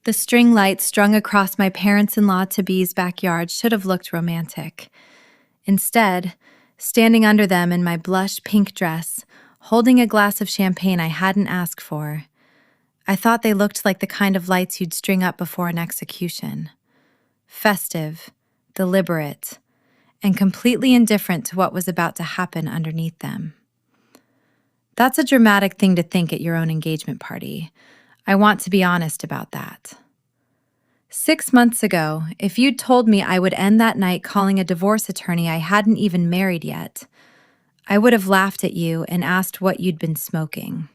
The string lights strung across my parents-in-law-to-be's backyard should have looked romantic. Instead, standing under them in my blush pink dress, holding a glass of champagne I hadn't asked for, I thought they looked like the kind of lights you'd string up before an execution. Festive, deliberate, and completely indifferent to what was about to happen underneath them. That's a dramatic thing to think at your own engagement party. I want to be honest about that. 6 months ago, if you'd told me I would end that night calling a divorce attorney I hadn't even married yet, I would have laughed at you and asked what you'd been smoking.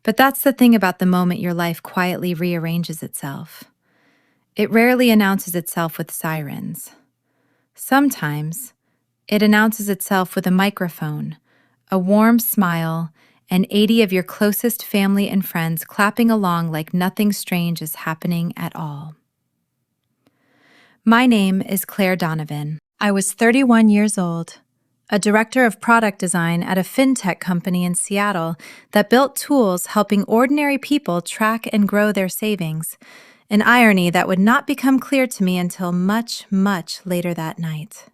But that's the thing about the moment your life quietly rearranges itself. It rarely announces itself with sirens. Sometimes, it announces itself with a microphone, a warm smile, and 80 of your closest family and friends clapping along like nothing strange is happening at all. My name is Claire Donovan. I was 31 years old, a director of product design at a fintech company in Seattle that built tools helping ordinary people track and grow their savings, an irony that would not become clear to me until much, much later that night.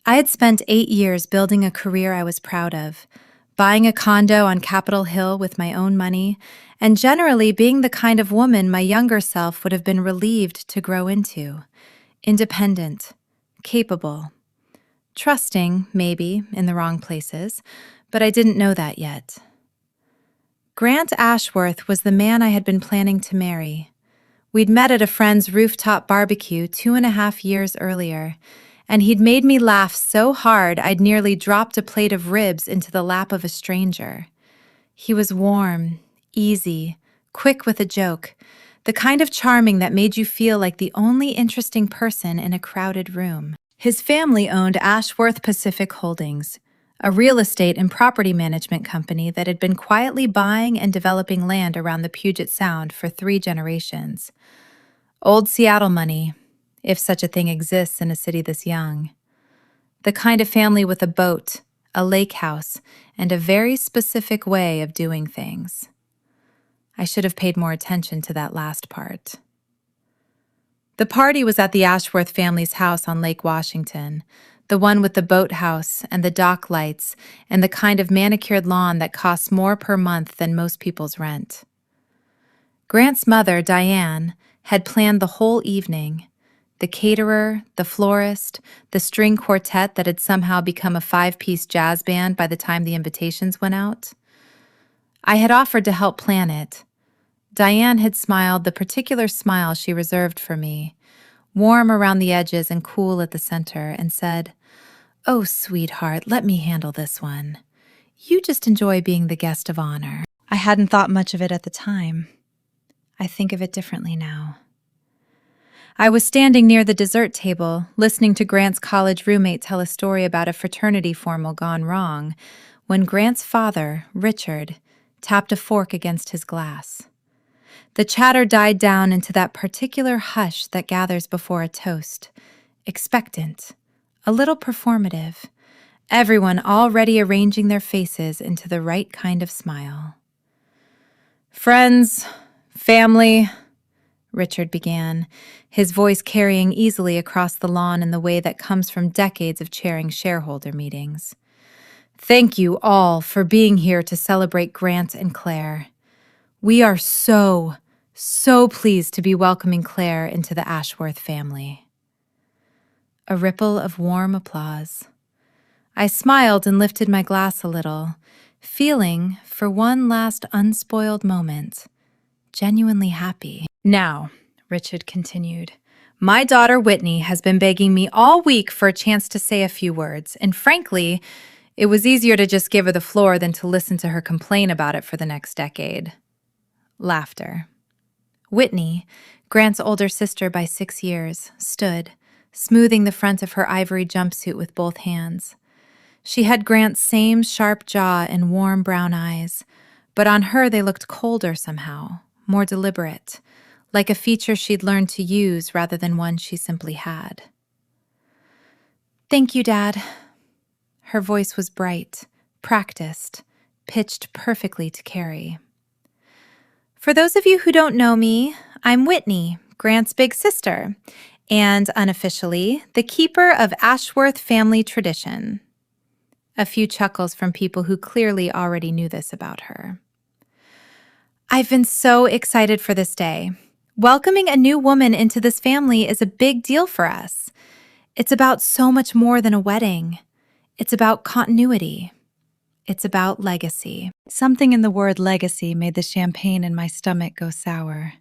I had spent 8 years building a career I was proud of, buying a condo on Capitol Hill with my own money, and generally being the kind of woman my younger self would have been relieved to grow into. Independent, capable, trusting, maybe, in the wrong places, but I didn't know that yet. Grant Ashworth was the man I had been planning to marry. We'd met at a friend's rooftop barbecue 2.5 years earlier, and he'd made me laugh so hard I'd nearly dropped a plate of ribs into the lap of a stranger. He was warm, easy, quick with a joke, the kind of charming that made you feel like the only interesting person in a crowded room. His family owned Ashworth Pacific Holdings, a real estate and property management company that had been quietly buying and developing land around the Puget Sound for 3 generations. Old Seattle money, if such a thing exists in a city this young. The kind of family with a boat, a lake house, and a very specific way of doing things. I should have paid more attention to that last part. The party was at the Ashworth family's house on Lake Washington, the one with the boathouse and the dock lights and the kind of manicured lawn that costs more per month than most people's rent. Grant's mother, Diane, had planned the whole evening. The caterer, the florist, the string quartet that had somehow become a 5-piece jazz band by the time the invitations went out. I had offered to help plan it. Diane had smiled the particular smile she reserved for me, warm around the edges and cool at the center, and said, "Oh, sweetheart, let me handle this one. You just enjoy being the guest of honor." I hadn't thought much of it at the time. I think of it differently now. I was standing near the dessert table, listening to Grant's college roommate tell a story about a fraternity formal gone wrong, when Grant's father, Richard, tapped a fork against his glass. The chatter died down into that particular hush that gathers before a toast, expectant, a little performative, everyone already arranging their faces into the right kind of smile. "Friends, family," Richard began, his voice carrying easily across the lawn in the way that comes from decades of chairing shareholder meetings. "Thank you all for being here to celebrate Grant and Claire. We are so pleased to be welcoming Claire into the Ashworth family." A ripple of warm applause. I smiled and lifted my glass a little, feeling, for one last unspoiled moment, genuinely happy. "Now," Richard continued, "my daughter Whitney has been begging me all week for a chance to say a few words, and frankly, it was easier to just give her the floor than to listen to her complain about it for the next decade." Laughter. Whitney, Grant's older sister by 6 years, stood, smoothing the front of her ivory jumpsuit with both hands. She had Grant's same sharp jaw and warm brown eyes, but on her they looked colder somehow, more deliberate, like a feature she'd learned to use rather than one she simply had. "Thank you, Dad." Her voice was bright, practiced, pitched perfectly to carry. For those of you who don't know me, I'm Whitney, Grant's big sister, and unofficially, the keeper of Ashworth family tradition. A few chuckles from people who clearly already knew this about her. I've been so excited for this day. Welcoming a new woman into this family is a big deal for us. It's about so much more than a wedding. It's about continuity. It's about legacy. Something in the word legacy made the champagne in my stomach go sour.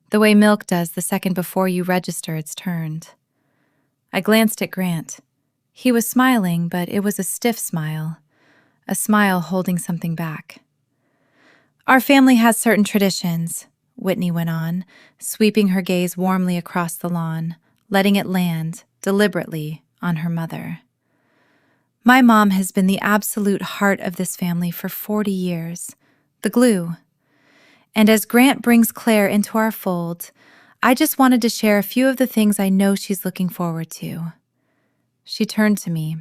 The way milk does the second before you register it's turned. I glanced at Grant. He was smiling, but it was a stiff smile. A smile holding something back. Our family has certain traditions, Whitney went on, sweeping her gaze warmly across the lawn, letting it land, deliberately, on her mother. My mom has been the absolute heart of this family for 40 years, the glue. And as Grant brings Claire into our fold, I just wanted to share a few of the things I know she's looking forward to. She turned to me.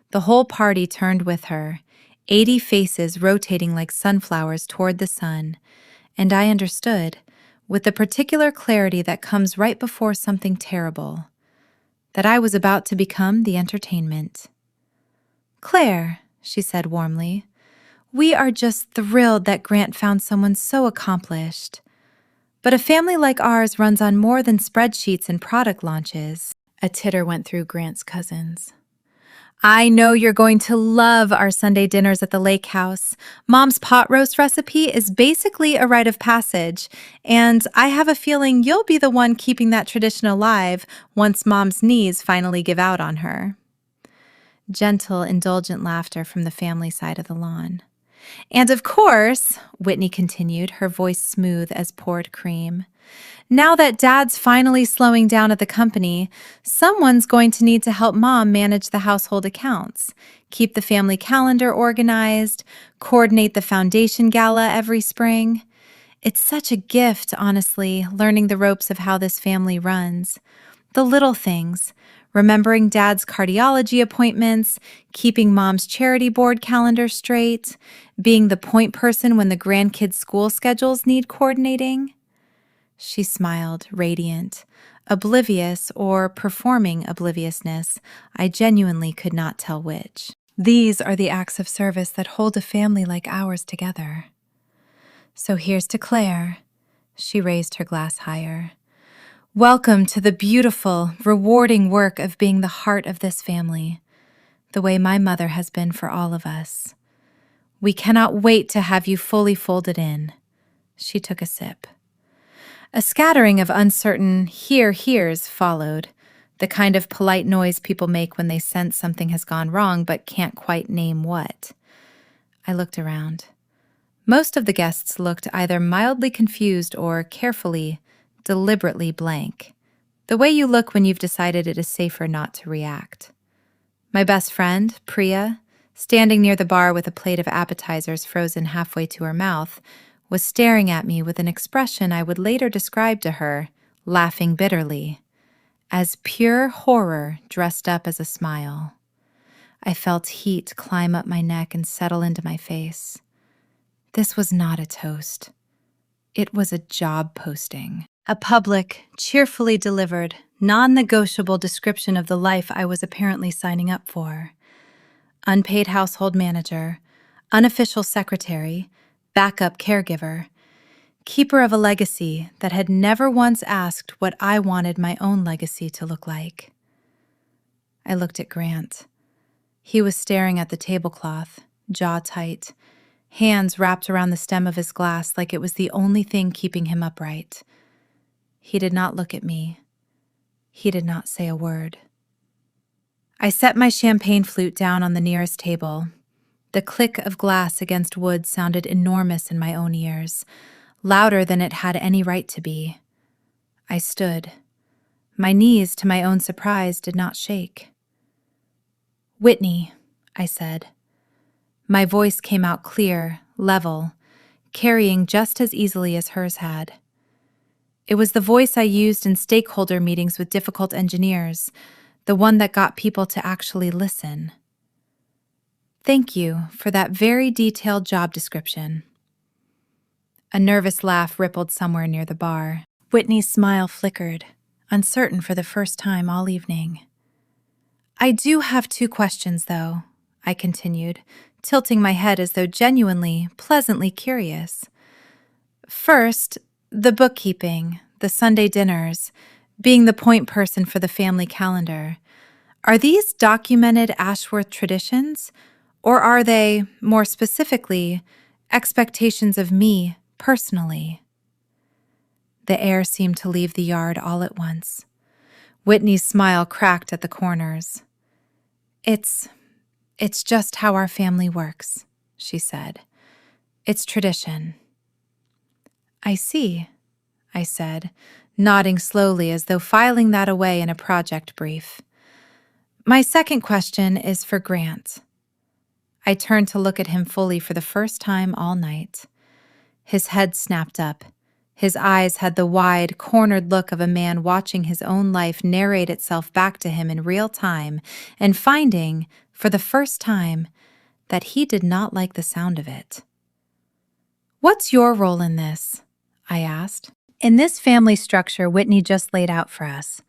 The whole party turned with her, 80 faces rotating like sunflowers toward the sun, and I understood, with the particular clarity that comes right before something terrible, that I was about to become the entertainment. Claire, she said warmly, we are just thrilled that Grant found someone so accomplished. But a family like ours runs on more than spreadsheets and product launches. A titter went through Grant's cousins. I know you're going to love our Sunday dinners at the lake house. Mom's pot roast recipe is basically a rite of passage, and I have a feeling you'll be the one keeping that tradition alive once Mom's knees finally give out on her. Gentle, indulgent laughter from the family side of the lawn. And of course, Whitney continued, her voice smooth as poured cream, now that Dad's finally slowing down at the company, someone's going to need to help Mom manage the household accounts, keep the family calendar organized, coordinate the foundation gala every spring. It's such a gift, honestly, learning the ropes of how this family runs. The little things, remembering Dad's cardiology appointments, keeping Mom's charity board calendar straight, being the point person when the grandkids' school schedules need coordinating. She smiled, radiant, oblivious or performing obliviousness. I genuinely could not tell which. These are the acts of service that hold a family like ours together. So here's to Claire. She raised her glass higher. Welcome to the beautiful, rewarding work of being the heart of this family, the way my mother has been for all of us. We cannot wait to have you fully folded in. She took a sip. A scattering of uncertain hears followed, the kind of polite noise people make when they sense something has gone wrong but can't quite name what. I looked around. Most of the guests looked either mildly confused or carefully, deliberately blank, the way you look when you've decided it is safer not to react. My best friend, Priya, standing near the bar with a plate of appetizers frozen halfway to her mouth, was staring at me with an expression I would later describe to her, laughing bitterly, as pure horror dressed up as a smile. I felt heat climb up my neck and settle into my face. This was not a toast. It was a job posting. A public, cheerfully delivered, non-negotiable description of the life I was apparently signing up for. Unpaid household manager, unofficial secretary, backup caregiver, keeper of a legacy that had never once asked what I wanted my own legacy to look like. I looked at Grant. He was staring at the tablecloth, jaw tight, hands wrapped around the stem of his glass like it was the only thing keeping him upright. He did not look at me. He did not say a word. I set my champagne flute down on the nearest table. The click of glass against wood sounded enormous in my own ears, louder than it had any right to be. I stood. My knees, to my own surprise, did not shake. Whitney, I said. My voice came out clear, level, carrying just as easily as hers had. It was the voice I used in stakeholder meetings with difficult engineers, the one that got people to actually listen. Thank you for that very detailed job description. A nervous laugh rippled somewhere near the bar. Whitney's smile flickered, uncertain for the first time all evening. I do have 2 questions, though, I continued, tilting my head as though genuinely, pleasantly curious. First, the bookkeeping, the Sunday dinners, being the point person for the family calendar. Are these documented Ashworth traditions, or are they, more specifically, expectations of me personally? The air seemed to leave the yard all at once. Whitney's smile cracked at the corners. It's just how our family works, she said. It's tradition. I see, I said, nodding slowly as though filing that away in a project brief. My second question is for Grant. I turned to look at him fully for the first time all night. His head snapped up. His eyes had the wide, cornered look of a man watching his own life narrate itself back to him in real time and finding, for the first time, that he did not like the sound of it. What's your role in this? I asked. In this family structure Whitney just laid out for us,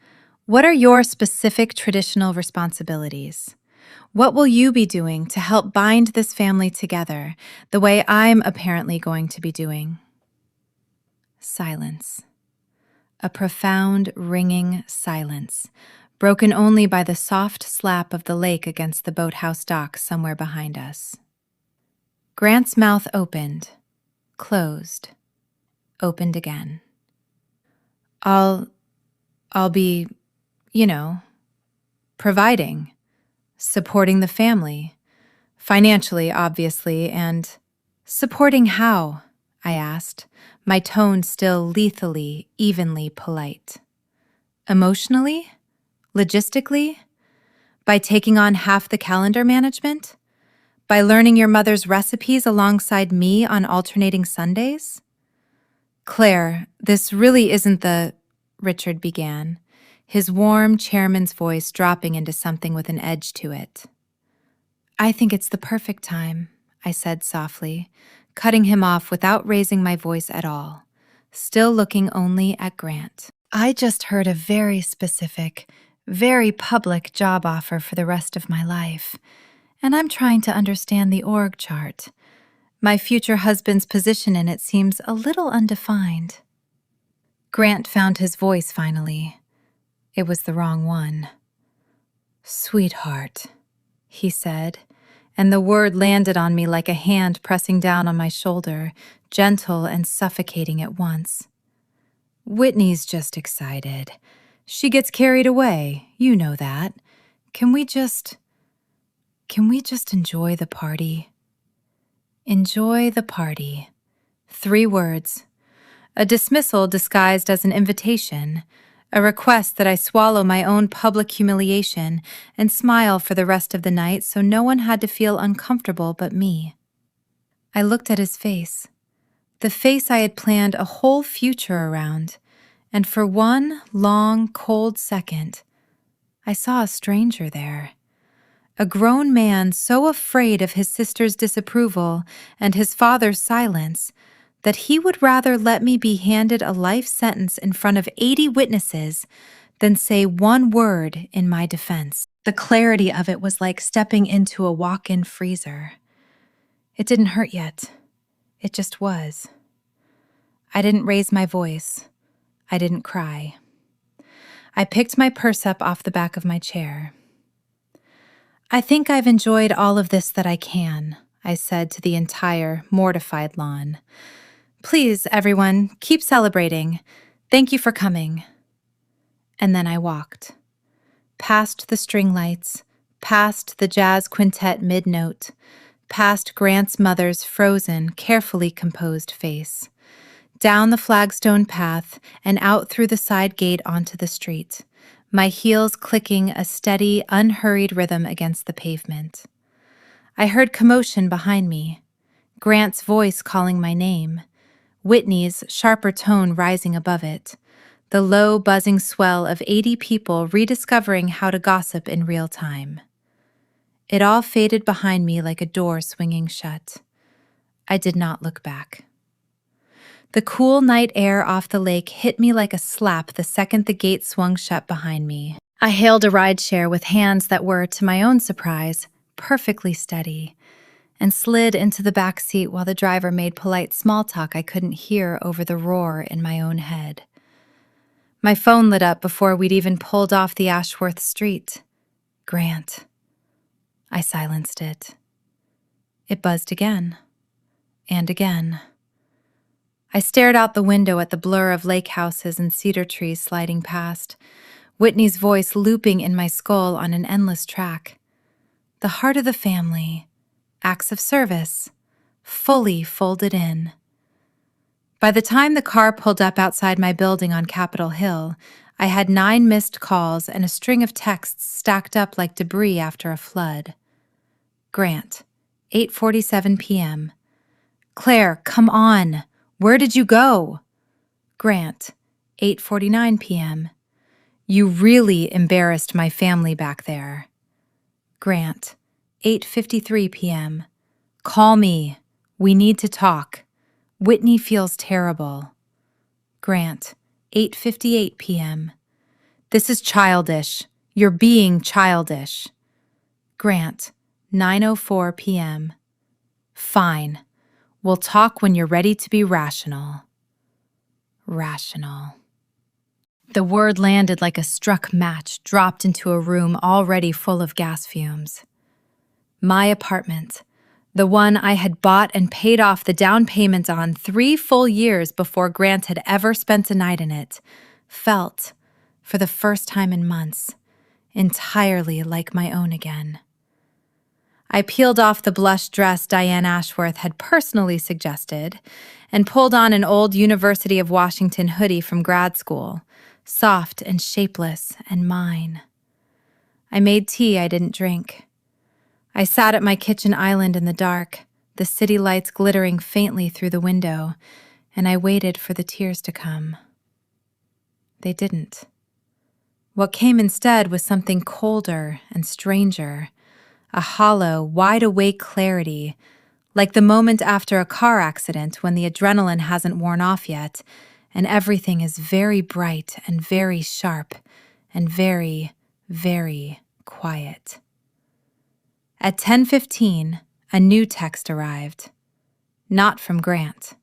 what are your specific traditional responsibilities? What will you be doing to help bind this family together the way I'm apparently going to be doing? Silence. A profound, ringing silence, broken only by the soft slap of the lake against the boathouse dock somewhere behind us. Grant's mouth opened, closed, opened again. I'll be, providing, supporting the family, financially, obviously, and supporting how? I asked, my tone still lethally, evenly polite. Emotionally? Logistically? By taking on half the calendar management? By learning your mother's recipes alongside me on alternating Sundays? Claire, this really isn't the... Richard began, his warm chairman's voice dropping into something with an edge to it. I think it's the perfect time, I said softly, cutting him off without raising my voice at all, still looking only at Grant. I just heard a very specific, very public job offer for the rest of my life, and I'm trying to understand the org chart. My future husband's position in it seems a little undefined. Grant found his voice finally. It was the wrong one. Sweetheart, he said, and the word landed on me like a hand pressing down on my shoulder, gentle and suffocating at once. Whitney's just excited. She gets carried away, you know that. Can we just enjoy the party? Enjoy the party. 3 words. A dismissal disguised as an invitation, a request that I swallow my own public humiliation and smile for the rest of the night so no one had to feel uncomfortable but me. I looked at his face, the face I had planned a whole future around, and for one long, cold second, I saw a stranger there. A grown man so afraid of his sister's disapproval and his father's silence that he would rather let me be handed a life sentence in front of 80 witnesses than say one word in my defense. The clarity of it was like stepping into a walk-in freezer. It didn't hurt yet. It just was. I didn't raise my voice. I didn't cry. I picked my purse up off the back of my chair. I think I've enjoyed all of this that I can, I said to the entire mortified lawn. Please, everyone, keep celebrating. Thank you for coming. And then I walked. Past the string lights, past the jazz quintet mid-note, past Grant's mother's frozen, carefully composed face, down the flagstone path and out through the side gate onto the street, my heels clicking a steady, unhurried rhythm against the pavement. I heard commotion behind me, Grant's voice calling my name, Whitney's sharper tone rising above it, the low, buzzing swell of 80 people rediscovering how to gossip in real time. It all faded behind me like a door swinging shut. I did not look back. The cool night air off the lake hit me like a slap the second the gate swung shut behind me. I hailed a rideshare with hands that were, to my own surprise, perfectly steady, and slid into the back seat while the driver made polite small talk I couldn't hear over the roar in my own head. My phone lit up before we'd even pulled off the Ashworth Street. Grant. I silenced it. It buzzed again. And again. I stared out the window at the blur of lake houses and cedar trees sliding past, Whitney's voice looping in my skull on an endless track. The heart of the family, acts of service, fully folded in. By the time the car pulled up outside my building on Capitol Hill, I had 9 missed calls and a string of texts stacked up like debris after a flood. Grant, 8:47 p.m. Claire, come on. Where did you go? Grant, 8:49 p.m. You really embarrassed my family back there. Grant, 8:53 p.m. Call me. We need to talk. Whitney feels terrible. Grant, 8:58 p.m. This is childish. You're being childish. Grant, 9:04 p.m. Fine. We'll talk when you're ready to be rational. Rational. The word landed like a struck match dropped into a room already full of gas fumes. My apartment, the one I had bought and paid off the down payment on 3 full years before Grant had ever spent a night in it, felt, for the first time in months, entirely like my own again. I peeled off the blush dress Diane Ashworth had personally suggested and pulled on an old University of Washington hoodie from grad school, soft and shapeless and mine. I made tea I didn't drink. I sat at my kitchen island in the dark, the city lights glittering faintly through the window, and I waited for the tears to come. They didn't. What came instead was something colder and stranger, a hollow, wide-awake clarity, like the moment after a car accident when the adrenaline hasn't worn off yet, and everything is very bright and very sharp and very, very quiet. At 10:15, a new text arrived. Not from Grant.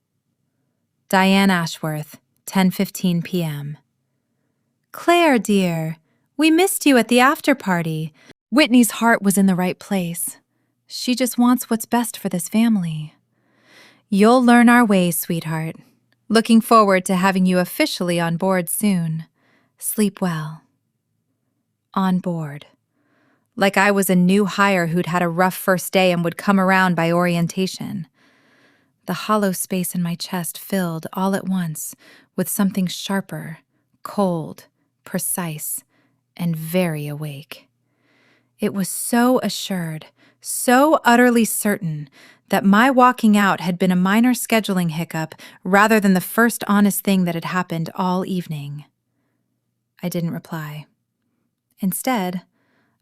Diane Ashworth, 10:15 p.m. Claire, dear, we missed you at the after-party. Whitney's heart was in the right place. She just wants what's best for this family. You'll learn our ways, sweetheart. Looking forward to having you officially on board soon. Sleep well. On board. Like I was a new hire who'd had a rough first day and would come around by orientation. The hollow space in my chest filled all at once with something sharper, cold, precise, and very awake. It was so assured, so utterly certain that my walking out had been a minor scheduling hiccup rather than the first honest thing that had happened all evening. I didn't reply. Instead,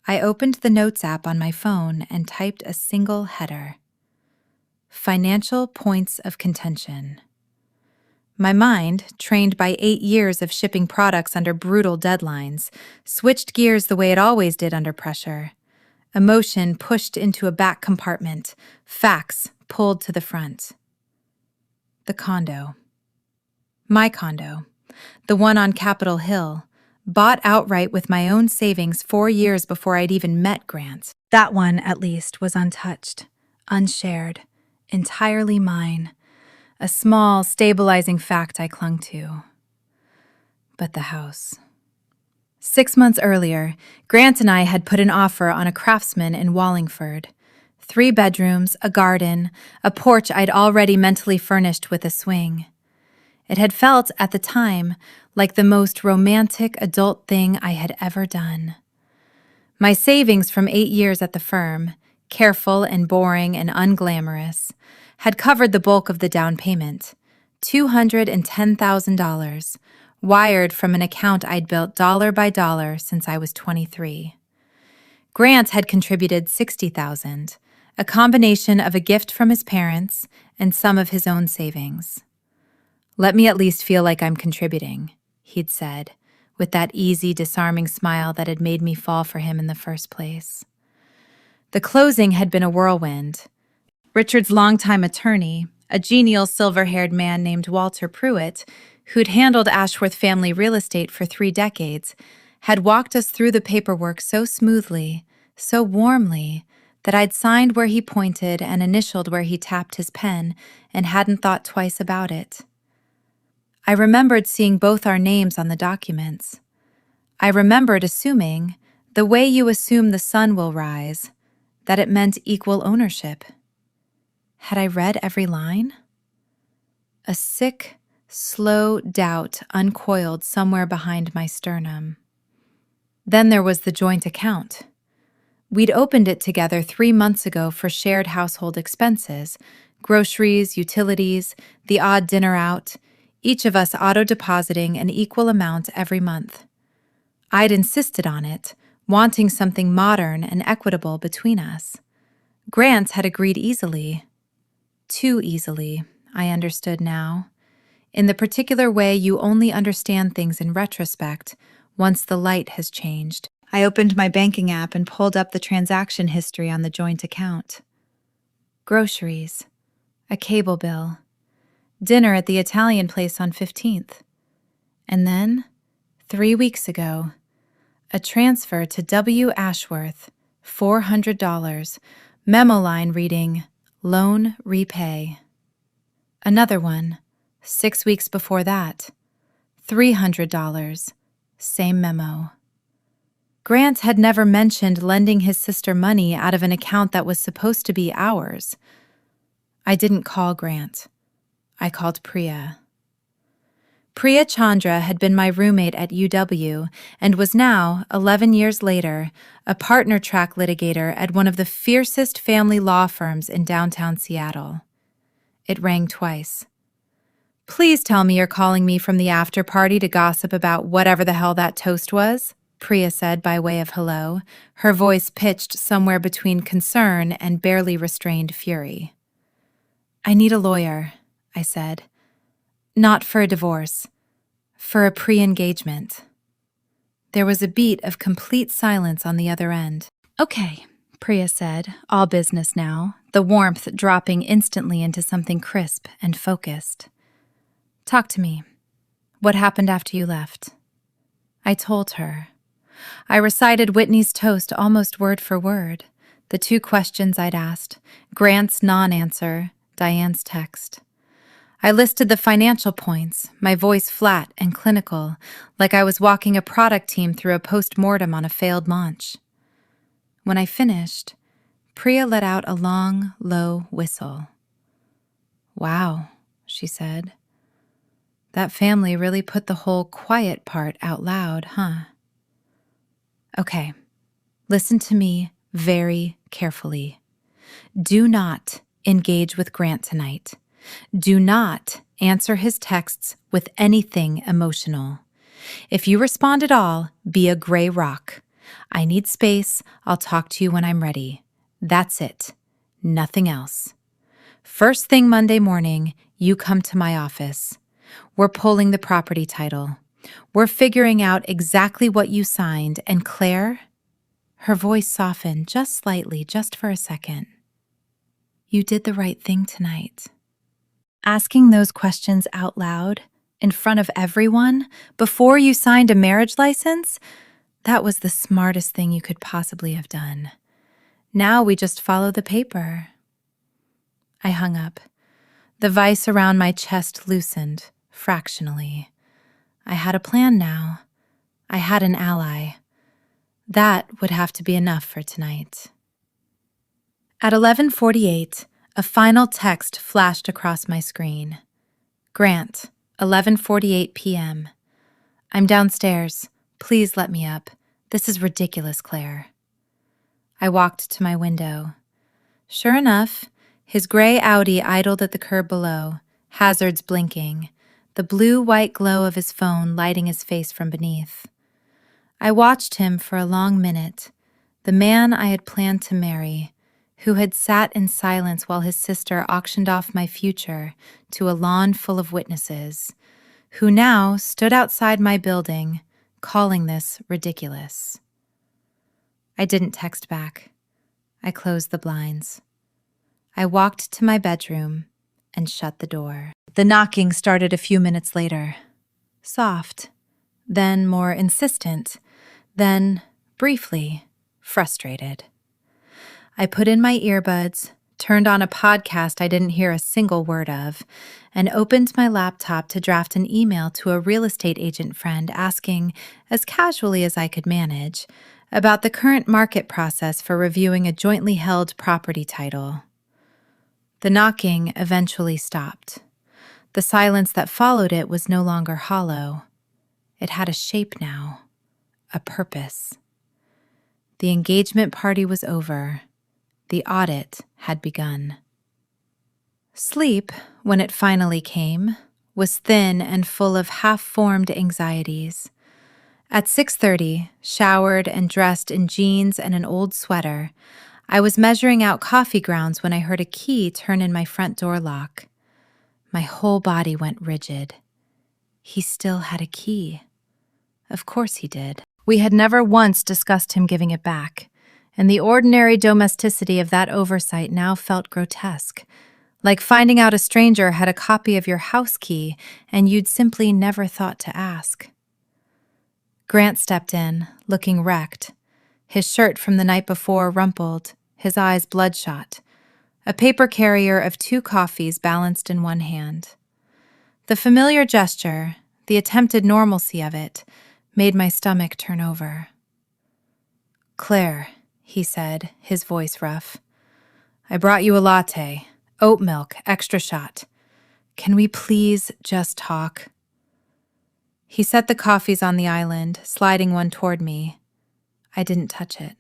I opened the Notes app on my phone and typed a single header. Financial points of contention. My mind, trained by 8 years of shipping products under brutal deadlines, switched gears the way it always did under pressure. Emotion pushed into a back compartment, facts pulled to the front. The condo. My condo, the one on Capitol Hill, bought outright with my own savings 4 years before I'd even met Grant. That one, at least, was untouched, unshared, entirely mine. A small, stabilizing fact I clung to. But the house. 6 months earlier, Grant and I had put an offer on a craftsman in Wallingford. 3 bedrooms, a garden, a porch I'd already mentally furnished with a swing. It had felt, at the time, like the most romantic adult thing I had ever done. My savings from 8 years at the firm, careful and boring and unglamorous, had covered the bulk of the down payment, $210,000, wired from an account I'd built dollar by dollar since I was 23. Grant had contributed $60,000, a combination of a gift from his parents and some of his own savings. Let me at least feel like I'm contributing, he'd said, with that easy, disarming smile that had made me fall for him in the first place. The closing had been a whirlwind. Richard's longtime attorney, a genial silver-haired man named Walter Pruitt, who'd handled Ashworth family real estate for 3 decades, had walked us through the paperwork so smoothly, so warmly, that I'd signed where he pointed and initialed where he tapped his pen and hadn't thought twice about it. I remembered seeing both our names on the documents. I remembered assuming, the way you assume the sun will rise, that it meant equal ownership. Had I read every line? A sick, slow doubt uncoiled somewhere behind my sternum. Then there was the joint account. We'd opened it together 3 months ago for shared household expenses, groceries, utilities, the odd dinner out, each of us auto-depositing an equal amount every month. I'd insisted on it, wanting something modern and equitable between us. Grant had agreed easily. Too easily, I understood now. In the particular way you only understand things in retrospect, once the light has changed. I opened my banking app and pulled up the transaction history on the joint account. Groceries, a cable bill, dinner at the Italian place on 15th. And then, 3 weeks ago, a transfer to W. Ashworth, $400, memo line reading, loan repay. Another one, 6 weeks before that, $300, same memo. Grant had never mentioned lending his sister money out of an account that was supposed to be ours. I didn't call Grant. I called Priya. Priya Chandra had been my roommate at UW and was now, 11 years later, a partner-track litigator at one of the fiercest family law firms in downtown Seattle. It rang twice. "Please tell me you're calling me from the after party to gossip about whatever the hell that toast was," Priya said by way of hello, her voice pitched somewhere between concern and barely restrained fury. "I need a lawyer," I said. "Not for a divorce. For a pre-engagement." There was a beat of complete silence on the other end. "Okay," Priya said, all business now, the warmth dropping instantly into something crisp and focused. "Talk to me. What happened after you left?" I told her. I recited Whitney's toast almost word for word, the 2 questions I'd asked, Grant's non-answer, Diane's text. I listed the financial points, my voice flat and clinical, like I was walking a product team through a post-mortem on a failed launch. When I finished, Priya let out a long, low whistle. "Wow," she said. "That family really put the whole quiet part out loud, huh?" Okay, listen to me very carefully. Do not engage with Grant tonight. Do not answer his texts with anything emotional. If you respond at all, be a gray rock. I need space. I'll talk to you when I'm ready. That's it. Nothing else. First thing Monday morning, you come to my office. We're pulling the property title. We're figuring out exactly what you signed, and Claire, her voice softened just slightly, just for a second. You did the right thing tonight. Asking those questions out loud, in front of everyone, before you signed a marriage license, that was the smartest thing you could possibly have done. Now we just follow the paper. I hung up. The vice around my chest loosened, fractionally. I had a plan now. I had an ally. That would have to be enough for tonight. At 11:48, a final text flashed across my screen. Grant, 11:48 p.m. I'm downstairs. Please let me up. This is ridiculous, Claire. I walked to my window. Sure enough, his gray Audi idled at the curb below, hazards blinking, the blue-white glow of his phone lighting his face from beneath. I watched him for a long minute, the man I had planned to marry, who had sat in silence while his sister auctioned off my future to a lawn full of witnesses, who now stood outside my building, calling this ridiculous. I didn't text back. I closed the blinds. I walked to my bedroom and shut the door. The knocking started a few minutes later. Soft, then more insistent, then, briefly, frustrated. I put in my earbuds, turned on a podcast I didn't hear a single word of, and opened my laptop to draft an email to a real estate agent friend asking, as casually as I could manage, about the current market process for reviewing a jointly held property title. The knocking eventually stopped. The silence that followed it was no longer hollow. It had a shape now, a purpose. The engagement party was over. The audit had begun. Sleep, when it finally came, was thin and full of half-formed anxieties. At 6:30, showered and dressed in jeans and an old sweater, I was measuring out coffee grounds when I heard a key turn in my front door lock. My whole body went rigid. He still had a key. Of course he did. We had never once discussed him giving it back, and the ordinary domesticity of that oversight now felt grotesque, like finding out a stranger had a copy of your house key and you'd simply never thought to ask. Grant stepped in, looking wrecked, his shirt from the night before rumpled, his eyes bloodshot, a paper carrier of 2 coffees balanced in one hand. The familiar gesture, the attempted normalcy of it, made my stomach turn over. "Claire," he said, his voice rough, "I brought you a latte, oat milk, extra shot. Can we please just talk?" He set the coffees on the island, sliding one toward me. I didn't touch it.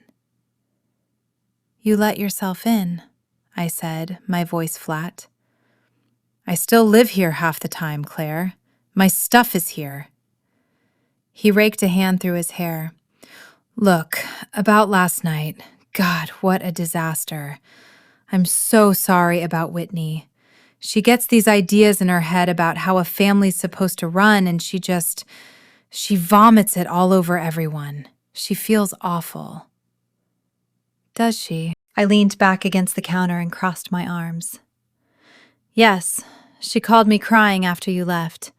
"You let yourself in," I said, my voice flat. "I still live here half the time, Claire. My stuff is here." He raked a hand through his hair. "Look, about last night. God, what a disaster. I'm so sorry about Whitney. She gets these ideas in her head about how a family's supposed to run, and she vomits it all over everyone. She feels awful." "Does she?" I leaned back against the counter and crossed my arms. "Yes, she called me crying after you left.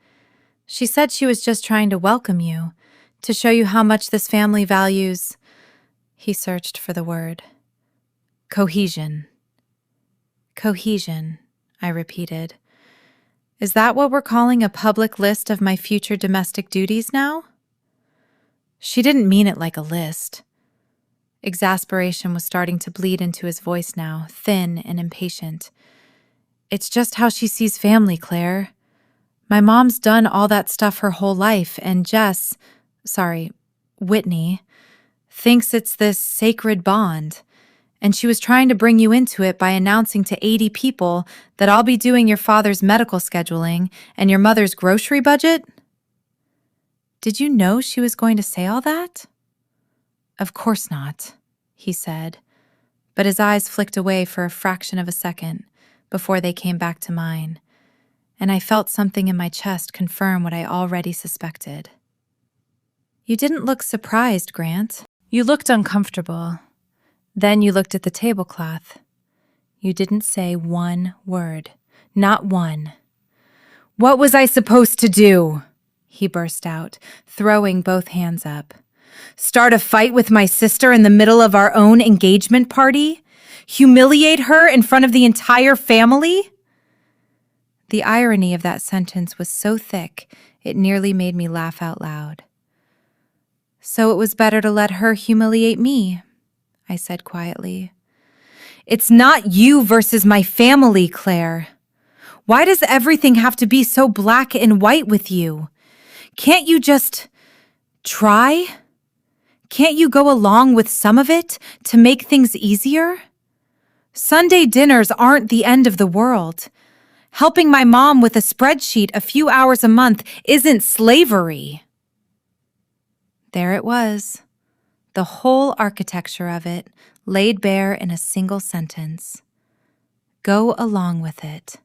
She said she was just trying to welcome you, to show you how much this family values—" He searched for the word. "Cohesion." "Cohesion," I repeated. "Is that what we're calling a public list of my future domestic duties now?" She didn't mean it like a list. Exasperation was starting to bleed into his voice now, thin and impatient. "It's just how she sees family, Claire. My mom's done all that stuff her whole life, and Whitney, thinks it's this sacred bond, and she was trying to bring you into it by announcing to 80 people that I'll be doing your father's medical scheduling and your mother's grocery budget." "Did you know she was going to say all that?" "Of course not," he said, but his eyes flicked away for a fraction of a second before they came back to mine, and I felt something in my chest confirm what I already suspected. "You didn't look surprised, Grant. You looked uncomfortable. Then you looked at the tablecloth. You didn't say one word. Not one." "What was I supposed to do?" he burst out, throwing both hands up. "Start a fight with my sister in the middle of our own engagement party? Humiliate her in front of the entire family?" The irony of that sentence was so thick, it nearly made me laugh out loud. "So it was better to let her humiliate me," I said quietly. "It's not you versus my family, Claire. Why does everything have to be so black and white with you? Can't you just try? Can't you go along with some of it to make things easier? Sunday dinners aren't the end of the world. Helping my mom with a spreadsheet a few hours a month isn't slavery." There it was, the whole architecture of it, laid bare in a single sentence. Go along with it.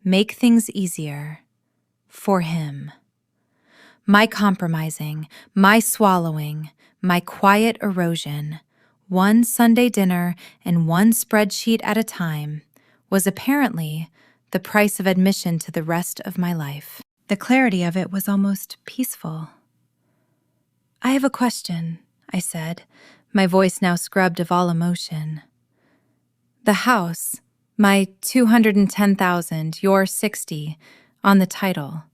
Make things easier. For him. My compromising, my swallowing, my quiet erosion, one Sunday dinner and one spreadsheet at a time, was apparently the price of admission to the rest of my life. The clarity of it was almost peaceful. I have a question, I said, my voice now scrubbed of all emotion. The house, my $210,000, your $60, on the title.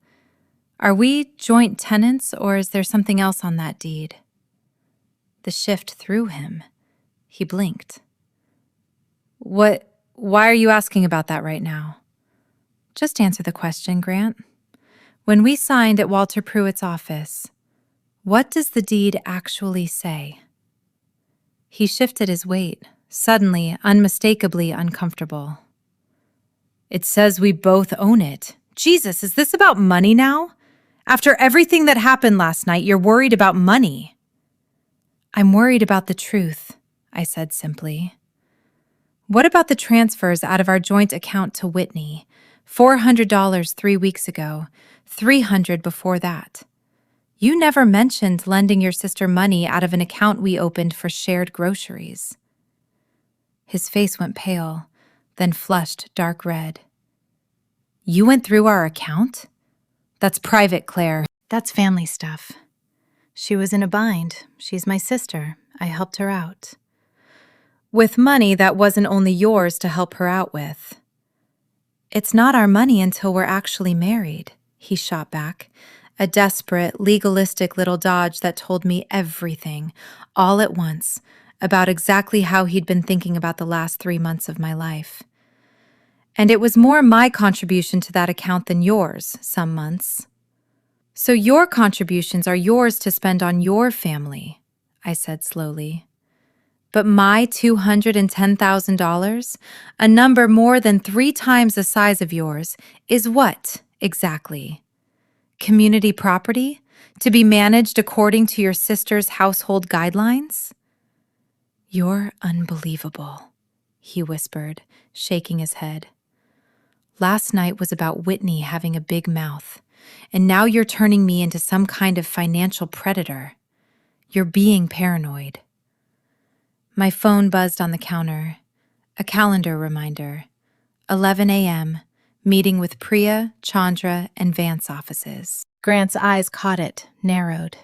Are we joint tenants, or is there something else on that deed? The shift threw him. He blinked. Why are you asking about that right now? Just answer the question, Grant. When we signed at Walter Pruitt's office, what does the deed actually say? He shifted his weight, suddenly, unmistakably uncomfortable. It says we both own it. Jesus, is this about money now? After everything that happened last night, you're worried about money. I'm worried about the truth, I said simply. What about the transfers out of our joint account to Whitney? $400 3 weeks ago, $300 before that. You never mentioned lending your sister money out of an account we opened for shared groceries. His face went pale, then flushed dark red. You went through our account? That's private, Claire. That's family stuff. She was in a bind. She's my sister. I helped her out. With money that wasn't only yours to help her out with. It's not our money until we're actually married, he shot back, a desperate, legalistic little dodge that told me everything, all at once, about exactly how he'd been thinking about the last 3 months of my life. And it was more my contribution to that account than yours, some months. So your contributions are yours to spend on your family, I said slowly. But my $210,000, a number more than 3 times the size of yours, is what, exactly? Community property? To be managed according to your sister's household guidelines? You're unbelievable, he whispered, shaking his head. Last night was about Whitney having a big mouth, and now you're turning me into some kind of financial predator. You're being paranoid. My phone buzzed on the counter. A calendar reminder. 11 a.m., meeting with Priya, Chandra, and Vance offices. Grant's eyes caught it, narrowed.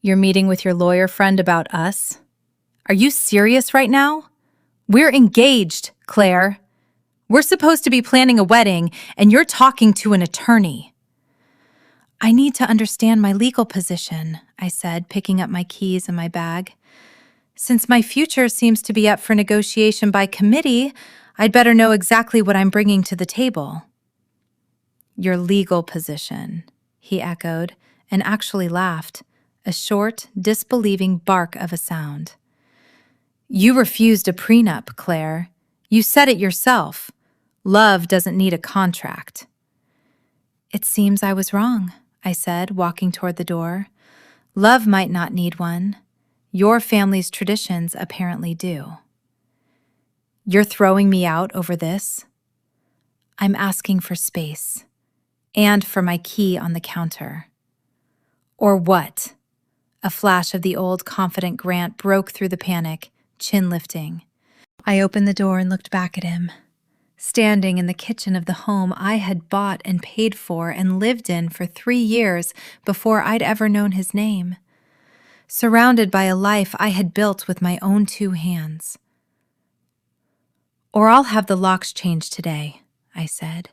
You're meeting with your lawyer friend about us? Are you serious right now? We're engaged, Claire. We're supposed to be planning a wedding, and you're talking to an attorney. I need to understand my legal position, I said, picking up my keys and my bag. Since my future seems to be up for negotiation by committee, I'd better know exactly what I'm bringing to the table. Your legal position, he echoed, and actually laughed, a short, disbelieving bark of a sound. You refused a prenup, Claire. You said it yourself. Love doesn't need a contract. It seems I was wrong, I said, walking toward the door. Love might not need one. Your family's traditions apparently do. You're throwing me out over this? I'm asking for space, and for my key on the counter. Or what? A flash of the old, confident Grant broke through the panic, chin lifting. I opened the door and looked back at him, standing in the kitchen of the home I had bought and paid for and lived in for 3 years before I'd ever known his name, surrounded by a life I had built with my own 2 hands. Or I'll have the locks changed today, I said.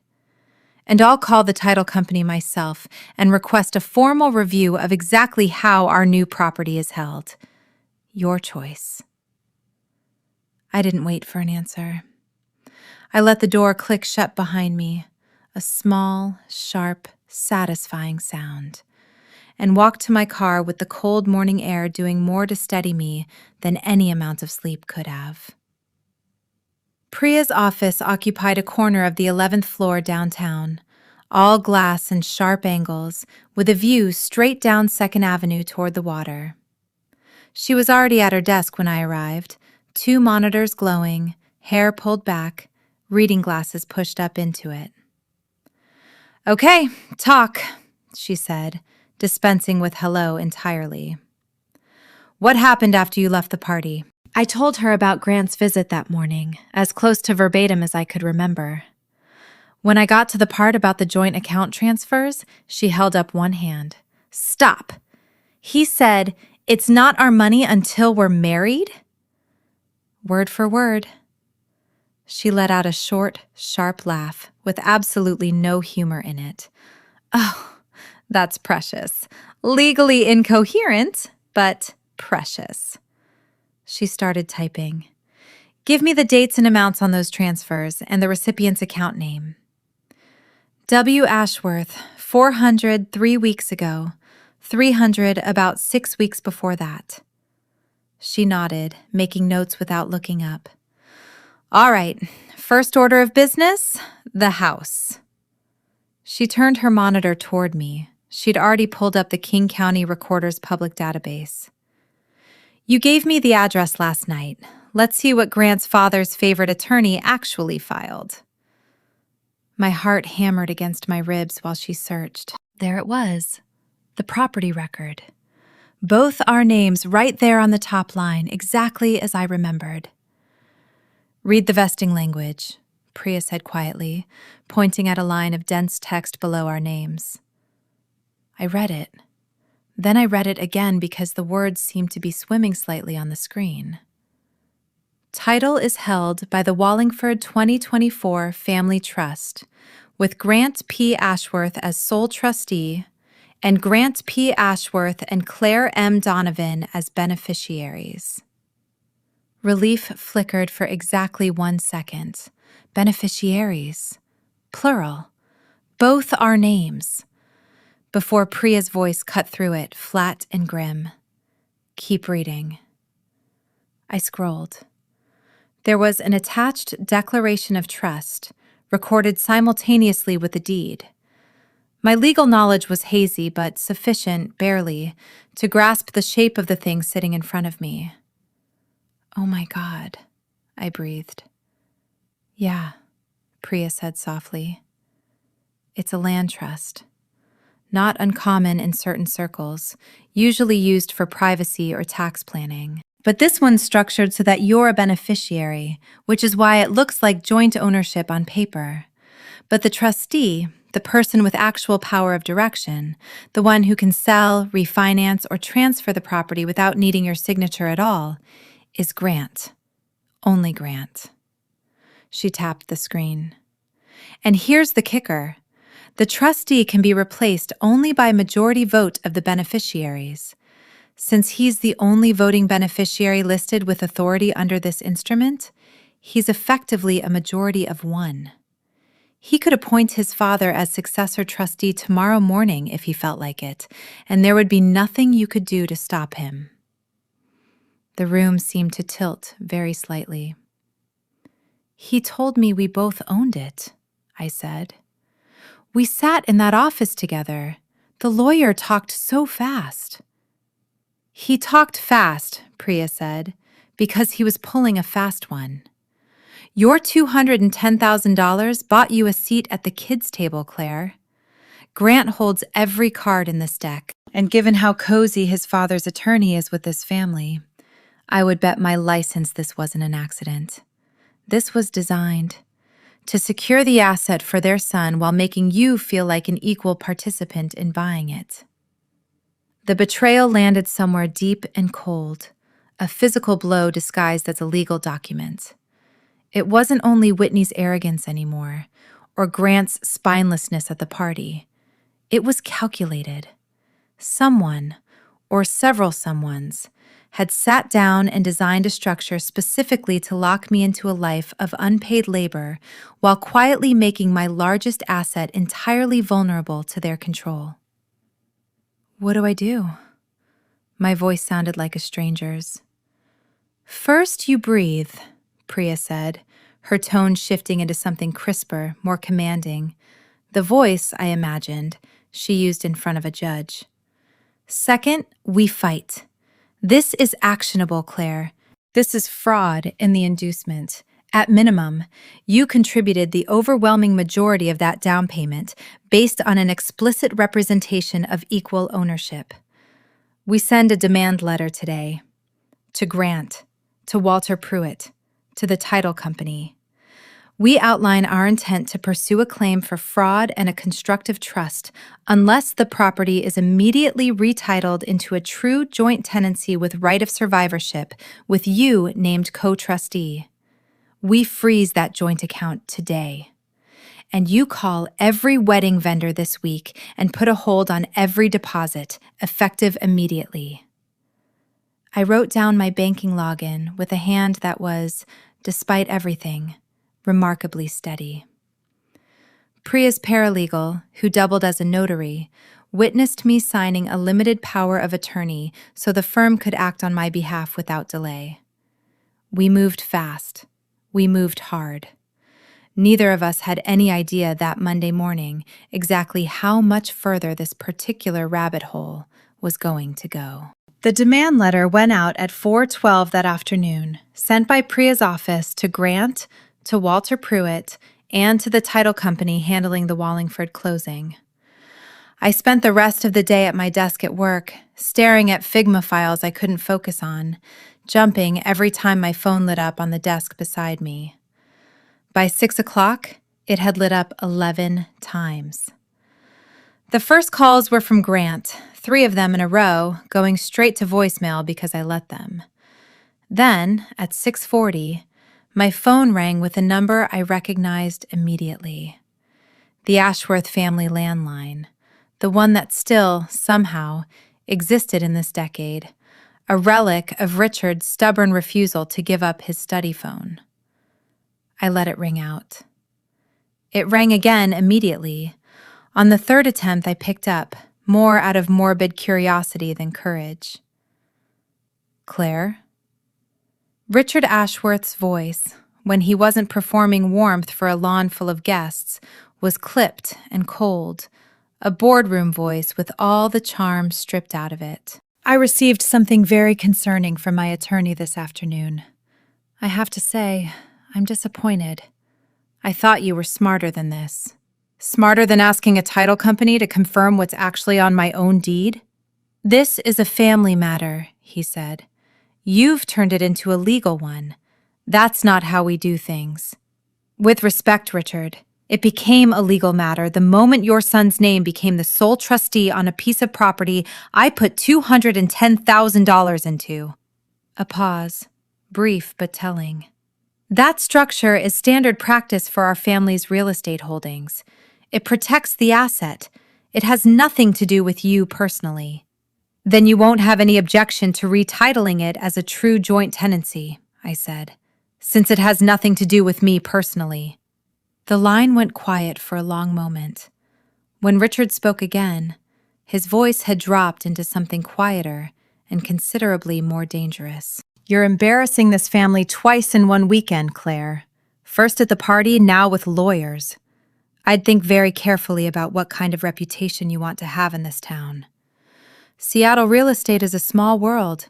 And I'll call the title company myself and request a formal review of exactly how our new property is held. Your choice. I didn't wait for an answer. I let the door click shut behind me, a small, sharp, satisfying sound, and walked to my car with the cold morning air doing more to steady me than any amount of sleep could have. Priya's office occupied a corner of the 11th floor downtown, all glass and sharp angles, with a view straight down 2nd Avenue toward the water. She was already at her desk when I arrived, 2 monitors glowing, hair pulled back, reading glasses pushed up into it. "Okay, talk," she said, dispensing with hello entirely. "What happened after you left the party?" I told her about Grant's visit that morning, as close to verbatim as I could remember. When I got to the part about the joint account transfers, she held up one hand. "Stop! He said, 'It's not our money until we're married'?" Word for word. She let out a short, sharp laugh with absolutely no humor in it. "Oh, that's precious. Legally incoherent, but precious." She started typing. "Give me the dates and amounts on those transfers and the recipient's account name." W. Ashworth, 400 3 weeks ago, 300 about 6 weeks before that. She nodded, making notes without looking up. "All right, first order of business, the house." She turned her monitor toward me. She'd already pulled up the King County Recorder's public database. "You gave me the address last night. Let's see what Grant's father's favorite attorney actually filed." My heart hammered against my ribs while she searched. There it was, the property record. Both our names right there on the top line, exactly as I remembered. "Read the vesting language," Priya said quietly, pointing at a line of dense text below our names. I read it. Then I read it again because the words seemed to be swimming slightly on the screen. "Title is held by the Wallingford 2024 Family Trust, with Grant P. Ashworth as sole trustee and Grant P. Ashworth and Claire M. Donovan as beneficiaries." Relief flickered for exactly 1 second. Beneficiaries. Plural. Both our names. Before Priya's voice cut through it, flat and grim. "Keep reading." I scrolled. There was an attached declaration of trust, recorded simultaneously with the deed. My legal knowledge was hazy, but sufficient, barely, to grasp the shape of the thing sitting in front of me. "Oh my God," I breathed. "Yeah," Priya said softly. "It's a land trust. Not uncommon in certain circles, usually used for privacy or tax planning. But this one's structured so that you're a beneficiary, which is why it looks like joint ownership on paper. But the trustee, the person with actual power of direction, the one who can sell, refinance, or transfer the property without needing your signature at all, is Grant. Only Grant." She tapped the screen. "And here's the kicker. The trustee can be replaced only by majority vote of the beneficiaries. Since he's the only voting beneficiary listed with authority under this instrument, he's effectively a majority of 1. He could appoint his father as successor trustee tomorrow morning if he felt like it, and there would be nothing you could do to stop him." The room seemed to tilt very slightly. "He told me we both owned it," I said. "We sat in that office together. The lawyer talked so fast." "He talked fast," Priya said, "because he was pulling a fast one. Your $210,000 bought you a seat at the kids' table, Claire. Grant holds every card in this deck, and given how cozy his father's attorney is with this family, I would bet my license this wasn't an accident. This was designed to secure the asset for their son while making you feel like an equal participant in buying it." The betrayal landed somewhere deep and cold, a physical blow disguised as a legal document. It wasn't only Whitney's arrogance anymore, or Grant's spinelessness at the party. It was calculated. Someone, or several someones, had sat down and designed a structure specifically to lock me into a life of unpaid labor while quietly making my largest asset entirely vulnerable to their control. "What do I do?" My voice sounded like a stranger's. "First you breathe," Priya said, her tone shifting into something crisper, more commanding. The voice, I imagined, she used in front of a judge. "Second, we fight. This is actionable, Claire. This is fraud in the inducement. At minimum, you contributed the overwhelming majority of that down payment based on an explicit representation of equal ownership. We send a demand letter today to Grant, to Walter Pruitt, to the title company. We outline our intent to pursue a claim for fraud and a constructive trust unless the property is immediately retitled into a true joint tenancy with right of survivorship, with you named co-trustee. We freeze that joint account today. And you call every wedding vendor this week and put a hold on every deposit, effective immediately. I wrote down my banking login with a hand that was, despite everything, remarkably steady. Priya's paralegal, who doubled as a notary, witnessed me signing a limited power of attorney so the firm could act on my behalf without delay. We moved fast. We moved hard. Neither of us had any idea that Monday morning exactly how much further this particular rabbit hole was going to go. The demand letter went out at 4:12 that afternoon, sent by Priya's office to Grant, to Walter Pruitt, and to the title company handling the Wallingford closing. I spent the rest of the day at my desk at work, staring at Figma files I couldn't focus on, jumping every time my phone lit up on the desk beside me. By 6 o'clock, it had lit up 11 times. The first calls were from Grant, 3 of them in a row, going straight to voicemail because I let them. Then, at 6:40, my phone rang with a number I recognized immediately. The Ashworth family landline, the one that still, somehow, existed in this decade, a relic of Richard's stubborn refusal to give up his study phone. I let it ring out. It rang again immediately. On the third attempt, I picked up, more out of morbid curiosity than courage. Claire? Richard Ashworth's voice, when he wasn't performing warmth for a lawn full of guests, was clipped and cold, a boardroom voice with all the charm stripped out of it. I received something very concerning from my attorney this afternoon. I have to say, I'm disappointed. I thought you were smarter than this. Smarter than asking a title company to confirm what's actually on my own deed? This is a family matter, he said. You've turned it into a legal one. That's not how we do things. With respect, Richard, it became a legal matter the moment your son's name became the sole trustee on a piece of property I put $210,000 into. A pause, brief but telling. That structure is standard practice for our family's real estate holdings. It protects the asset. It has nothing to do with you personally. Then you won't have any objection to retitling it as a true joint tenancy, I said, since it has nothing to do with me personally. The line went quiet for a long moment. When Richard spoke again, his voice had dropped into something quieter and considerably more dangerous. You're embarrassing this family twice in one weekend, Claire. First at the party, now with lawyers. I'd think very carefully about what kind of reputation you want to have in this town. Seattle real estate is a small world.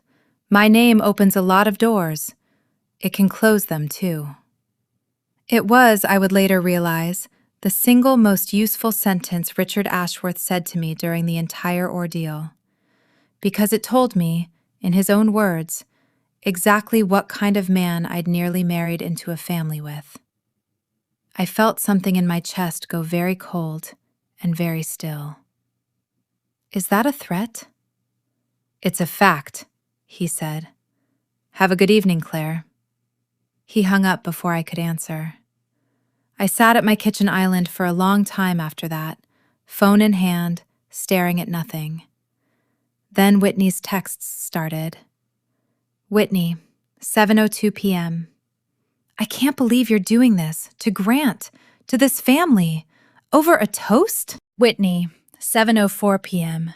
My name opens a lot of doors. It can close them, too. It was, I would later realize, the single most useful sentence Richard Ashworth said to me during the entire ordeal. Because it told me, in his own words, exactly what kind of man I'd nearly married into a family with. I felt something in my chest go very cold and very still. Is that a threat? It's a fact, he said. Have a good evening, Claire. He hung up before I could answer. I sat at my kitchen island for a long time after that, phone in hand, staring at nothing. Then Whitney's texts started. Whitney, 7:02 p.m. I can't believe you're doing this, to Grant, to this family, over a toast? Whitney, 7:04 p.m.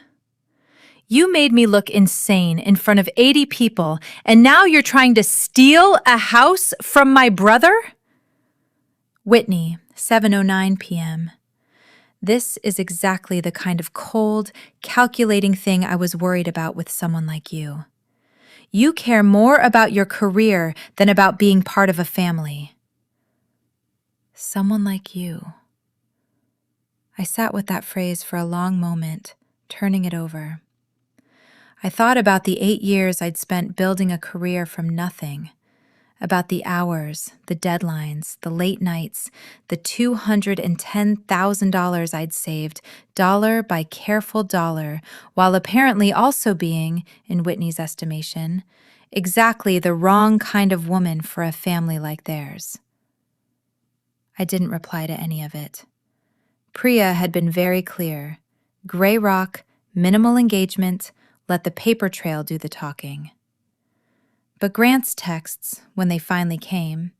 You made me look insane in front of 80 people, and now you're trying to steal a house from my brother? Whitney, 7:09 p.m. This is exactly the kind of cold, calculating thing I was worried about with someone like you. You care more about your career than about being part of a family. Someone like you. I sat with that phrase for a long moment, turning it over. I thought about the 8 years I'd spent building a career from nothing, about the hours, the deadlines, the late nights, the $210,000 I'd saved, dollar by careful dollar, while apparently also being, in Whitney's estimation, exactly the wrong kind of woman for a family like theirs. I didn't reply to any of it. Priya had been very clear. Gray rock, minimal engagement, let the paper trail do the talking. But Grant's texts, when they finally came,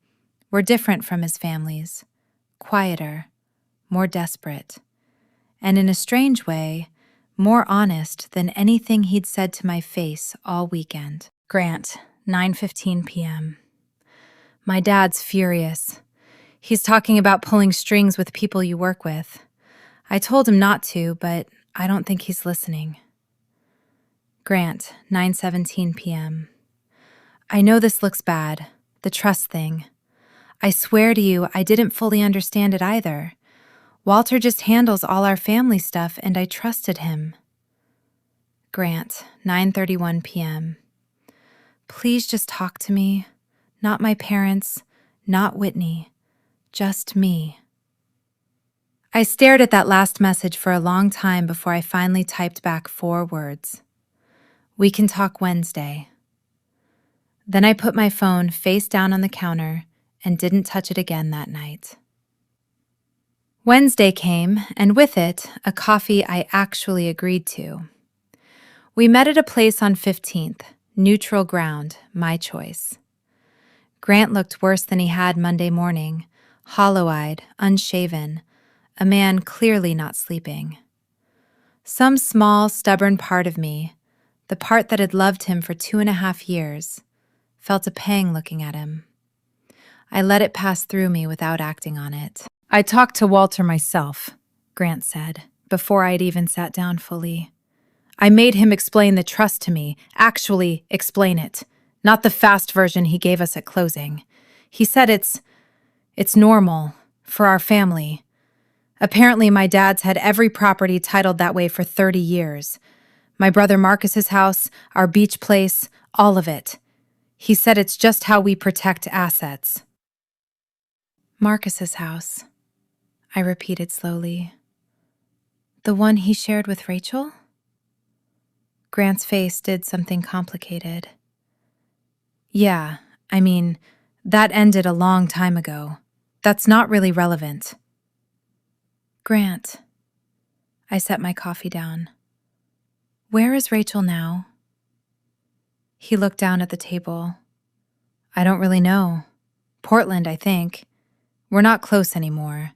were different from his family's, quieter, more desperate, and in a strange way, more honest than anything he'd said to my face all weekend. Grant, 9:15 p.m. My dad's furious. He's talking about pulling strings with people you work with. I told him not to, but I don't think he's listening. Grant, 9:17 p.m. I know this looks bad, the trust thing. I swear to you, I didn't fully understand it either. Walter just handles all our family stuff, and I trusted him. Grant, 9:31 p.m. Please just talk to me. Not my parents, not Whitney, just me. I stared at that last message for a long time before I finally typed back 4 words. We can talk Wednesday. Then I put my phone face down on the counter and didn't touch it again that night. Wednesday came, and with it, a coffee I actually agreed to. We met at a place on 15th, neutral ground, my choice. Grant looked worse than he had Monday morning, hollow-eyed, unshaven, a man clearly not sleeping. Some small, stubborn part of me, the part that had loved him for 2.5 years, felt a pang looking at him. I let it pass through me without acting on it. I talked to Walter myself, Grant said, before I'd even sat down fully. I made him explain the trust to me, actually explain it, not the fast version he gave us at closing. He said it's normal, for our family. Apparently my dad's had every property titled that way for 30 years. My brother Marcus's house, our beach place, all of it. He said it's just how we protect assets. Marcus's house, I repeated slowly. The one he shared with Rachel? Grant's face did something complicated. Yeah, I mean, that ended a long time ago. That's not really relevant. Grant. I set my coffee down. Where is Rachel now? He looked down at the table. I don't really know. Portland, I think. We're not close anymore.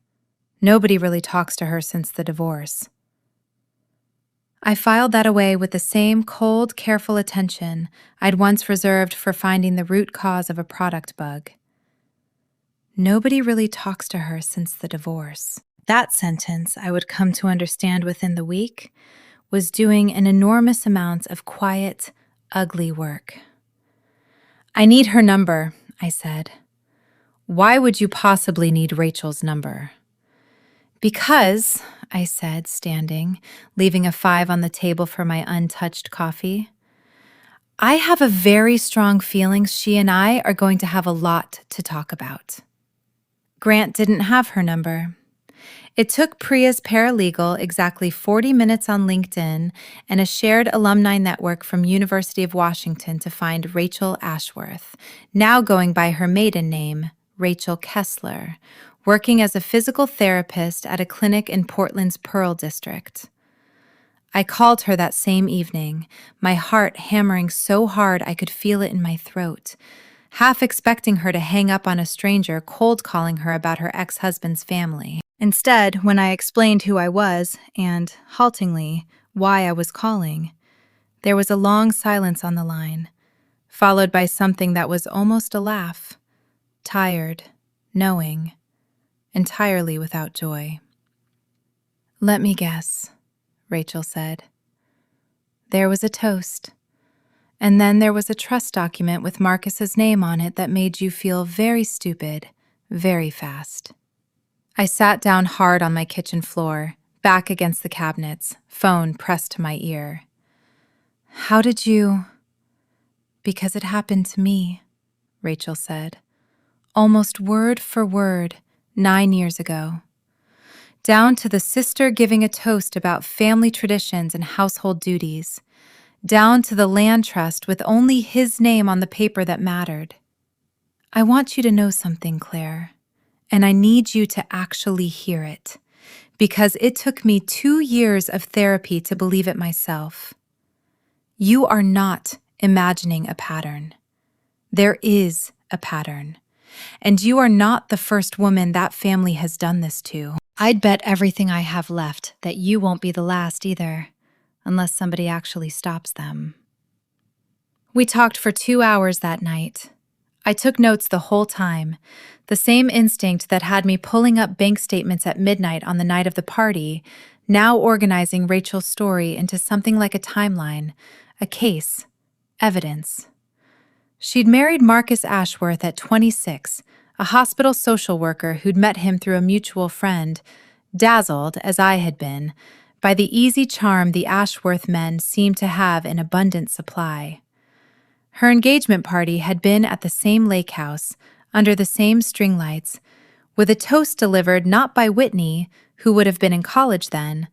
Nobody really talks to her since the divorce. I filed that away with the same cold, careful attention I'd once reserved for finding the root cause of a product bug. Nobody really talks to her since the divorce. That sentence, I would come to understand within the week, was doing an enormous amount of quiet, ugly work. I need her number, I said. Why would you possibly need Rachel's number? Because, I said, standing, leaving a 5 on the table for my untouched coffee, I have a very strong feeling she and I are going to have a lot to talk about. Grant didn't have her number. It took Priya's paralegal exactly 40 minutes on LinkedIn and a shared alumni network from University of Washington to find Rachel Ashworth, now going by her maiden name, Rachel Kessler, working as a physical therapist at a clinic in Portland's Pearl District. I called her that same evening, my heart hammering so hard I could feel it in my throat, half expecting her to hang up on a stranger cold calling her about her ex-husband's family. Instead, when I explained who I was and, haltingly, why I was calling, there was a long silence on the line, followed by something that was almost a laugh, tired, knowing, entirely without joy. Let me guess, Rachel said. There was a toast, And then there was a trust document with Marcus's name on it that made you feel very stupid, very fast. I sat down hard on my kitchen floor, back against the cabinets, phone pressed to my ear. How did you... Because it happened to me, Rachel said, almost word for word, 9 years ago. Down to the sister giving a toast about family traditions and household duties, down to the land trust with only his name on the paper that mattered. I want you to know something, Claire, and I need you to actually hear it, because it took me 2 years of therapy to believe it myself. You are not imagining a pattern. There is a pattern, and you are not the first woman that family has done this to. I'd bet everything I have left that you won't be the last either, unless somebody actually stops them. We talked for 2 hours that night. I took notes the whole time, the same instinct that had me pulling up bank statements at midnight on the night of the party, now organizing Rachel's story into something like a timeline, a case, evidence. She'd married Marcus Ashworth at 26, a hospital social worker who'd met him through a mutual friend, dazzled, as I had been, by the easy charm the Ashworth men seemed to have in abundant supply. Her engagement party had been at the same lake house, under the same string lights, with a toast delivered not by Whitney, who would have been in college then,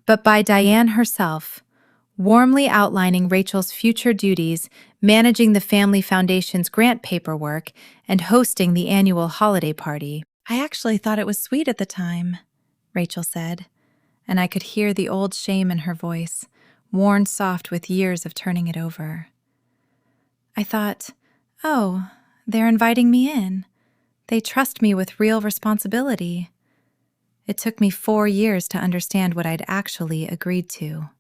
but by Diane herself, warmly outlining Rachel's future duties, managing the Family Foundation's grant paperwork, and hosting the annual holiday party. I actually thought it was sweet at the time, Rachel said, and I could hear the old shame in her voice, worn soft with years of turning it over. I thought, oh, they're inviting me in. They trust me with real responsibility. It took me 4 years to understand what I'd actually agreed to.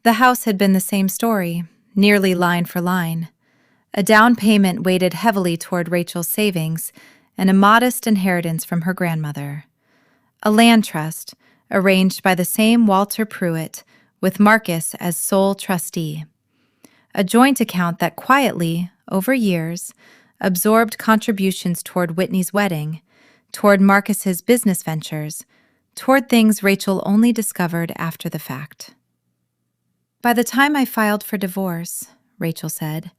The house had been the same story, nearly line for line. A down payment weighted heavily toward Rachel's savings, and a modest inheritance from her grandmother. A land trust, arranged by the same Walter Pruitt, with Marcus as sole trustee. A joint account that quietly, over years, absorbed contributions toward Whitney's wedding, toward Marcus's business ventures, toward things Rachel only discovered after the fact. By the time I filed for divorce, Rachel said,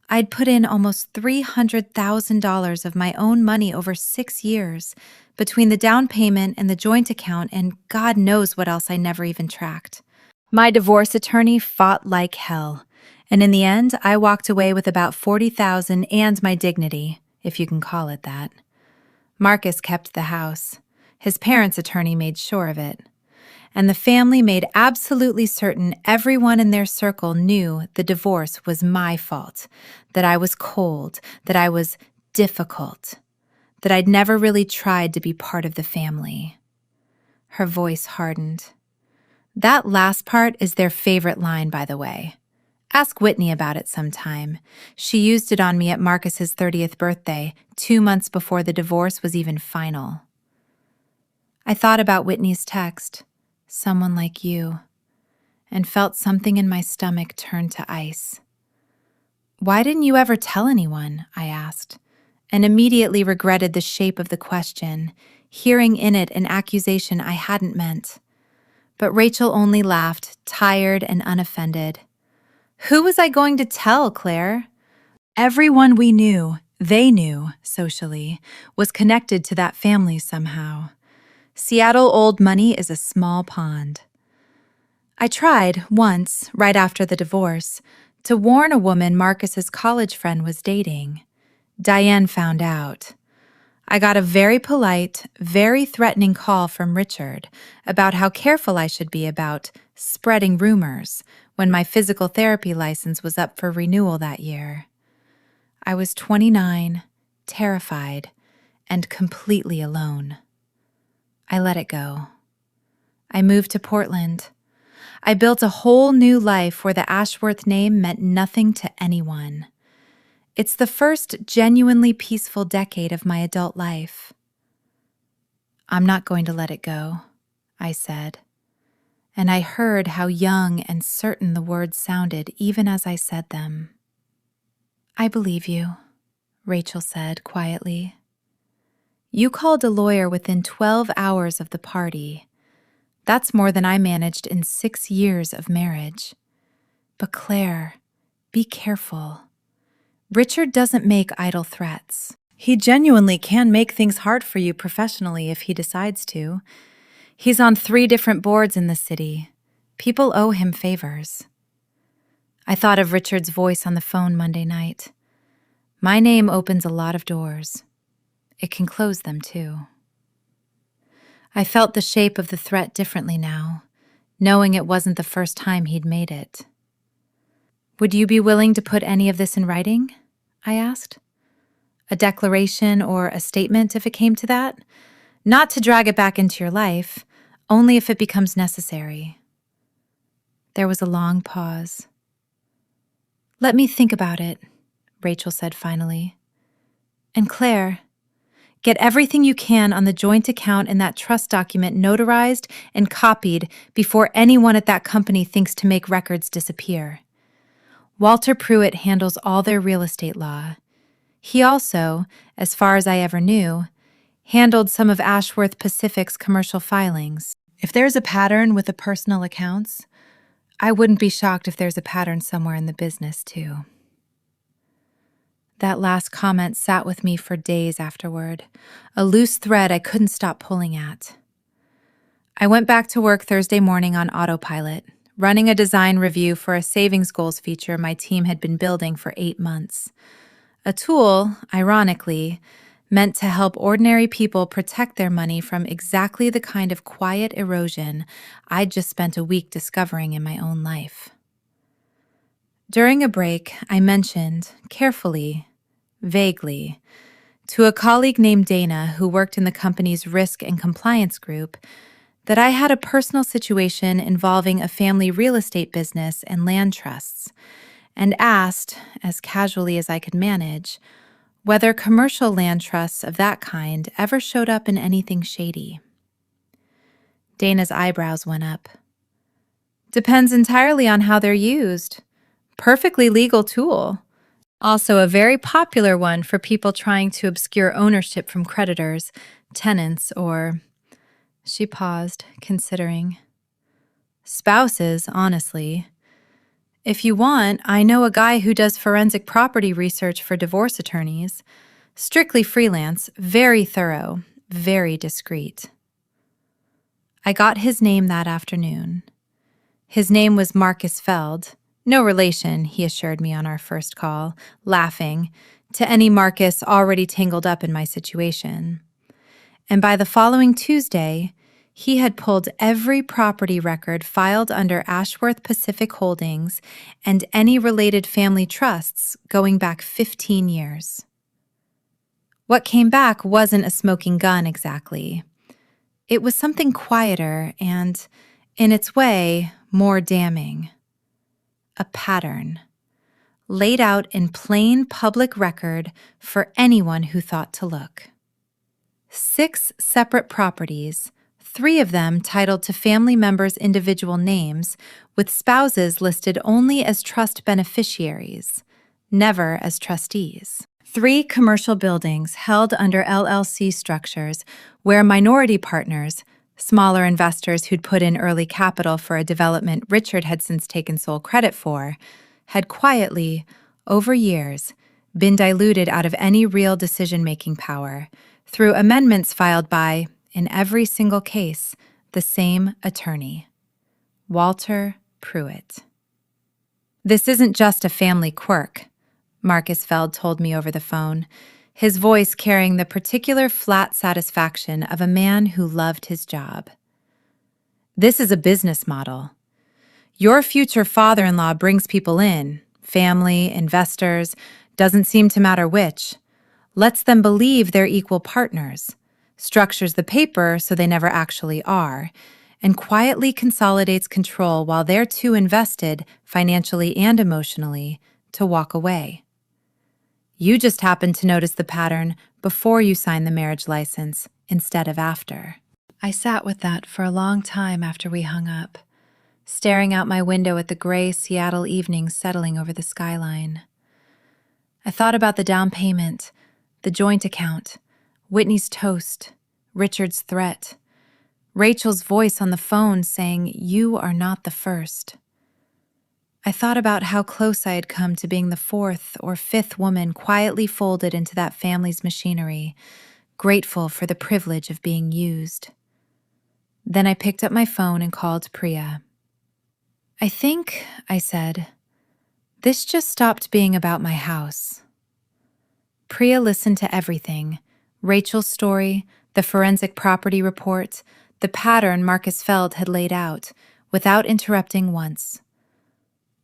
I'd put in almost $300,000 of my own money over 6 years, between the down payment and the joint account and God knows what else I never even tracked. My divorce attorney fought like hell, and in the end, I walked away with about $40,000 and my dignity, if you can call it that. Marcus kept the house. His parents' attorney made sure of it. And the family made absolutely certain everyone in their circle knew the divorce was my fault, that I was cold, that I was difficult, that I'd never really tried to be part of the family. Her voice hardened. That last part is their favorite line, by the way. Ask Whitney about it sometime. She used it on me at Marcus's 30th birthday, 2 months before the divorce was even final. I thought about Whitney's text, someone like you, and felt something in my stomach turn to ice. Why didn't you ever tell anyone? I asked, and immediately regretted the shape of the question, hearing in it an accusation I hadn't meant. But Rachel only laughed, tired and unoffended. Who was I going to tell, Claire? Everyone we knew, they knew, socially, was connected to that family somehow. Seattle old money is a small pond. I tried, once, right after the divorce, to warn a woman Marcus's college friend was dating. Diane found out. I got a very polite, very threatening call from Richard about how careful I should be about spreading rumors when my physical therapy license was up for renewal that year. I was 29, terrified, and completely alone. I let it go. I moved to Portland. I built a whole new life where the Ashworth name meant nothing to anyone. It's the first genuinely peaceful decade of my adult life. I'm not going to let it go, I said. and I heard how young and certain the words sounded even as I said them. "I believe you," Rachel said quietly. "You called a lawyer within 12 hours of the party. That's more than I managed in 6 years of marriage. But Claire, be careful. Richard doesn't make idle threats. He genuinely can make things hard for you professionally if he decides to. He's on 3 different boards in the city. People owe him favors." I thought of Richard's voice on the phone Monday night. My name opens a lot of doors. It can close them too. I felt the shape of the threat differently now, knowing it wasn't the first time he'd made it. "Would you be willing to put any of this in writing?" I asked. "A declaration or a statement if it came to that? Not to drag it back into your life, only if it becomes necessary." There was a long pause. "Let me think about it," Rachel said finally. "And Claire, get everything you can on the joint account in that trust document notarized and copied before anyone at that company thinks to make records disappear. Walter Pruitt handles all their real estate law. He also, as far as I ever knew, handled some of Ashworth Pacific's commercial filings. If there's a pattern with the personal accounts, I wouldn't be shocked if there's a pattern somewhere in the business, too." That last comment sat with me for days afterward, a loose thread I couldn't stop pulling at. I went back to work Thursday morning on autopilot, running a design review for a savings goals feature my team had been building for 8 months. A tool, ironically, meant to help ordinary people protect their money from exactly the kind of quiet erosion I'd just spent a week discovering in my own life. During a break, I mentioned, carefully, vaguely, to a colleague named Dana who worked in the company's risk and compliance group that I had a personal situation involving a family real estate business and land trusts, and asked, as casually as I could manage, whether commercial land trusts of that kind ever showed up in anything shady. Dana's eyebrows went up. "Depends entirely on how they're used. Perfectly legal tool. Also a very popular one for people trying to obscure ownership from creditors, tenants, or..." She paused, considering. "Spouses, honestly. If you want, I know a guy who does forensic property research for divorce attorneys. Strictly freelance, very thorough, very discreet." I got his name that afternoon. His name was Marcus Feld. No relation, he assured me on our first call, laughing, to any Marcus already tangled up in my situation. And by the following Tuesday, he had pulled every property record filed under Ashworth Pacific Holdings and any related family trusts going back 15 years. What came back wasn't a smoking gun exactly. It was something quieter and, in its way, more damning. A pattern, laid out in plain public record for anyone who thought to look. 6 separate properties, 3 of them titled to family members' individual names, with spouses listed only as trust beneficiaries, never as trustees. 3 commercial buildings held under LLC structures where minority partners, smaller investors who'd put in early capital for a development Richard had since taken sole credit for, had quietly, over years, been diluted out of any real decision-making power through amendments filed by, in every single case, the same attorney, Walter Pruitt. "This isn't just a family quirk," Marcus Feld told me over the phone, his voice carrying the particular flat satisfaction of a man who loved his job. "This is a business model. Your future father-in-law brings people in, family, investors, doesn't seem to matter which, lets them believe they're equal partners, structures the paper so they never actually are, and quietly consolidates control while they're too invested, financially and emotionally, to walk away. You just happened to notice the pattern before you signed the marriage license instead of after." I sat with that for a long time after we hung up, staring out my window at the gray Seattle evening settling over the skyline. I thought about the down payment, the joint account, Whitney's toast, Richard's threat, Rachel's voice on the phone saying, "You are not the first." I thought about how close I had come to being the fourth or fifth woman quietly folded into that family's machinery, grateful for the privilege of being used. Then I picked up my phone and called Priya. "I think," I said, "this just stopped being about my house." Priya listened to everything: Rachel's story, the forensic property report, the pattern Marcus Feld had laid out, without interrupting once.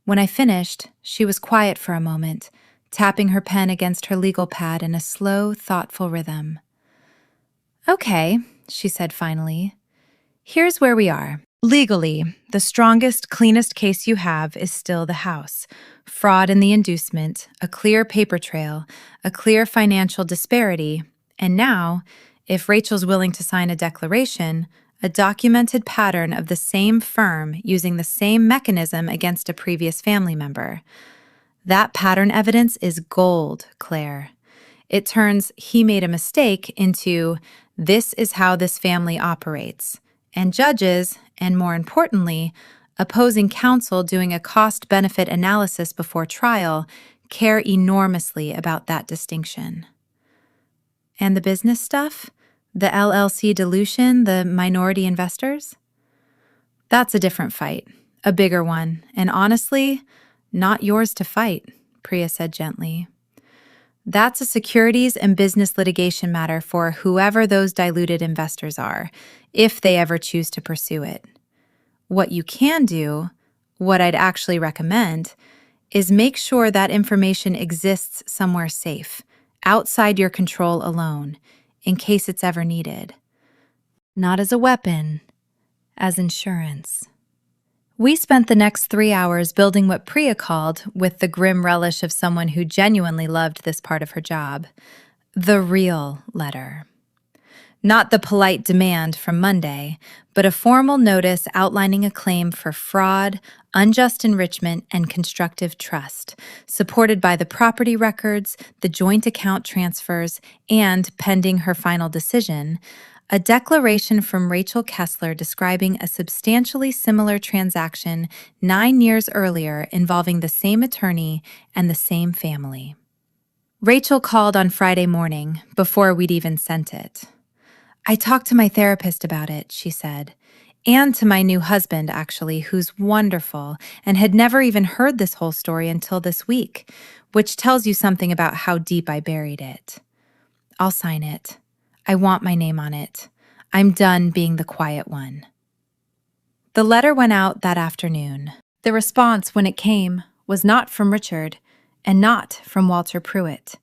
When I finished, she was quiet for a moment, tapping her pen against her legal pad in a slow, thoughtful rhythm. "Okay," she said finally. "Here's where we are. Legally, the strongest, cleanest case you have is still the house. Fraud in the inducement, a clear paper trail, a clear financial disparity, and now, if Rachel's willing to sign a declaration, a documented pattern of the same firm using the same mechanism against a previous family member. That pattern evidence is gold, Claire. It turns 'he made a mistake' into 'this is how this family operates.' And judges, and more importantly, opposing counsel doing a cost-benefit analysis before trial, care enormously about that distinction." And the business stuff? The LLC dilution, the minority investors? That's a different fight, a bigger one, and honestly, not yours to fight, Priya said gently. That's a securities and business litigation matter for whoever those diluted investors are, if they ever choose to pursue it. What you can do, what I'd actually recommend, is make sure that information exists somewhere safe, outside your control alone, in case it's ever needed. Not as a weapon, as insurance. We spent the next 3 hours building what Priya called, with the grim relish of someone who genuinely loved this part of her job, the real letter. Not the polite demand from Monday, but a formal notice outlining a claim for fraud, unjust enrichment, and constructive trust, supported by the property records, the joint account transfers, and, pending her final decision, a declaration from Rachel Kessler describing a substantially similar transaction 9 years earlier involving the same attorney and the same family. Rachel called on Friday morning, before we'd even sent it. "I talked to my therapist about it," she said, "and to my new husband, actually, who's wonderful and had never even heard this whole story until this week, which tells you something about how deep I buried it. I'll sign it. I want my name on it. I'm done being the quiet one." The letter went out that afternoon. The response, when it came, was not from Richard and not from Walter Pruitt.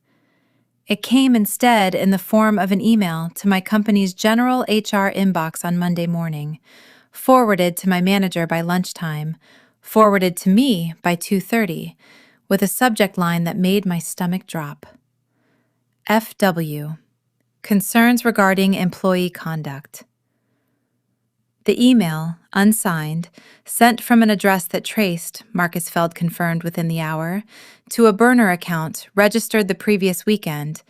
It came instead in the form of an email to my company's general HR inbox on Monday morning, forwarded to my manager by lunchtime, forwarded to me by 2:30, with a subject line that made my stomach drop. FW. Concerns regarding employee conduct. The email, unsigned, sent from an address that traced, Marcus Feld confirmed within the hour, to a burner account registered the previous weekend,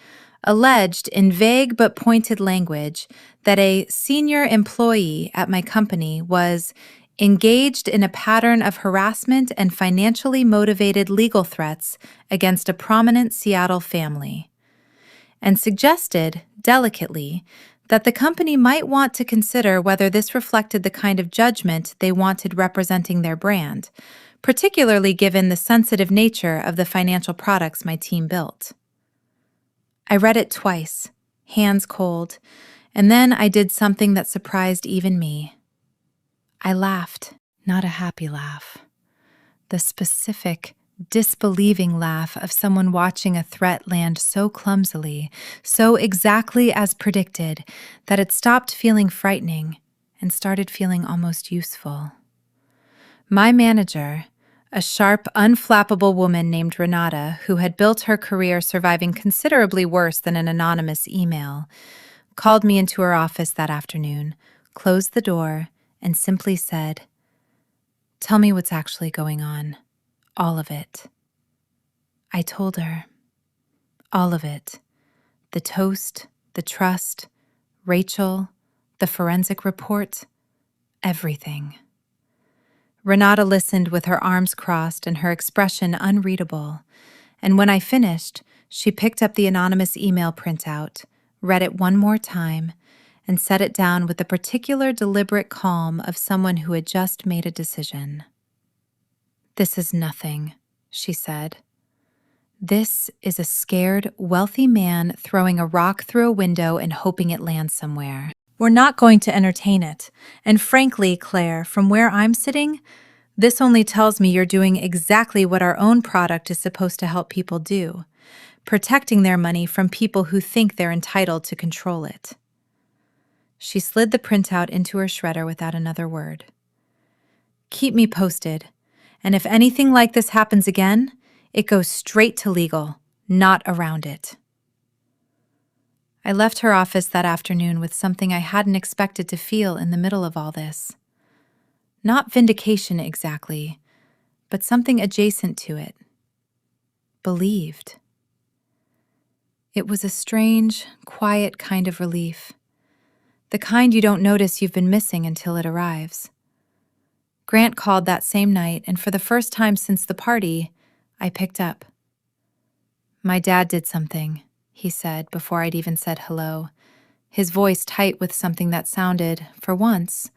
alleged in vague but pointed language that a senior employee at my company was engaged in a pattern of harassment and financially motivated legal threats against a prominent Seattle family, and suggested, delicately, that the company might want to consider whether this reflected the kind of judgment they wanted representing their brand, particularly given the sensitive nature of the financial products my team built. I read it twice, hands cold, and then I did something that surprised even me. I laughed, not a happy laugh. The specific, disbelieving laugh of someone watching a threat land so clumsily, so exactly as predicted, that it stopped feeling frightening and started feeling almost useful. My manager, a sharp, unflappable woman named Renata, who had built her career surviving considerably worse than an anonymous email, called me into her office that afternoon, closed the door, and simply said, Tell me what's actually going on. All of it. I told her. All of it. The toast, the trust, Rachel, the forensic report, everything. Renata listened with her arms crossed and her expression unreadable, and when I finished, she picked up the anonymous email printout, read it one more time, and set it down with the particular deliberate calm of someone who had just made a decision. "This is nothing," she said. "This is a scared, wealthy man throwing a rock through a window and hoping it lands somewhere. We're not going to entertain it. And frankly, Claire, from where I'm sitting, this only tells me you're doing exactly what our own product is supposed to help people do, protecting their money from people who think they're entitled to control it." She slid the printout into her shredder without another word. "Keep me posted. And if anything like this happens again, it goes straight to legal, not around it." I left her office that afternoon with something I hadn't expected to feel in the middle of all this. Not vindication exactly, but something adjacent to it. Believed. It was a strange, quiet kind of relief. The kind you don't notice you've been missing until it arrives. Grant called that same night, and for the first time since the party, I picked up. "My dad did something," he said before I'd even said hello, his voice tight with something that sounded, for once,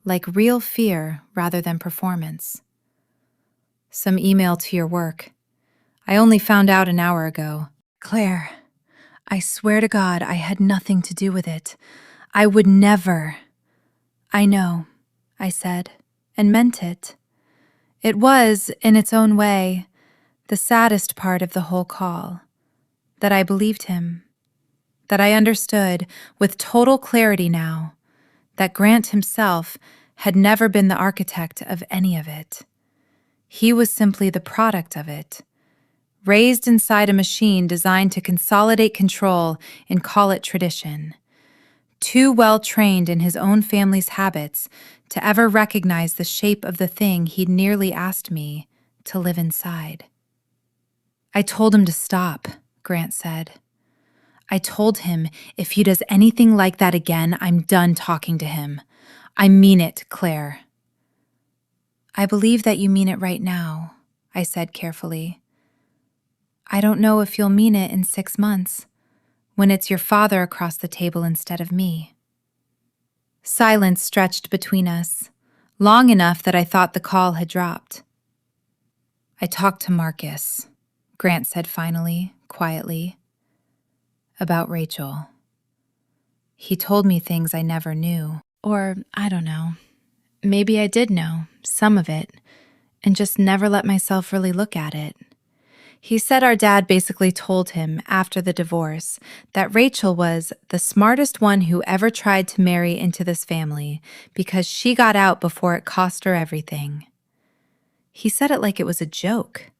like real fear rather than performance. "Some email to your work. I only found out an hour ago." "Claire, I swear to God I had nothing to do with it. I would never." "I know," I said, and meant it. It was, in its own way, the saddest part of the whole call, that I believed him, that I understood with total clarity now that Grant himself had never been the architect of any of it. He was simply the product of it, raised inside a machine designed to consolidate control and call it tradition. Too well trained in his own family's habits to ever recognize the shape of the thing he'd nearly asked me to live inside. "I told him to stop," Grant said. "I told him if he does anything like that again, I'm done talking to him. I mean it, Claire." "I believe that you mean it right now," I said carefully. "I don't know if you'll mean it in 6 months, when it's your father across the table instead of me." Silence stretched between us, long enough that I thought the call had dropped. "I talked to Marcus," Grant said finally, quietly, "about Rachel. He told me things I never knew. Or, I don't know, maybe I did know, some of it, and just never let myself really look at it. He said our dad basically told him, after the divorce, that Rachel was the smartest one who ever tried to marry into this family because she got out before it cost her everything. He said it like it was a joke,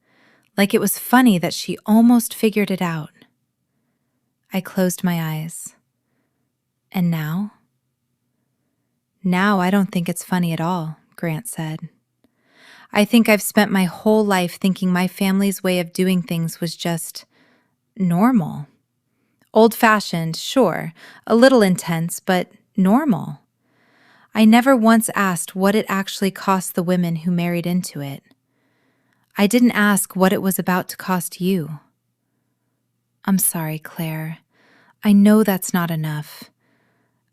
like it was funny that she almost figured it out." I closed my eyes. "And now?" "Now I don't think it's funny at all," Grant said. "I think I've spent my whole life thinking my family's way of doing things was just normal. Old-fashioned, sure, a little intense, but normal. I never once asked what it actually cost the women who married into it. I didn't ask what it was about to cost you." "I'm sorry, Claire. I know that's not enough.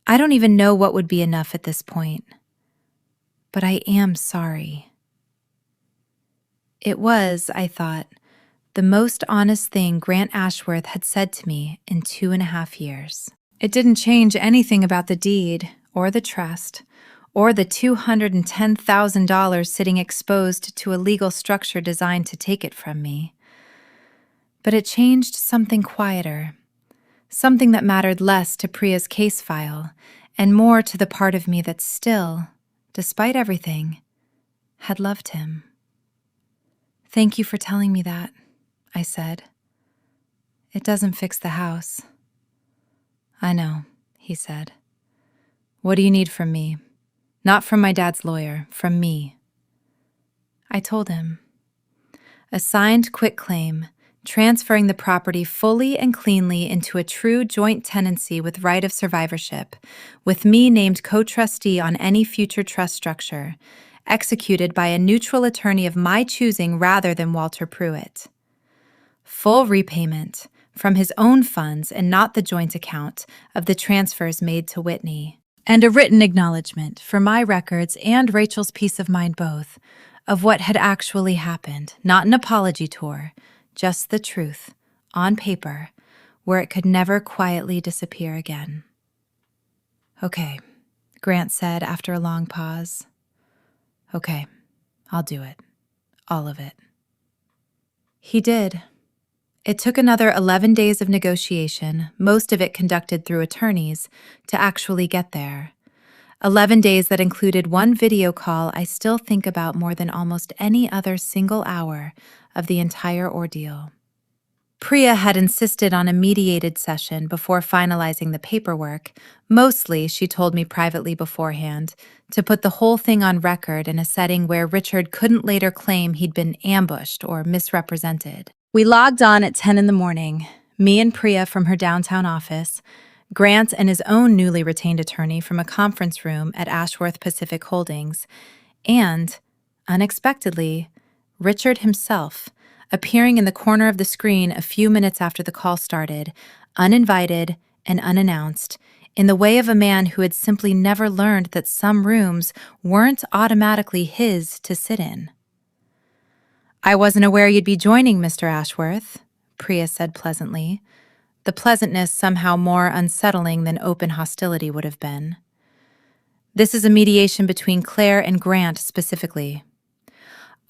I don't even know what would be enough at this point. But I am sorry." It was, I thought, the most honest thing Grant Ashworth had said to me in 2.5 years. It didn't change anything about the deed, or the trust, or the $210,000 sitting exposed to a legal structure designed to take it from me. But it changed something quieter, something that mattered less to Priya's case file, and more to the part of me that still, despite everything, had loved him. "Thank you for telling me that," I said. "It doesn't fix the house." "I know," he said. "What do you need from me? Not from my dad's lawyer, from me." I told him. A signed quitclaim, transferring the property fully and cleanly into a true joint tenancy with right of survivorship, with me named co-trustee on any future trust structure, executed by a neutral attorney of my choosing rather than Walter Pruitt. Full repayment, from his own funds and not the joint account, of the transfers made to Whitney. And a written acknowledgement, for my records and Rachel's peace of mind both, of what had actually happened, not an apology tour, just the truth, on paper, where it could never quietly disappear again. Okay, Grant said after a long pause. Okay, I'll do it. All of it. He did. It took another 11 days of negotiation, most of it conducted through attorneys, to actually get there. 11 days that included one video call I still think about more than almost any other single hour of the entire ordeal. Priya had insisted on a mediated session before finalizing the paperwork, mostly, she told me privately beforehand, to put the whole thing on record in a setting where Richard couldn't later claim he'd been ambushed or misrepresented. We logged on at 10 in the morning, me and Priya from her downtown office, Grant and his own newly retained attorney from a conference room at Ashworth Pacific Holdings, and, unexpectedly, Richard himself, appearing in the corner of the screen a few minutes after the call started, uninvited and unannounced, in the way of a man who had simply never learned that some rooms weren't automatically his to sit in. "I wasn't aware you'd be joining, Mr. Ashworth," Priya said pleasantly, the pleasantness somehow more unsettling than open hostility would have been. "This is a mediation between Claire and Grant specifically.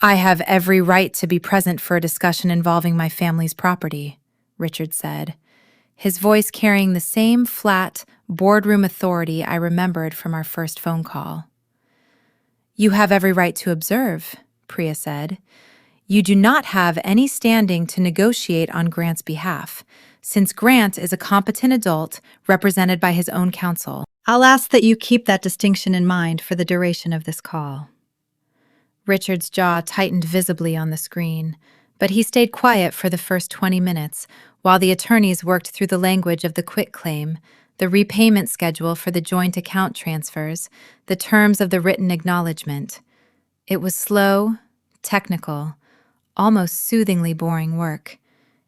I have every right to be present for a discussion involving my family's property," Richard said, his voice carrying the same flat, boardroom authority I remembered from our first phone call. "You have every right to observe," Priya said. "You do not have any standing to negotiate on Grant's behalf, since Grant is a competent adult represented by his own counsel. I'll ask that you keep that distinction in mind for the duration of this call." Richard's jaw tightened visibly on the screen, but he stayed quiet for the first 20 minutes while the attorneys worked through the language of the quitclaim, the repayment schedule for the joint account transfers, the terms of the written acknowledgement. It was slow, technical, almost soothingly boring work.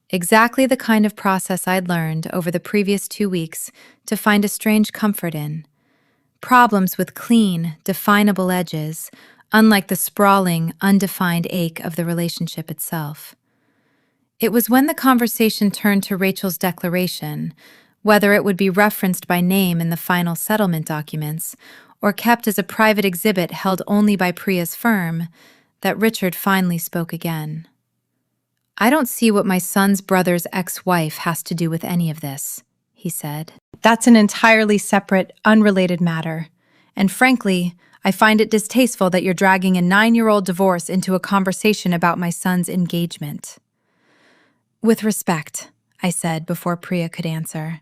Exactly the kind of process I'd learned over the previous 2 weeks to find a strange comfort in. Problems with clean, definable edges, unlike the sprawling, undefined ache of the relationship itself. It was when the conversation turned to Rachel's declaration, whether it would be referenced by name in the final settlement documents or kept as a private exhibit held only by Priya's firm, that Richard finally spoke again. "I don't see what my son's brother's ex-wife has to do with any of this," he said. "That's an entirely separate, unrelated matter. And frankly, I find it distasteful that you're dragging a 9-year-old divorce into a conversation about my son's engagement." "With respect," I said before Priya could answer,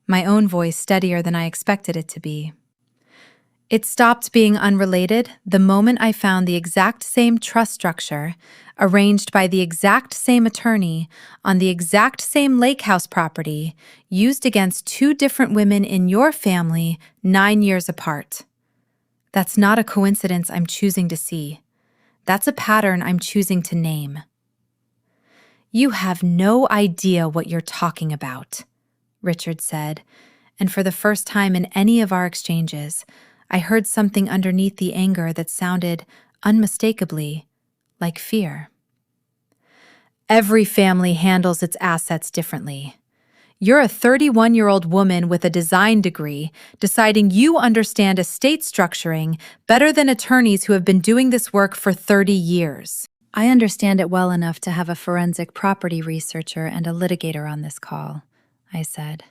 my own voice steadier than I expected it to be. "It stopped being unrelated the moment I found the exact same trust structure, arranged by the exact same attorney, on the exact same lake house property, used against 2 different women in your family 9 years apart. That's not a coincidence I'm choosing to see. That's a pattern I'm choosing to name." "You have no idea what you're talking about," Richard said, and for the first time in any of our exchanges, I heard something underneath the anger that sounded, unmistakably, like fear. "Every family handles its assets differently. You're a 31-year-old woman with a design degree deciding you understand estate structuring better than attorneys who have been doing this work for 30 years. I understand it well enough to have a forensic property researcher and a litigator on this call," I said.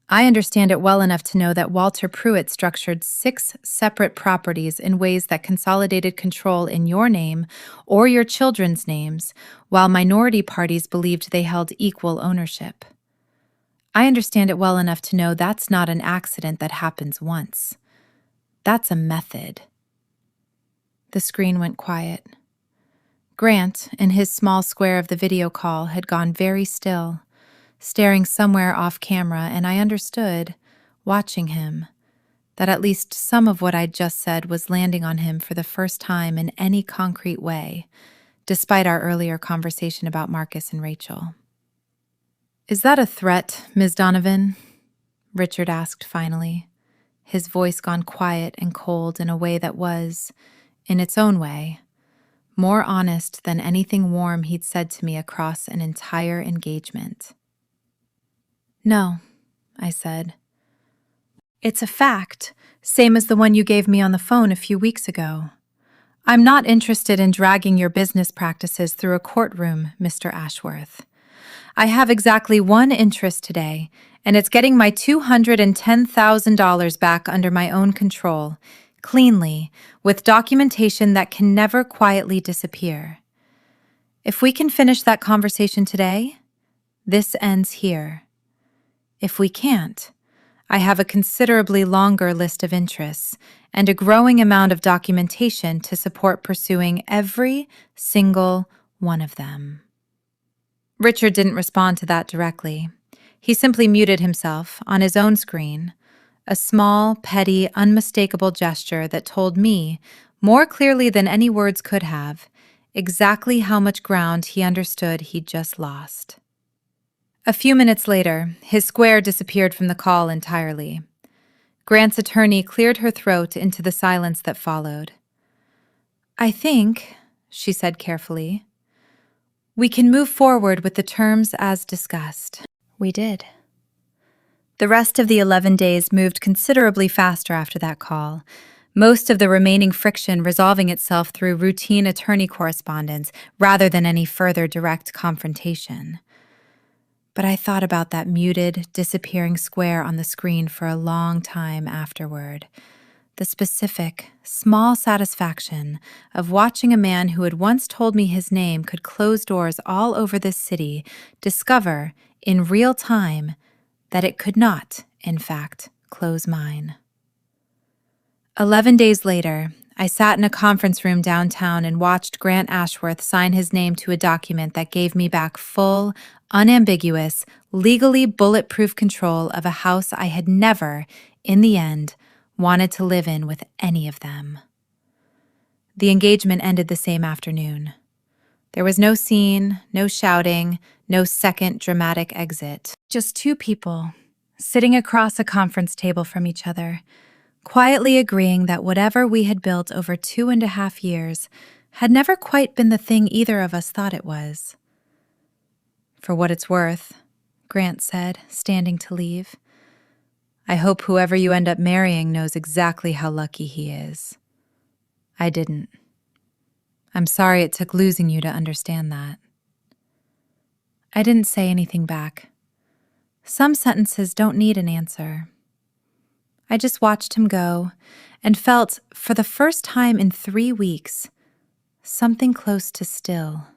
"I understand it well enough to know that Walter Pruitt structured 6 separate properties in ways that consolidated control in your name or your children's names, while minority parties believed they held equal ownership. I understand it well enough to know that's not an accident that happens once. That's a method." The screen went quiet. Grant, in his small square of the video call, had gone very still, staring somewhere off camera, and I understood, watching him, that at least some of what I'd just said was landing on him for the first time in any concrete way, despite our earlier conversation about Marcus and Rachel. "Is that a threat, Ms. Donovan?" Richard asked finally, his voice gone quiet and cold in a way that was, in its own way, more honest than anything warm he'd said to me across an entire engagement. "No," I said. "It's a fact, same as the one you gave me on the phone a few weeks ago. I'm not interested in dragging your business practices through a courtroom, Mr. Ashworth. I have exactly one interest today, and it's getting my $210,000 back under my own control, cleanly, with documentation that can never quietly disappear. If we can finish that conversation today, this ends here. If we can't, I have a considerably longer list of interests and a growing amount of documentation to support pursuing every single one of them." Richard didn't respond to that directly. He simply muted himself on his own screen, a small, petty, unmistakable gesture that told me, more clearly than any words could have, exactly how much ground he understood he'd just lost. A few minutes later, his square disappeared from the call entirely. Grant's attorney cleared her throat into the silence that followed. "I think," she said carefully, "we can move forward with the terms as discussed." We did. The rest of the 11 days moved considerably faster after that call, most of the remaining friction resolving itself through routine attorney correspondence rather than any further direct confrontation. But I thought about that muted, disappearing square on the screen for a long time afterward. The specific, small satisfaction of watching a man who had once told me his name could close doors all over this city discover, in real time, that it could not, in fact, close mine. 11 days later, I sat in a conference room downtown and watched Grant Ashworth sign his name to a document that gave me back full, unambiguous, legally bulletproof control of a house I had never, in the end, wanted to live in with any of them. The engagement ended the same afternoon. There was no scene, no shouting, no second dramatic exit. Just two people, sitting across a conference table from each other, quietly agreeing that whatever we had built over 2.5 years had never quite been the thing either of us thought it was. "For what it's worth," Grant said, standing to leave, "I hope whoever you end up marrying knows exactly how lucky he is." I didn't. I'm sorry it took losing you to understand that. I didn't say anything back. Some sentences don't need an answer. I just watched him go and felt, for the first time in 3 weeks, something close to still.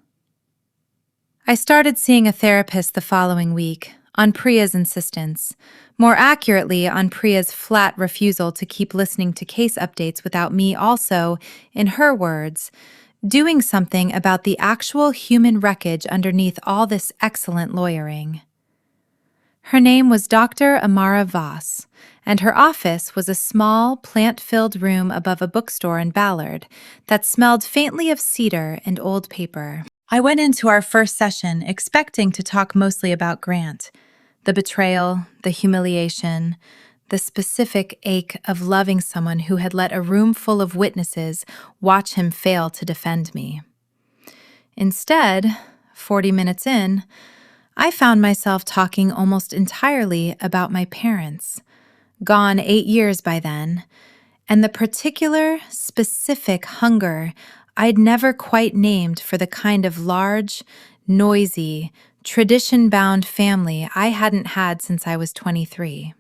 I started seeing a therapist the following week, on Priya's insistence, more accurately on Priya's flat refusal to keep listening to case updates without me also, in her words, doing something about the actual human wreckage underneath all this excellent lawyering. Her name was Dr. Amara Voss, and her office was a small, plant-filled room above a bookstore in Ballard that smelled faintly of cedar and old paper. I went into our first session expecting to talk mostly about Grant, the betrayal, the humiliation, the specific ache of loving someone who had let a room full of witnesses watch him fail to defend me. Instead, 40 minutes in, I found myself talking almost entirely about my parents, gone 8 years by then, and the particular, specific hunger I'd never quite named for the kind of large, noisy, tradition-bound family I hadn't had since I was 23.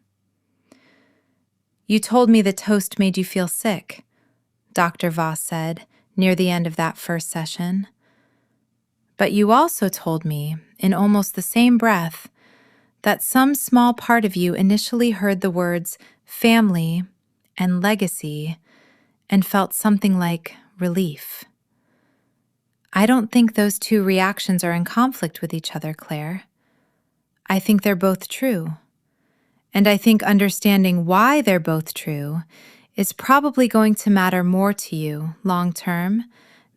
"You told me the toast made you feel sick," Dr. Voss said near the end of that first session. "But you also told me, in almost the same breath, that some small part of you initially heard the words family and legacy and felt something like relief. I don't think those two reactions are in conflict with each other, Claire. I think they're both true. And I think understanding why they're both true is probably going to matter more to you long term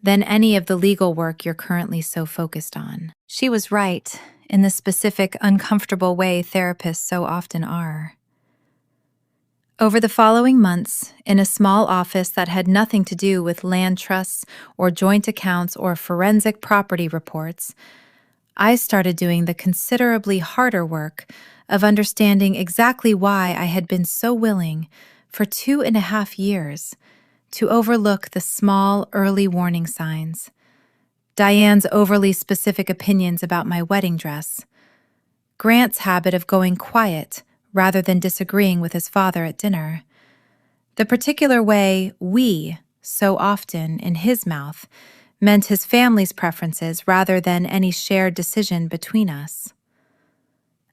than any of the legal work you're currently so focused on. She was right in the specific, uncomfortable way therapists so often are. Over the following months, in a small office that had nothing to do with land trusts or joint accounts or forensic property reports, I started doing the considerably harder work of understanding exactly why I had been so willing for 2.5 years to overlook the small early warning signs. Diane's overly specific opinions about my wedding dress, Grant's habit of going quiet rather than disagreeing with his father at dinner, the particular way we, so often in his mouth, meant his family's preferences rather than any shared decision between us.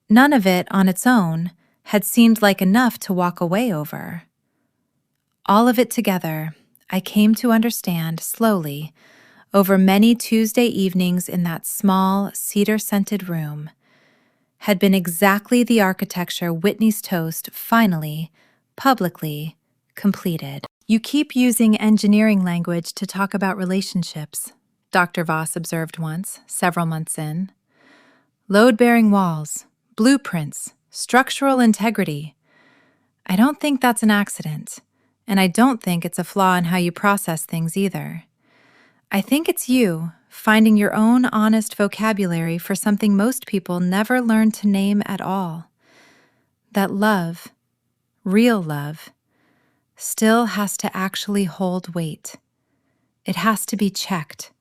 None of it on its own had seemed like enough to walk away over. All of it together, I came to understand slowly over many Tuesday evenings in that small, cedar-scented room, had been exactly the architecture Whitney's toast finally, publicly, completed. You keep using engineering language to talk about relationships, Dr. Voss observed once, several months in. Load-bearing walls, blueprints, structural integrity. I don't think that's an accident, and I don't think it's a flaw in how you process things either. I think it's you finding your own honest vocabulary for something most people never learn to name at all. That love, real love, still has to actually hold weight. It has to be checked.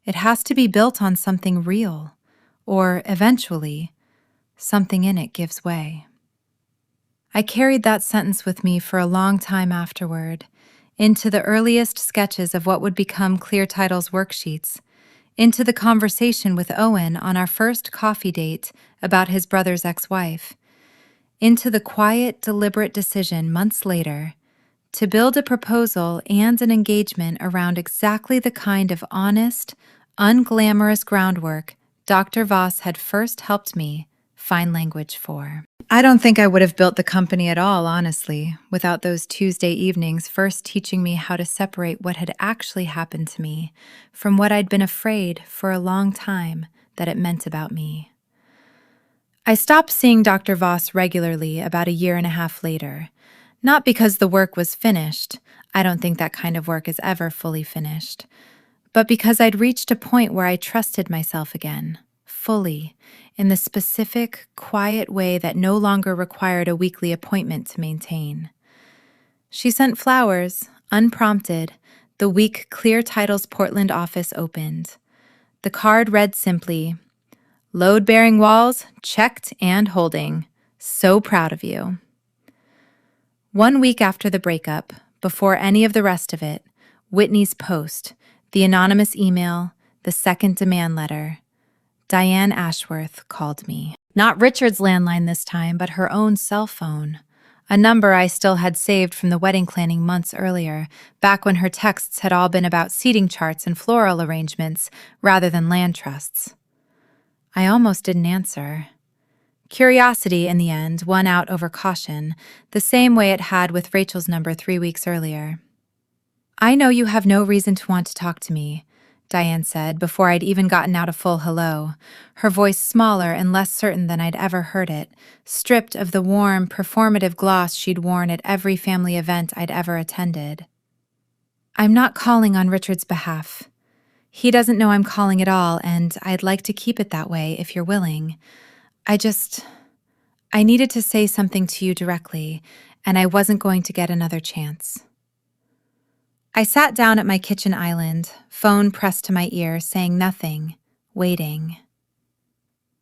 It has to be built on something real, or eventually, something in it gives way. I carried that sentence with me for a long time afterward, into the earliest sketches of what would become Clear Title's worksheets, into the conversation with Owen on our first coffee date about his brother's ex-wife, into the quiet, deliberate decision months later to build a proposal and an engagement around exactly the kind of honest, unglamorous groundwork Dr. Voss had first helped me find language for. I don't think I would have built the company at all, honestly, without those Tuesday evenings first teaching me how to separate what had actually happened to me from what I'd been afraid for a long time that it meant about me. I stopped seeing Dr. Voss regularly about 1.5 years later, not because the work was finished. I don't think that kind of work is ever fully finished, but because I'd reached a point where I trusted myself again, fully, in the specific, quiet way that no longer required a weekly appointment to maintain. She sent flowers, unprompted, the week Clear Title's Portland office opened. The card read simply, "Load-bearing walls, checked and holding. So proud of you." 1 week after the breakup, before any of the rest of it, Whitney's post, the anonymous email, the second demand letter, Diane Ashworth called me. Not Richard's landline this time, but her own cell phone, a number I still had saved from the wedding planning months earlier, back when her texts had all been about seating charts and floral arrangements rather than land trusts. I almost didn't answer. Curiosity, in the end, won out over caution, the same way it had with Rachel's number 3 weeks earlier. "I know you have no reason to want to talk to me," Diane said before I'd even gotten out a full hello, her voice smaller and less certain than I'd ever heard it, stripped of the warm, performative gloss she'd worn at every family event I'd ever attended. "I'm not calling on Richard's behalf. He doesn't know I'm calling at all, and I'd like to keep it that way if you're willing. I needed to say something to you directly, and I wasn't going to get another chance." I sat down at my kitchen island, phone pressed to my ear, saying nothing, waiting.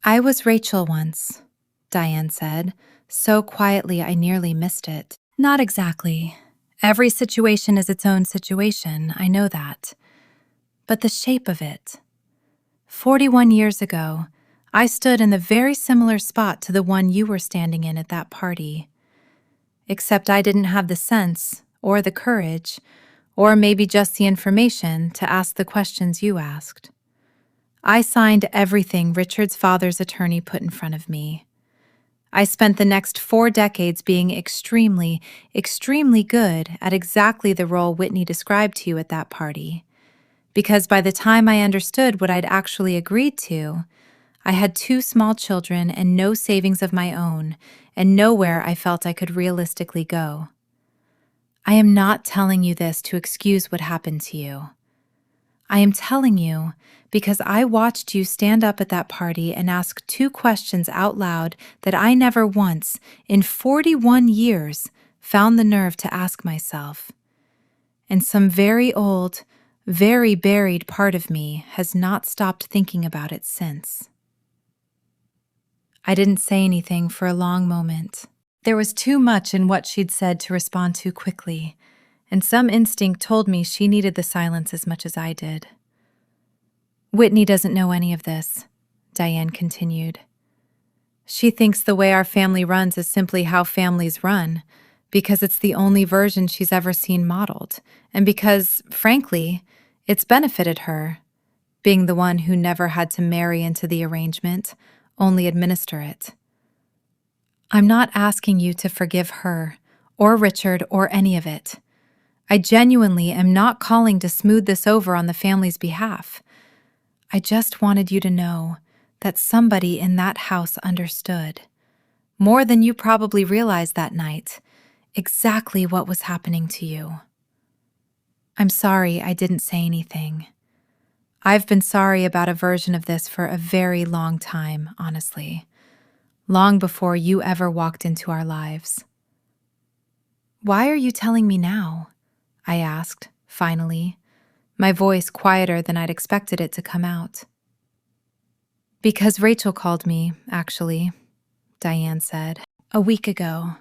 "I was Rachel once," Diane said, so quietly I nearly missed it. "Not exactly. Every situation is its own situation, I know that. But the shape of it. 41 years ago, I stood in the very similar spot to the one you were standing in at that party. Except I didn't have the sense, or the courage, or maybe just the information to ask the questions you asked. I signed everything Richard's father's attorney put in front of me. I spent the next 4 decades being extremely, extremely good at exactly the role Whitney described to you at that party. Because by the time I understood what I'd actually agreed to, I had 2 small children and no savings of my own, and nowhere I felt I could realistically go. I am not telling you this to excuse what happened to you. I am telling you because I watched you stand up at that party and ask 2 questions out loud that I never once, in 41 years, found the nerve to ask myself. And some very old, very buried part of me has not stopped thinking about it since. I didn't say anything for a long moment. There was too much in what she'd said to respond too quickly, and some instinct told me she needed the silence as much as I did. Whitney doesn't know any of this, Diane continued. She thinks the way our family runs is simply how families run, because it's the only version she's ever seen modeled, and because, frankly, it's benefited her, being the one who never had to marry into the arrangement, only administer it. I'm not asking you to forgive her, or Richard, or any of it. I genuinely am not calling to smooth this over on the family's behalf. I just wanted you to know that somebody in that house understood, more than you probably realized that night, exactly what was happening to you. I'm sorry I didn't say anything. I've been sorry about a version of this for a very long time, honestly. Long before you ever walked into our lives. Why are you telling me now? I asked, finally, my voice quieter than I'd expected it to come out. Because Rachel called me, actually, Diane said, a week ago.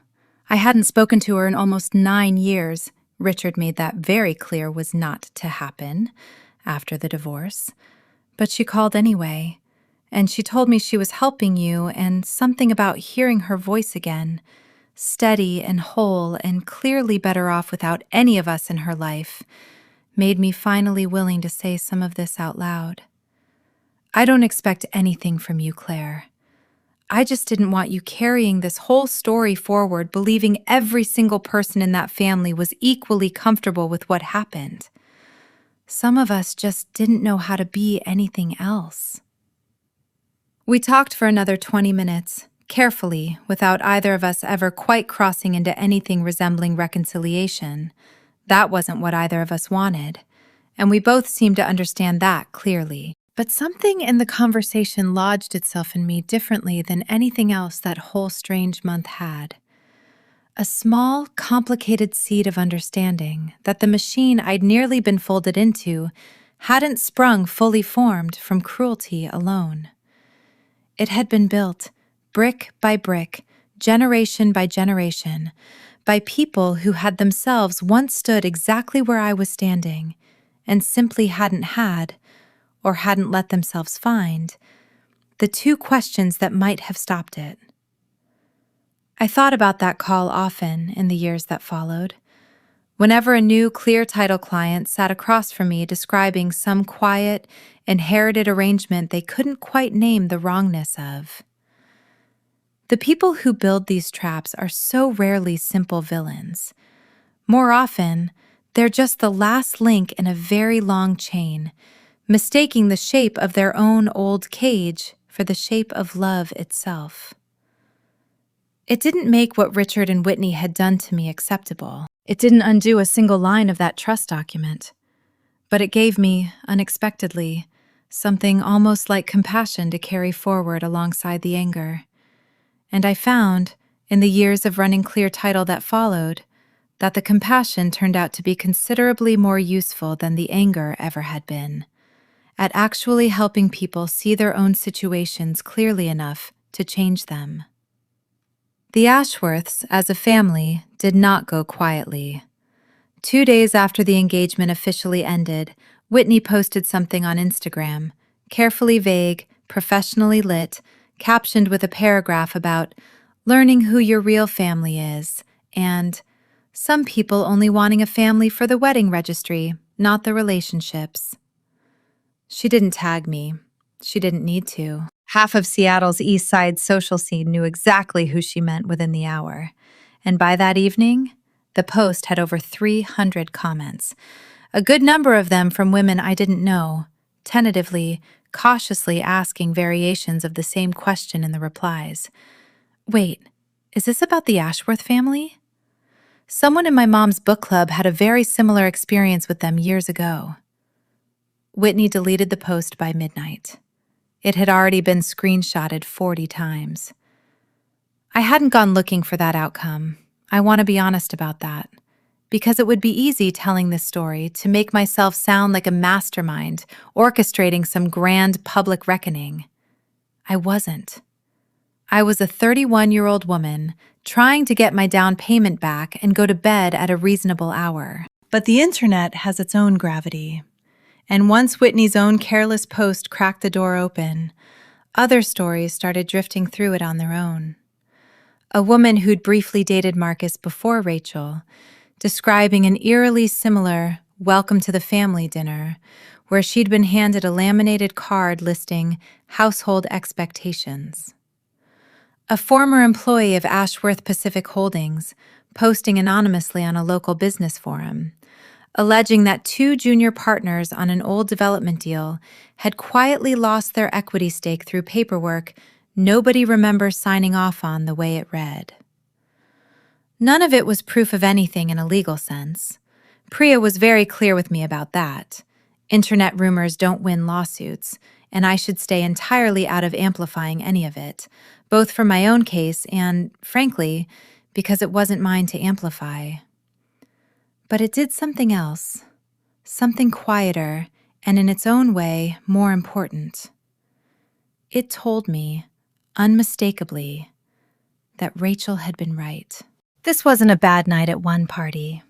I hadn't spoken to her in almost 9 years. Richard made that very clear was not to happen after the divorce. But she called anyway, and she told me she was helping you and something about hearing her voice again, steady and whole and clearly better off without any of us in her life, made me finally willing to say some of this out loud. I don't expect anything from you, Claire. I just didn't want you carrying this whole story forward, believing every single person in that family was equally comfortable with what happened. Some of us just didn't know how to be anything else. We talked for another 20 minutes, carefully, without either of us ever quite crossing into anything resembling reconciliation. That wasn't what either of us wanted, and we both seemed to understand that clearly. But something in the conversation lodged itself in me differently than anything else that whole strange month had. A small, complicated seed of understanding that the machine I'd nearly been folded into hadn't sprung fully formed from cruelty alone. It had been built, brick by brick, generation by generation, by people who had themselves once stood exactly where I was standing, and simply hadn't had, or hadn't let themselves find, the 2 questions that might have stopped it. I thought about that call often in the years that followed. Whenever a new clear title client sat across from me describing some quiet, inherited arrangement they couldn't quite name the wrongness of. The people who build these traps are so rarely simple villains. More often, they're just the last link in a very long chain, mistaking the shape of their own old cage for the shape of love itself. It didn't make what Richard and Whitney had done to me acceptable. It didn't undo a single line of that trust document. But it gave me, unexpectedly, something almost like compassion to carry forward alongside the anger. And I found, in the years of running clear title that followed, that the compassion turned out to be considerably more useful than the anger ever had been, at actually helping people see their own situations clearly enough to change them. The Ashworths, as a family, did not go quietly. 2 days after the engagement officially ended, Whitney posted something on Instagram, carefully vague, professionally lit, captioned with a paragraph about learning who your real family is, and Some people only wanting a family for the wedding registry, not the relationships. She didn't tag me. She didn't need to. Half of Seattle's East Side social scene knew exactly who she meant within the hour. And by that evening, the post had over 300 comments. A good number of them from women I didn't know, tentatively, cautiously asking variations of the same question in the replies. Wait, is this about the Ashworth family? Someone in my mom's book club had a very similar experience with them years ago. Whitney deleted the post by midnight. It had already been screenshotted 40 times. I hadn't gone looking for that outcome. I want to be honest about that. Because it would be easy telling this story to make myself sound like a mastermind orchestrating some grand public reckoning. I wasn't. I was a 31-year-old woman trying to get my down payment back and go to bed at a reasonable hour. But the internet has its own gravity. And once Whitney's own careless post cracked the door open, other stories started drifting through it on their own. A woman who'd briefly dated Marcus before Rachel, describing an eerily similar welcome to the family dinner, where she'd been handed a laminated card listing household expectations. A former employee of Ashworth Pacific Holdings, posting anonymously on a local business forum, alleging that two junior partners on an old development deal had quietly lost their equity stake through paperwork nobody remembers signing off on the way it read. None of it was proof of anything in a legal sense. Priya was very clear with me about that. Internet rumors don't win lawsuits, and I should stay entirely out of amplifying any of it, both for my own case and, frankly, because it wasn't mine to amplify. But it did something else, something quieter, and in its own way, more important. It told me, unmistakably, that Rachel had been right. This wasn't a bad night at one party.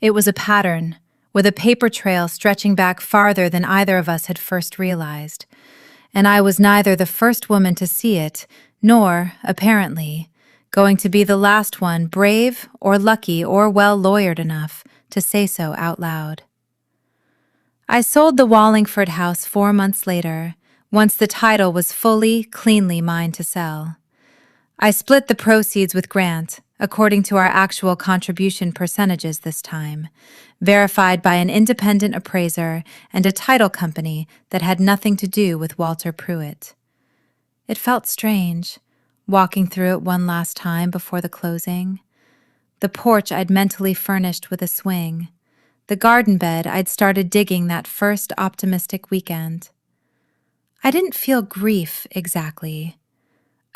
It was a pattern, with a paper trail stretching back farther than either of us had first realized. And I was neither the first woman to see it, nor, apparently, going to be the last one brave or lucky or well lawyered enough to say so out loud. I sold the Wallingford house 4 months later, once the title was fully, cleanly mine to sell. I split the proceeds with Grant, according to our actual contribution percentages this time, verified by an independent appraiser and a title company that had nothing to do with Walter Pruitt. It felt strange, walking through it one last time before the closing. The porch I'd mentally furnished with a swing. The garden bed I'd started digging that first optimistic weekend. I didn't feel grief exactly.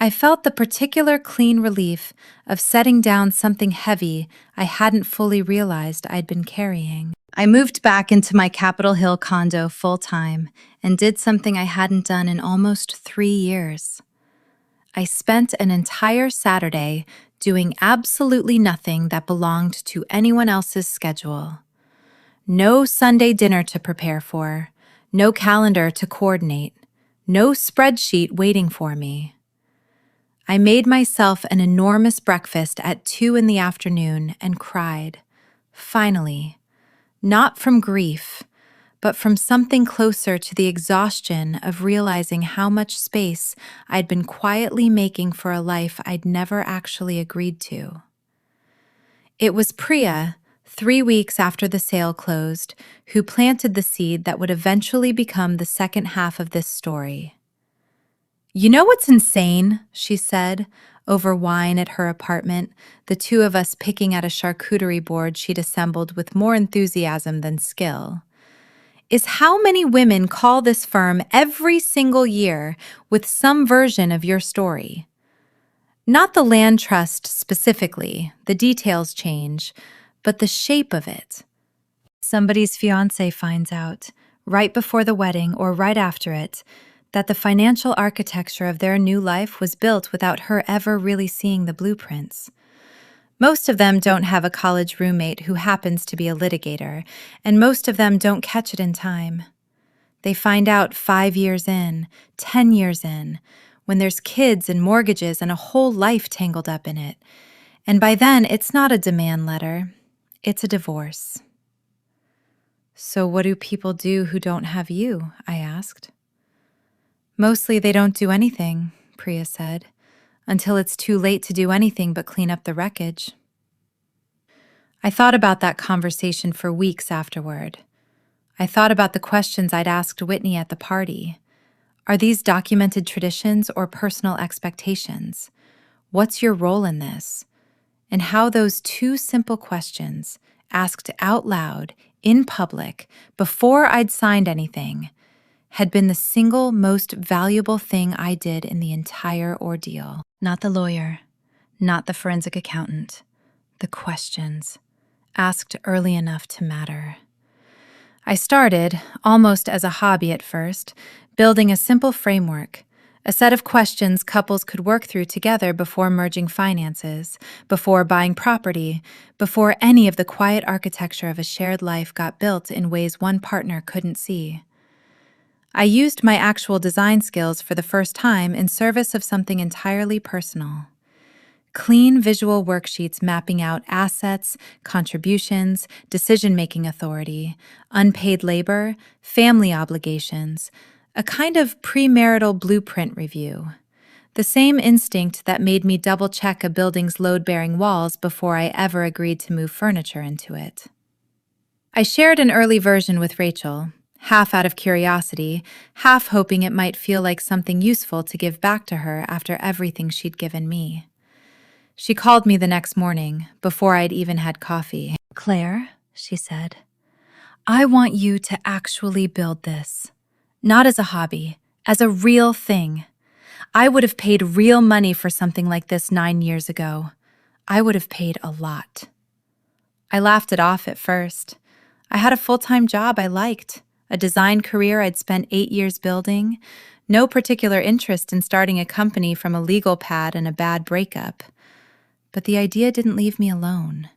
I felt the particular clean relief of setting down something heavy I hadn't fully realized I'd been carrying. I moved back into my Capitol Hill condo full-time and did something I hadn't done in almost 3 years. I spent an entire Saturday doing absolutely nothing that belonged to anyone else's schedule. No Sunday dinner to prepare for, no calendar to coordinate, no spreadsheet waiting for me. I made myself an enormous breakfast at 2 in the afternoon and cried, finally, not from grief, but from something closer to the exhaustion of realizing how much space I'd been quietly making for a life I'd never actually agreed to. It was Priya, 3 weeks after the sale closed, who planted the seed that would eventually become the second half of this story. "You know what's insane?" she said, over wine at her apartment, the two of us picking at a charcuterie board she'd assembled with more enthusiasm than skill, "is how many women call this firm every single year with some version of your story. Not the land trust specifically, the details change, but the shape of it. Somebody's fiancé finds out, right before the wedding or right after it, that the financial architecture of their new life was built without her ever really seeing the blueprints. Most of them don't have a college roommate who happens to be a litigator, and most of them don't catch it in time. They find out 5 years in, 10 years in, when there's kids and mortgages and a whole life tangled up in it. And by then, it's not a demand letter. It's a divorce. So what do people do who don't have you? I asked. Mostly they don't do anything, Priya said, until it's too late to do anything but clean up the wreckage. I thought about that conversation for weeks afterward. I thought about the questions I'd asked Whitney at the party. Are these documented traditions or personal expectations? What's your role in this? And how those two simple questions, asked out loud, in public, before I'd signed anything, had been the single most valuable thing I did in the entire ordeal. Not the lawyer, not the forensic accountant, the questions, asked early enough to matter. I started, almost as a hobby at first, building a simple framework, a set of questions couples could work through together before merging finances, before buying property, before any of the quiet architecture of a shared life got built in ways one partner couldn't see. I used my actual design skills for the first time in service of something entirely personal. Clean visual worksheets mapping out assets, contributions, decision-making authority, unpaid labor, family obligations, a kind of premarital blueprint review. The same instinct that made me double-check a building's load-bearing walls before I ever agreed to move furniture into it. I shared an early version with Rachel, half out of curiosity, half hoping it might feel like something useful to give back to her after everything she'd given me. She called me the next morning, before I'd even had coffee. "Claire," she said, "I want you to actually build this. Not as a hobby, as a real thing. I would have paid real money for something like this 9 years ago. I would have paid a lot." I laughed it off at first. I had a full-time job I liked, a design career I'd spent 8 years building, no particular interest in starting a company from a legal pad and a bad breakup. But the idea didn't leave me alone.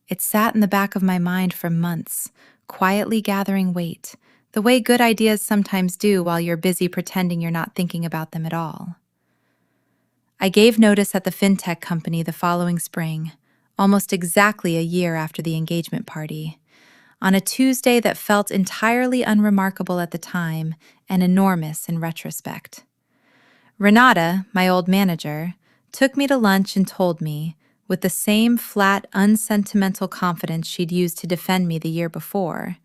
It sat in the back of my mind for months, quietly gathering weight, the way good ideas sometimes do while you're busy pretending you're not thinking about them at all. I gave notice at the fintech company the following spring, almost exactly a year after the engagement party, on a Tuesday that felt entirely unremarkable at the time and enormous in retrospect. Renata, my old manager, took me to lunch and told me, with the same flat, unsentimental confidence she'd used to defend me the year before,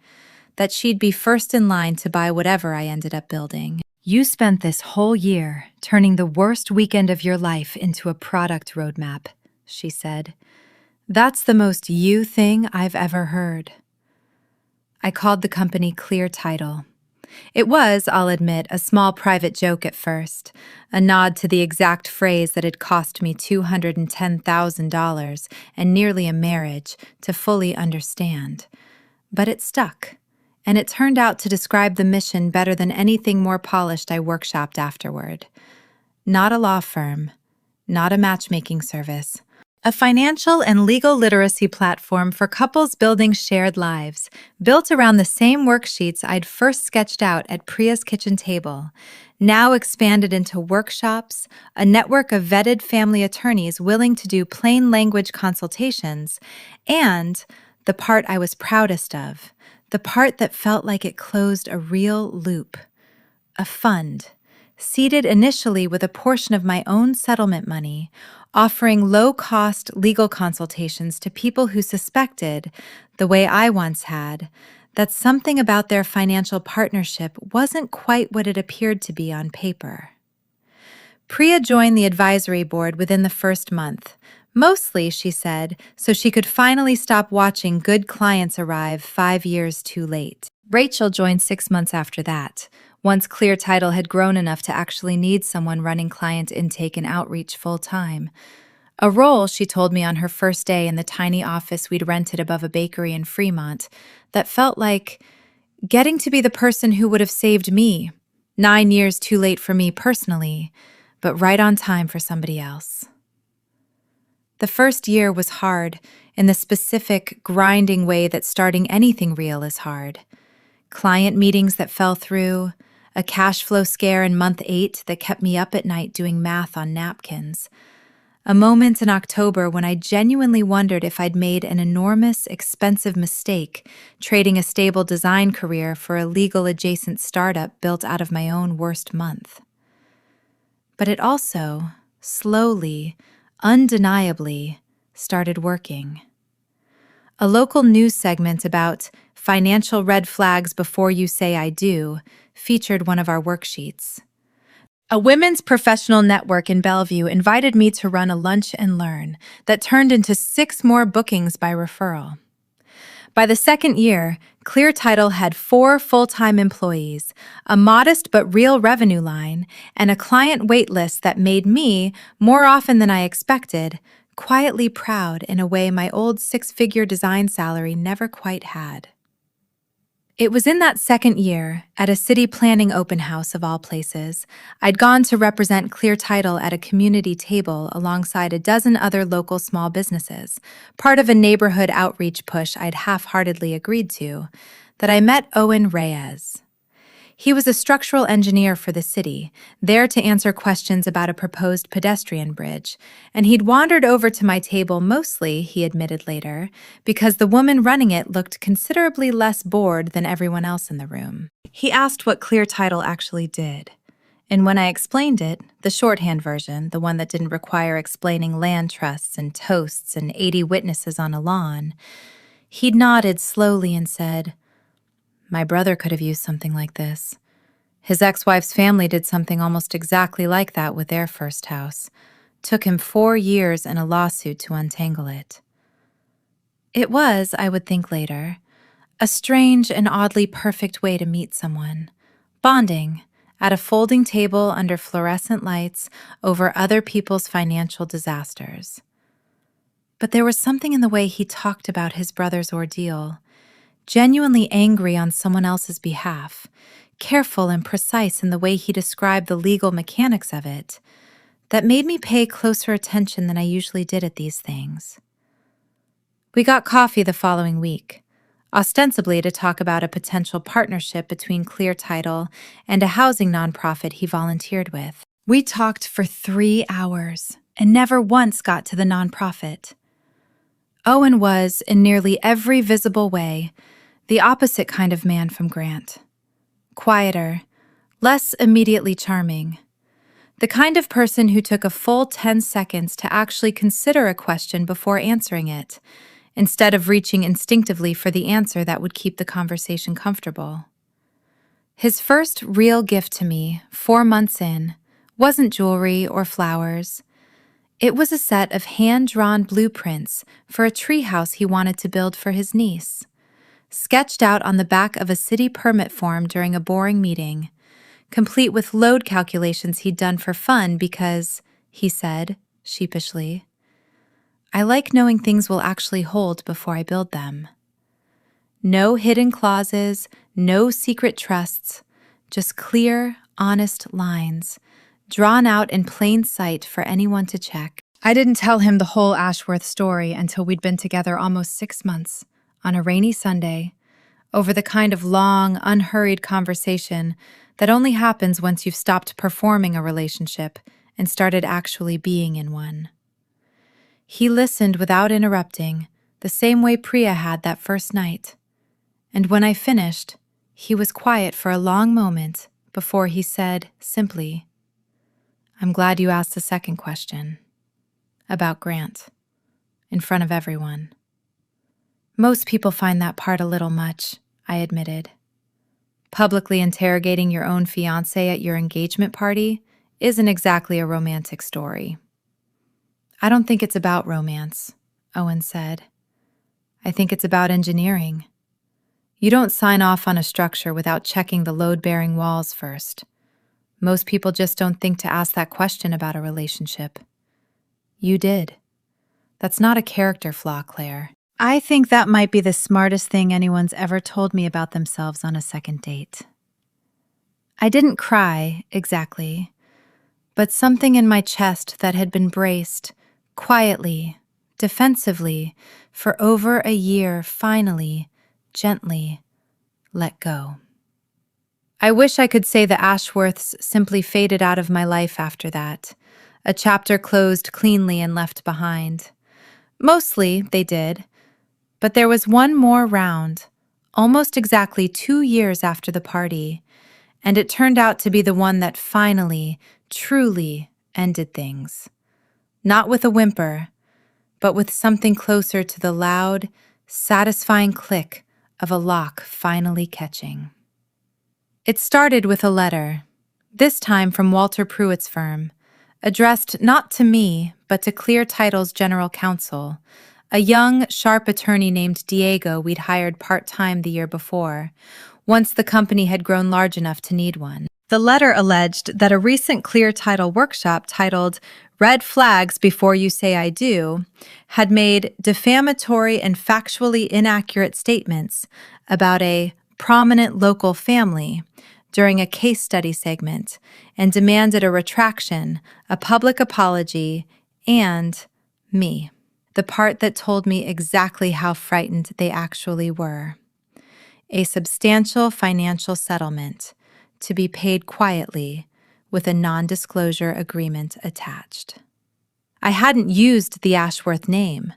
that she'd be first in line to buy whatever I ended up building. "You spent this whole year turning the worst weekend of your life into a product roadmap," she said. "That's the most you thing I've ever heard." I called the company Clear Title. It was, I'll admit, a small private joke at first, a nod to the exact phrase that had cost me $210,000 and nearly a marriage to fully understand. But it stuck, and it turned out to describe the mission better than anything more polished I workshopped afterward. Not a law firm, not a matchmaking service, a financial and legal literacy platform for couples building shared lives, built around the same worksheets I'd first sketched out at Priya's kitchen table, now expanded into workshops, a network of vetted family attorneys willing to do plain language consultations, and the part I was proudest of, the part that felt like it closed a real loop, a fund, seeded initially with a portion of my own settlement money, offering low-cost legal consultations to people who suspected, the way I once had, that something about their financial partnership wasn't quite what it appeared to be on paper. Priya joined the advisory board within the first month, mostly, she said, so she could finally stop watching good clients arrive 5 years too late. Rachel joined 6 months after that, once Clear Title had grown enough to actually need someone running client intake and outreach full-time. A role, she told me on her first day in the tiny office we'd rented above a bakery in Fremont, that felt like getting to be the person who would have saved me, 9 years too late for me personally, but right on time for somebody else. The first year was hard in the specific, grinding way that starting anything real is hard. Client meetings that fell through, a cash flow scare in month 8 that kept me up at night doing math on napkins, A moment in October when I genuinely wondered if I'd made an enormous, expensive mistake, trading a stable design career for a legal adjacent startup built out of my own worst month. But it also, slowly, undeniably, started working. A local news segment about financial red flags before you say I do featured one of our worksheets. A women's professional network in Bellevue invited me to run a lunch and learn that turned into 6 more bookings by referral. By the second year, Clear Title had 4 full-time employees, a modest but real revenue line, and a client wait list that made me, more often than I expected, quietly proud in a way my old 6-figure design salary never quite had. It was in that second year, at a city planning open house of all places, I'd gone to represent Clear Title at a community table alongside a dozen other local small businesses, part of a neighborhood outreach push I'd half-heartedly agreed to, that I met Owen Reyes. He was a structural engineer for the city, there to answer questions about a proposed pedestrian bridge, and he'd wandered over to my table mostly, he admitted later, because the woman running it looked considerably less bored than everyone else in the room. He asked what Clear Title actually did, and when I explained it, the shorthand version, the one that didn't require explaining land trusts and toasts and 80 witnesses on a lawn, he'd nodded slowly and said, "My brother could have used something like this. His ex-wife's family did something almost exactly like that with their first house. Took him 4 years and a lawsuit to untangle it." It was, I would think later, a strange and oddly perfect way to meet someone. Bonding, at a folding table under fluorescent lights over other people's financial disasters. But there was something in the way he talked about his brother's ordeal, genuinely angry on someone else's behalf, careful and precise in the way he described the legal mechanics of it, that made me pay closer attention than I usually did at these things. We got coffee the following week, ostensibly to talk about a potential partnership between Clear Title and a housing nonprofit he volunteered with. We talked for 3 hours and never once got to the nonprofit. Owen was, in nearly every visible way, the opposite kind of man from Grant. Quieter, less immediately charming. The kind of person who took a full 10 seconds to actually consider a question before answering it, instead of reaching instinctively for the answer that would keep the conversation comfortable. His first real gift to me, 4 months in, wasn't jewelry or flowers. It was a set of hand-drawn blueprints for a treehouse he wanted to build for his niece, sketched out on the back of a city permit form during a boring meeting, complete with load calculations he'd done for fun because, he said, sheepishly, "I like knowing things will actually hold before I build them." No hidden clauses, no secret trusts, just clear, honest lines, drawn out in plain sight for anyone to check. I didn't tell him the whole Ashworth story until we'd been together almost 6 months, on a rainy Sunday, over the kind of long, unhurried conversation that only happens once you've stopped performing a relationship and started actually being in one. He listened without interrupting, the same way Priya had that first night. And when I finished, he was quiet for a long moment before he said, simply, "I'm glad you asked the second question. About Grant. In front of everyone." Most people find that part a little much, I admitted. Publicly interrogating your own fiancé at your engagement party isn't exactly a romantic story. "I don't think it's about romance," Owen said. "I think it's about engineering. You don't sign off on a structure without checking the load-bearing walls first. Most people just don't think to ask that question about a relationship. You did. That's not a character flaw, Claire." I think that might be the smartest thing anyone's ever told me about themselves on a second date. I didn't cry, exactly, but something in my chest that had been braced, quietly, defensively, for over a year finally, gently, let go. I wish I could say the Ashworths simply faded out of my life after that, A chapter closed cleanly and left behind. Mostly, they did. But there was one more round, almost exactly 2 years after the party, and it turned out to be the one that finally, truly ended things. Not with a whimper, but with something closer to the loud, satisfying click of a lock finally catching. It started with a letter, this time from Walter Pruitt's firm, addressed not to me, but to Clear Title's general counsel, a young, sharp attorney named Diego we'd hired part-time the year before, once the company had grown large enough to need one. The letter alleged that a recent Clear Title workshop titled Red Flags Before You Say I Do had made defamatory and factually inaccurate statements about a prominent local family during a case study segment and demanded a retraction, a public apology, and me, the part that told me exactly how frightened they actually were. A substantial financial settlement to be paid quietly with a non-disclosure agreement attached. I hadn't used the Ashworth name.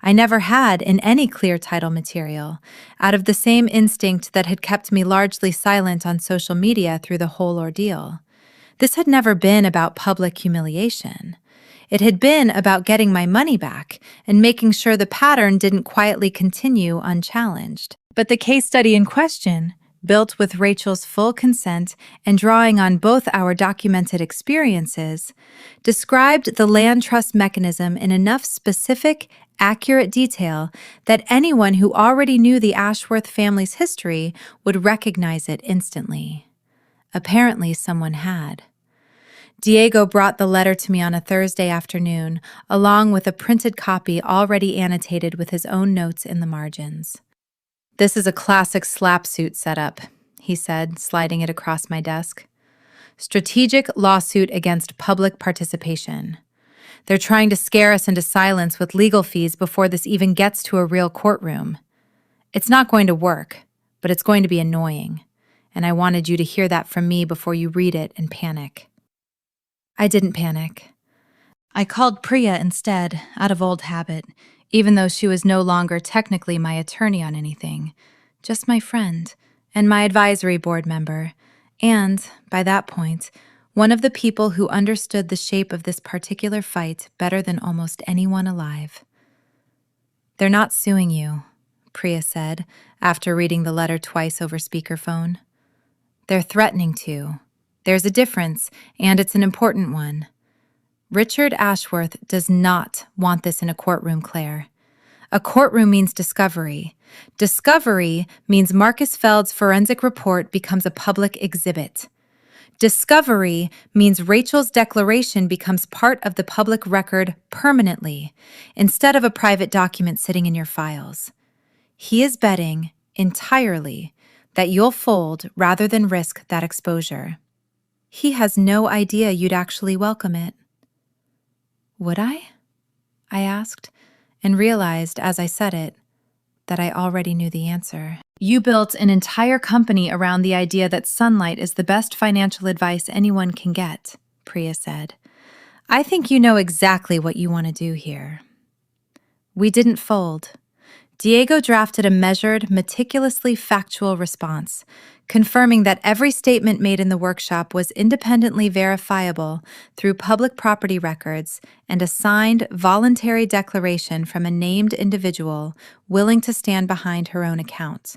I never had in any Clear Title material, out of the same instinct that had kept me largely silent on social media through the whole ordeal. This had never been about public humiliation. It had been about getting my money back and making sure the pattern didn't quietly continue unchallenged. But the case study in question, built with Rachel's full consent and drawing on both our documented experiences, described the land trust mechanism in enough specific, accurate detail that anyone who already knew the Ashworth family's history would recognize it instantly. Apparently, someone had. Diego brought the letter to me on a Thursday afternoon, along with a printed copy already annotated with his own notes in the margins. "This is a classic slapsuit setup," he said, sliding it across my desk. "Strategic lawsuit against public participation. They're trying to scare us into silence with legal fees before this even gets to a real courtroom. It's not going to work, but it's going to be annoying, and I wanted you to hear that from me before you read it and panic." I didn't panic. I called Priya instead, out of old habit, even though she was no longer technically my attorney on anything, just my friend and my advisory board member, and, by that point, one of the people who understood the shape of this particular fight better than almost anyone alive. "They're not suing you," Priya said, after reading the letter twice over speakerphone. "They're threatening to. There's a difference, and it's an important one. Richard Ashworth does not want this in a courtroom, Claire. A courtroom means discovery. Discovery means Marcus Feld's forensic report becomes a public exhibit. Discovery means Rachel's declaration becomes part of the public record permanently, instead of a private document sitting in your files. He is betting entirely that you'll fold rather than risk that exposure. He has no idea you'd actually welcome it." "Would I?" I asked, and realized as I said it that I already knew the answer. "You built an entire company around the idea that sunlight is the best financial advice anyone can get," Priya said. "I think you know exactly what you want to do here." We didn't fold. Diego drafted a measured, meticulously factual response, confirming that every statement made in the workshop was independently verifiable through public property records and a signed, voluntary declaration from a named individual willing to stand behind her own account,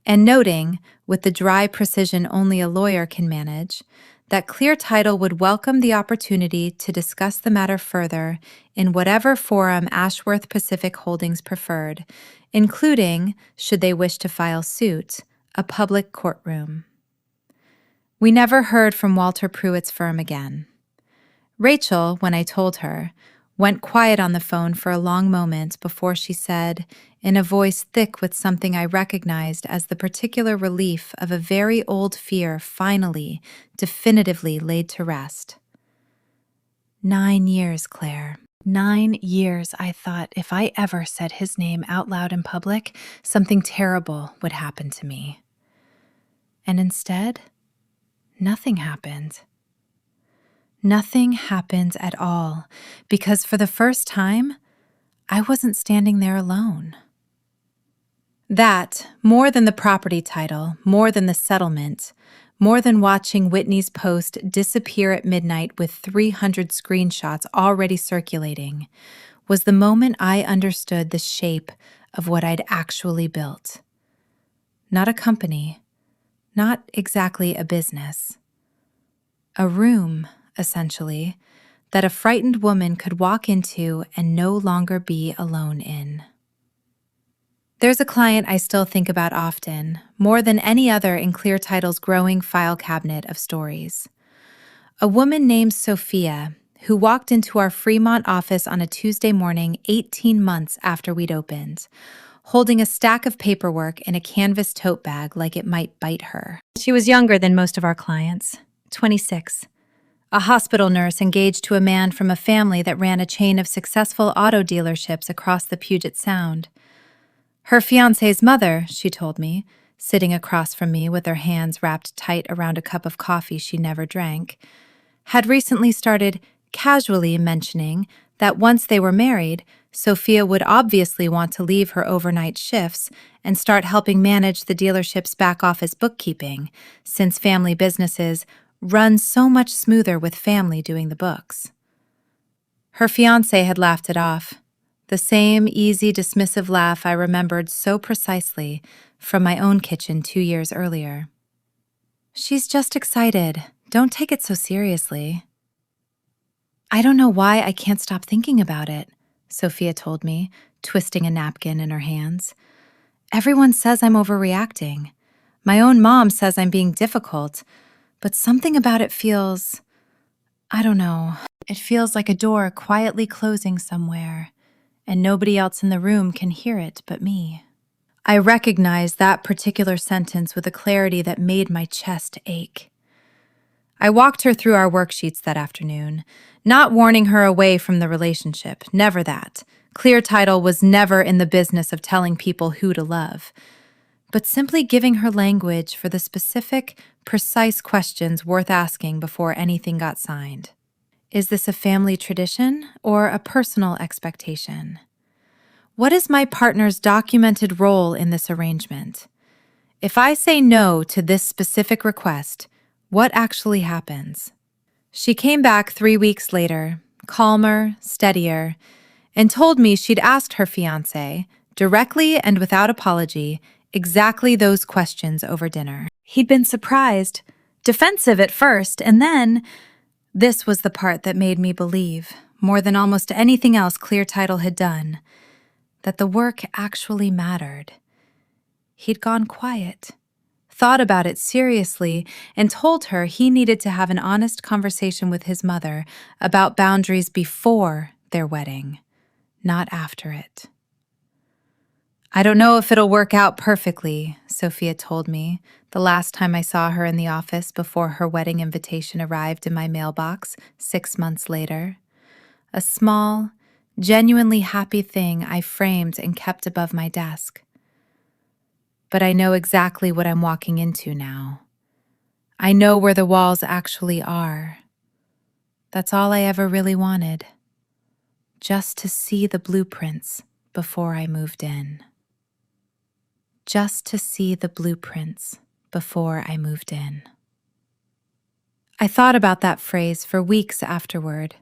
and noting, with the dry precision only a lawyer can manage, that Clear Title would welcome the opportunity to discuss the matter further in whatever forum Ashworth Pacific Holdings preferred, including, should they wish to file suit, a public courtroom. We never heard from Walter Pruitt's firm again. Rachel, when I told her, went quiet on the phone for a long moment before she said, in a voice thick with something I recognized as the particular relief of a very old fear finally, definitively laid to rest. 9 years, Claire. 9 years I thought if I ever said his name out loud in public, something terrible would happen to me. And instead, nothing happened. Nothing happened at all, because for the first time, I wasn't standing there alone. That, more than the property title, more than the settlement, more than watching Whitney's post disappear at midnight with 300 screenshots already circulating, was the moment I understood the shape of what I'd actually built. Not a company, not exactly a business. A room, essentially, that a frightened woman could walk into and no longer be alone in. There's a client I still think about often, more than any other in Clear Title's growing file cabinet of stories. A woman named Sophia, who walked into our Fremont office on a Tuesday morning 18 months after we'd opened, holding a stack of paperwork in a canvas tote bag like it might bite her. She was younger than most of our clients, 26. A hospital nurse engaged to a man from a family that ran a chain of successful auto dealerships across the Puget Sound. Her fiancé's mother, she told me, sitting across from me with her hands wrapped tight around a cup of coffee she never drank, had recently started casually mentioning that once they were married, Sophia would obviously want to leave her overnight shifts and start helping manage the dealership's back office bookkeeping, since family businesses run so much smoother with family doing the books. Her fiancé had laughed it off. The same easy, dismissive laugh I remembered so precisely from my own kitchen 2 years earlier. She's just excited. Don't take it so seriously. I don't know why I can't stop thinking about it, Sophia told me, twisting a napkin in her hands. Everyone says I'm overreacting. My own mom says I'm being difficult, but something about it feels, I don't know, it feels like a door quietly closing somewhere, and nobody else in the room can hear it but me. I recognized that particular sentence with a clarity that made my chest ache. I walked her through our worksheets that afternoon, not warning her away from the relationship, never that. Clear Title was never in the business of telling people who to love, but simply giving her language for the specific, precise questions worth asking before anything got signed. Is this a family tradition or a personal expectation? What is my partner's documented role in this arrangement? If I say no to this specific request, what actually happens? She came back 3 weeks later, calmer, steadier, and told me she'd asked her fiancé, directly and without apology, exactly those questions over dinner. He'd been surprised, defensive at first, and then, this was the part that made me believe, more than almost anything else Clear Title had done, that the work actually mattered. He'd gone quiet, thought about it seriously, and told her he needed to have an honest conversation with his mother about boundaries before their wedding, not after it. I don't know if it'll work out perfectly, Sophia told me the last time I saw her in the office before her wedding invitation arrived in my mailbox 6 months later. A small, genuinely happy thing I framed and kept above my desk. But I know exactly what I'm walking into now. I know where the walls actually are. That's all I ever really wanted. Just to see the blueprints before I moved in. Just to see the blueprints before I moved in. I thought about that phrase for weeks afterward,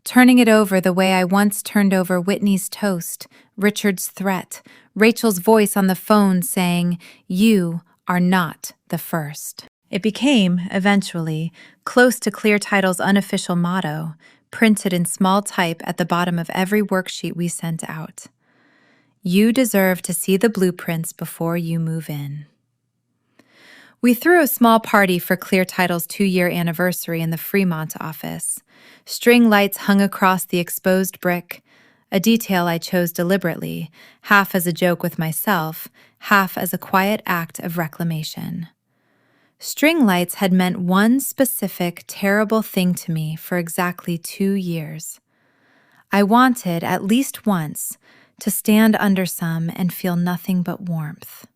turning it over the way I once turned over Whitney's toast, Richard's threat, Rachel's voice on the phone saying, "You are not the first." It became, eventually, close to Clear Title's unofficial motto, printed in small type at the bottom of every worksheet we sent out. You deserve to see the blueprints before you move in. We threw a small party for Clear Title's 2-year anniversary in the Fremont office. String lights hung across the exposed brick, a detail I chose deliberately, half as a joke with myself, half as a quiet act of reclamation. String lights had meant one specific, terrible thing to me for exactly 2 years. I wanted, at least once, to stand under some and feel nothing but warmth.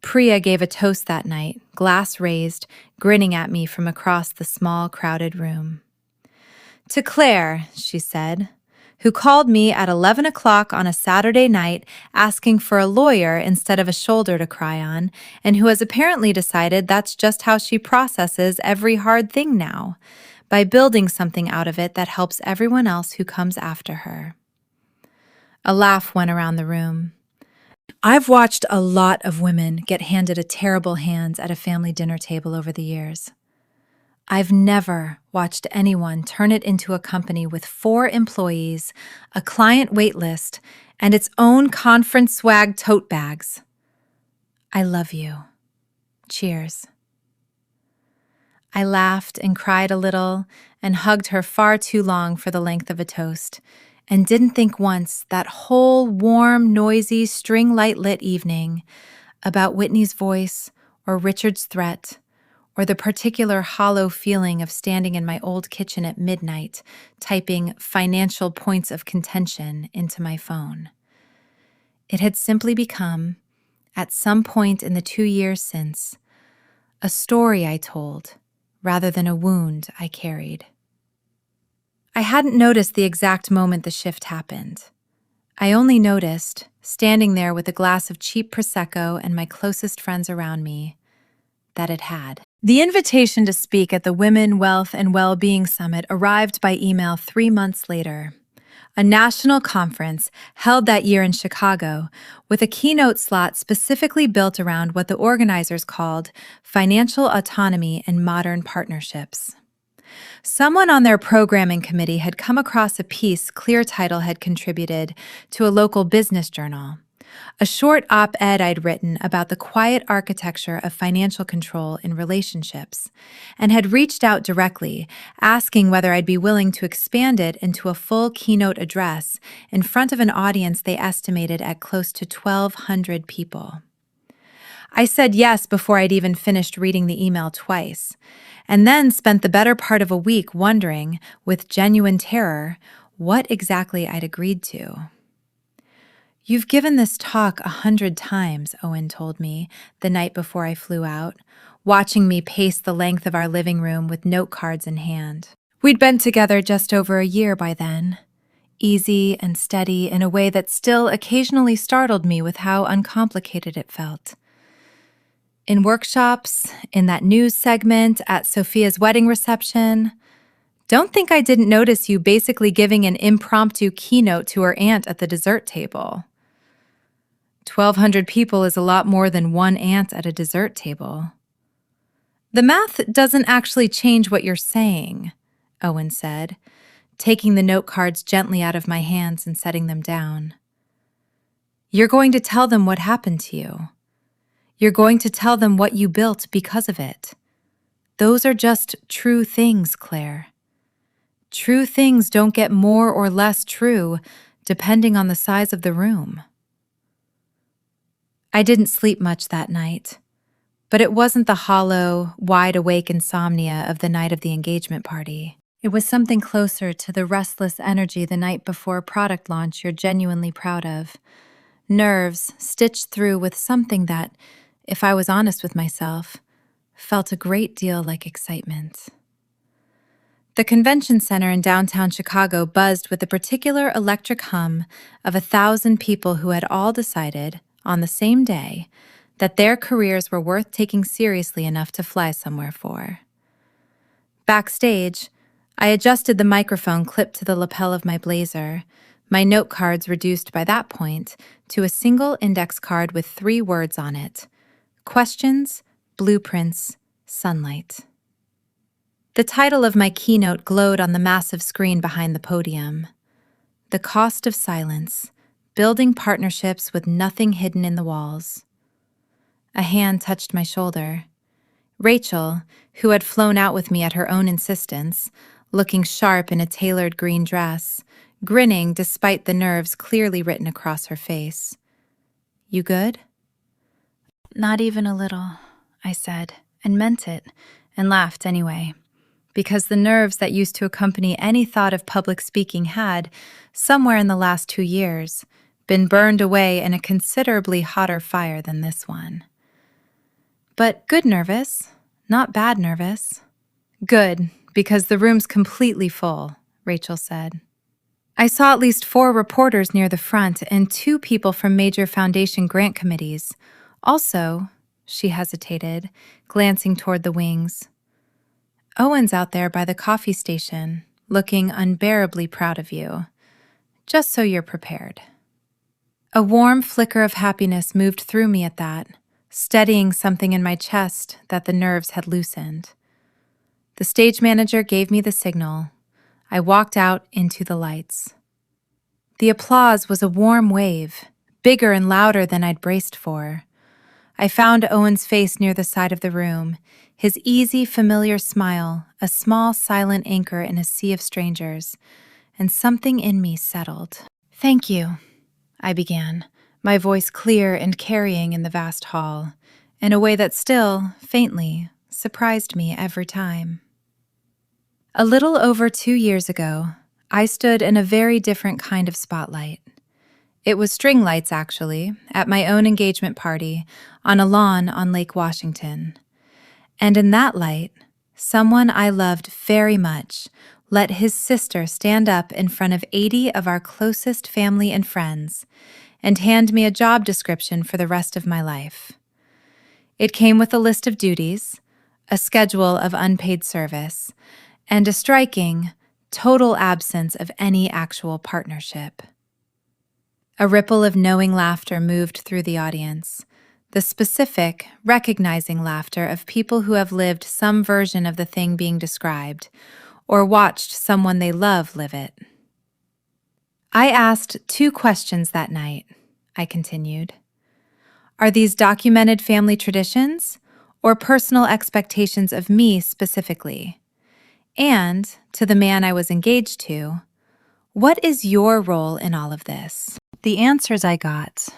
Priya gave a toast that night, glass raised, grinning at me from across the small, crowded room. To Claire, she said, who called me at 11 o'clock on a Saturday night asking for a lawyer instead of a shoulder to cry on, and who has apparently decided that's just how she processes every hard thing now, by building something out of it that helps everyone else who comes after her. A laugh went around the room. I've watched a lot of women get handed a terrible hand at a family dinner table over the years. I've never watched anyone turn it into a company with 4 employees, a client wait list, and its own conference swag tote bags. I love you. Cheers. I laughed and cried a little and hugged her far too long for the length of a toast, and didn't think once that whole warm, noisy, string light lit evening about Whitney's voice or Richard's threat, or the particular hollow feeling of standing in my old kitchen at midnight, typing financial points of contention into my phone. It had simply become, at some point in the 2 years since, a story I told rather than a wound I carried. I hadn't noticed the exact moment the shift happened. I only noticed, standing there with a glass of cheap Prosecco and my closest friends around me, that it had. The invitation to speak at the Women, Wealth, and Well-Being Summit arrived by email 3 months later. A national conference held that year in Chicago with a keynote slot specifically built around what the organizers called financial autonomy and modern partnerships. Someone on their programming committee had come across a piece Clear Title had contributed to a local business journal. A short op-ed I'd written about the quiet architecture of financial control in relationships, and had reached out directly, asking whether I'd be willing to expand it into a full keynote address in front of an audience they estimated at close to 1,200 people. I said yes before I'd even finished reading the email twice, and then spent the better part of a week wondering, with genuine terror, what exactly I'd agreed to. "You've given this talk 100 times," Owen told me the night before I flew out, watching me pace the length of our living room with note cards in hand. We'd been together just over a year by then, easy and steady in a way that still occasionally startled me with how uncomplicated it felt. In workshops, in that news segment, at Sophia's wedding reception, don't think I didn't notice you basically giving an impromptu keynote to her aunt at the dessert table. 1,200 people is a lot more than one aunt at a dessert table. The math doesn't actually change what you're saying, Owen said, taking the note cards gently out of my hands and setting them down. You're going to tell them what happened to you. You're going to tell them what you built because of it. Those are just true things, Claire. True things don't get more or less true depending on the size of the room. I didn't sleep much that night, but it wasn't the hollow, wide-awake insomnia of the night of the engagement party. It was something closer to the restless energy the night before a product launch you're genuinely proud of. Nerves stitched through with something that, if I was honest with myself, felt a great deal like excitement. The convention center in downtown Chicago buzzed with the particular electric hum of 1,000 people who had all decided, on the same day, that their careers were worth taking seriously enough to fly somewhere for. Backstage, I adjusted the microphone clipped to the lapel of my blazer, my note cards reduced by that point to a single index card with 3 words on it: questions, blueprints, sunlight. The title of my keynote glowed on the massive screen behind the podium: The Cost of Silence, Building Partnerships with Nothing Hidden in the Walls. A hand touched my shoulder. Rachel, who had flown out with me at her own insistence, looking sharp in a tailored green dress, grinning despite the nerves clearly written across her face. "You good?" "Not even a little," I said, and meant it, and laughed anyway, because the nerves that used to accompany any thought of public speaking had, somewhere in the last 2 years, been burned away in a considerably hotter fire than this one. But good nervous, not bad nervous. Good, because the room's completely full, Rachel said. I saw at least 4 reporters near the front and 2 people from major foundation grant committees. Also, she hesitated, glancing toward the wings. Owen's out there by the coffee station, looking unbearably proud of you. Just so you're prepared. A warm flicker of happiness moved through me at that, steadying something in my chest that the nerves had loosened. The stage manager gave me the signal. I walked out into the lights. The applause was a warm wave, bigger and louder than I'd braced for. I found Owen's face near the side of the room, his easy, familiar smile, a small, silent anchor in a sea of strangers, and something in me settled. "Thank you," I began, my voice clear and carrying in the vast hall, in a way that still, faintly, surprised me every time. A little over 2 years ago, I stood in a very different kind of spotlight. It was string lights, actually, at my own engagement party on a lawn on Lake Washington. And in that light, someone I loved very much let his sister stand up in front of 80 of our closest family and friends and hand me a job description for the rest of my life. It came with a list of duties, a schedule of unpaid service, and a striking, total absence of any actual partnership. A ripple of knowing laughter moved through the audience, the specific, recognizing laughter of people who have lived some version of the thing being described, or watched someone they love live it. I asked 2 questions that night, I continued. Are these documented family traditions, or personal expectations of me specifically? And, to the man I was engaged to, what is your role in all of this? The answers I got,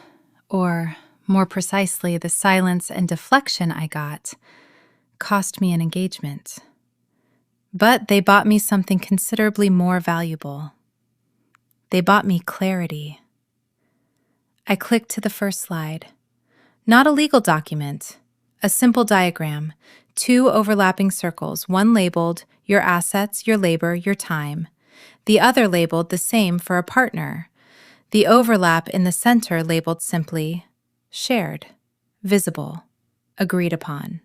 or more precisely, the silence and deflection I got, cost me an engagement. But they bought me something considerably more valuable. They bought me clarity. I clicked to the first slide. Not a legal document, a simple diagram, 2 overlapping circles, one labeled your assets, your labor, your time, the other labeled the same for a partner, the overlap in the center labeled simply shared, visible, agreed upon.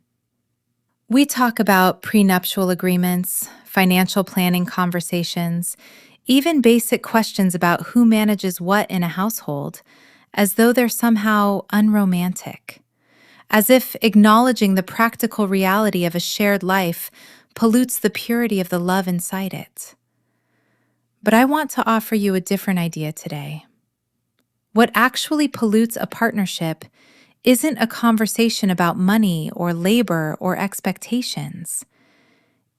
We talk about prenuptial agreements, financial planning conversations, even basic questions about who manages what in a household, as though they're somehow unromantic, as if acknowledging the practical reality of a shared life pollutes the purity of the love inside it. But I want to offer you a different idea today. What actually pollutes a partnership isn't a conversation about money or labor or expectations.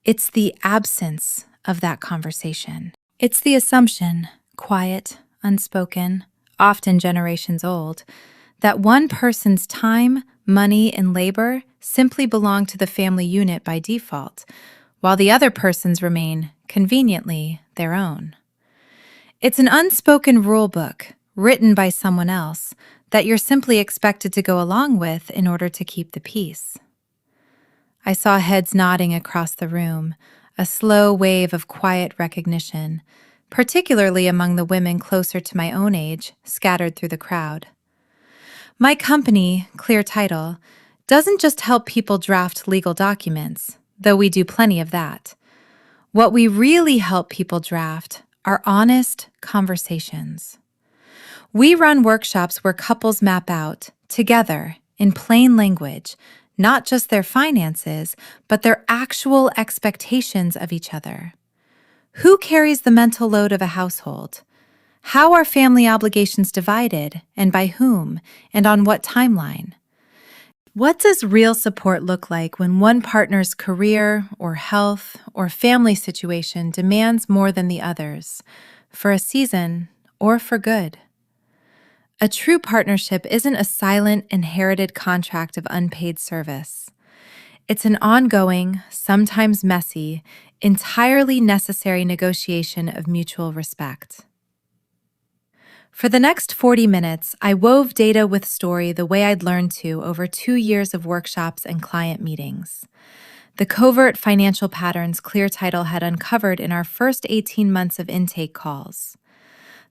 It's the absence of that conversation. It's the assumption, quiet, unspoken, often generations old, that one person's time, money, and labor simply belong to the family unit by default, while the other person's remain, conveniently, their own. It's an unspoken rule book, written by someone else, that you're simply expected to go along with in order to keep the peace. I saw heads nodding across the room, a slow wave of quiet recognition, particularly among the women closer to my own age, scattered through the crowd. My company, Clear Title, doesn't just help people draft legal documents, though we do plenty of that. What we really help people draft are honest conversations. We run workshops where couples map out, together, in plain language, not just their finances, but their actual expectations of each other. Who carries the mental load of a household? How are family obligations divided, and by whom, and on what timeline? What does real support look like when one partner's career or health or family situation demands more than the others, for a season or for good? A true partnership isn't a silent, inherited contract of unpaid service. It's an ongoing, sometimes messy, entirely necessary negotiation of mutual respect. For the next 40 minutes, I wove data with story the way I'd learned to over 2 years of workshops and client meetings. the covert financial patterns Clear Title had uncovered in our first 18 months of intake calls.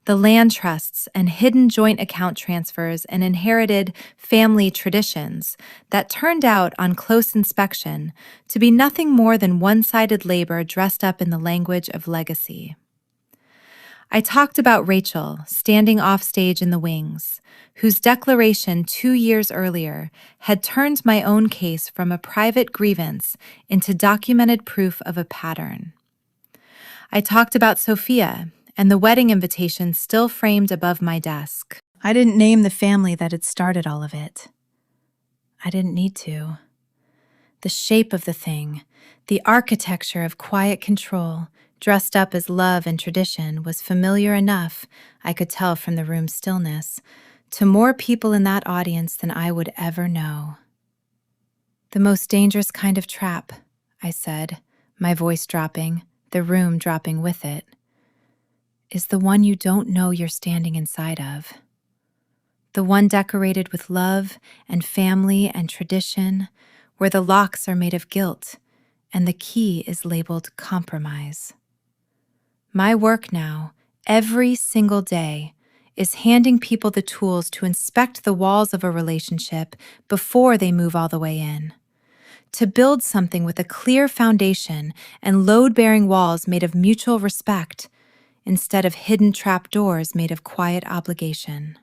The land trusts and hidden joint account transfers and inherited family traditions that turned out on close inspection to be nothing more than one-sided labor dressed up in the language of legacy. I talked about Rachel standing offstage in the wings, whose declaration 2 years earlier had turned my own case from a private grievance into documented proof of a pattern. I talked about Sophia and the wedding invitation still framed above my desk. I didn't name the family that had started all of it. I didn't need to. The shape of the thing, the architecture of quiet control, dressed up as love and tradition, was familiar enough, I could tell from the room's stillness, to more people in that audience than I would ever know. The most dangerous kind of trap, I said, my voice dropping, the room dropping with it, is the one you don't know you're standing inside of. The one decorated with love and family and tradition, where the locks are made of guilt and the key is labeled compromise. My work now, every single day, is handing people the tools to inspect the walls of a relationship before they move all the way in. To build something with a clear foundation and load-bearing walls made of mutual respect, instead of hidden trapdoors made of quiet obligation.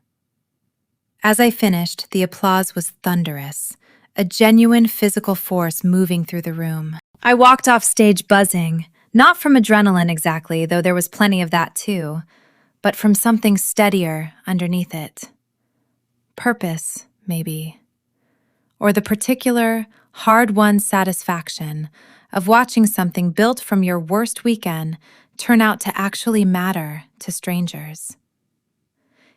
As I finished, the applause was thunderous, a genuine physical force moving through the room. I walked off stage buzzing, not from adrenaline exactly, though there was plenty of that too, but from something steadier underneath it. Purpose, maybe. Or the particular, hard-won satisfaction of watching something built from your worst weekend turn out to actually matter to strangers.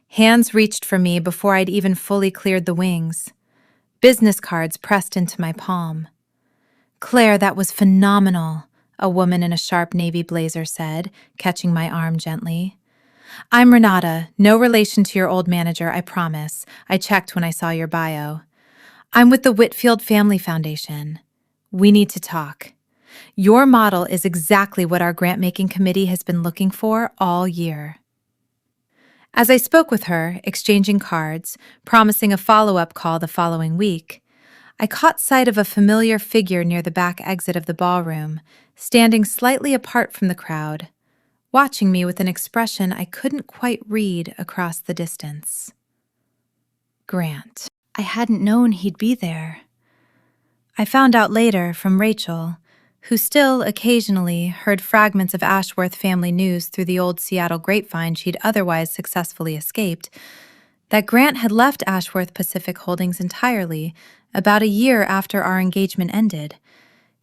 Hands reached for me before I'd even fully cleared the wings. Business cards pressed into my palm. "Claire, that was phenomenal," a woman in a sharp navy blazer said, catching my arm gently. "I'm Renata, no relation to your old manager, I promise. I checked when I saw your bio. I'm with the Whitfield Family Foundation. We need to talk. Your model is exactly what our grant-making committee has been looking for all year." As I spoke with her, exchanging cards, promising a follow-up call the following week, I caught sight of a familiar figure near the back exit of the ballroom, standing slightly apart from the crowd, watching me with an expression I couldn't quite read across the distance. Grant. I hadn't known he'd be there. I found out later from Rachel, who still occasionally heard fragments of Ashworth family news through the old Seattle grapevine she'd otherwise successfully escaped, that Grant had left Ashworth Pacific Holdings entirely about a year after our engagement ended,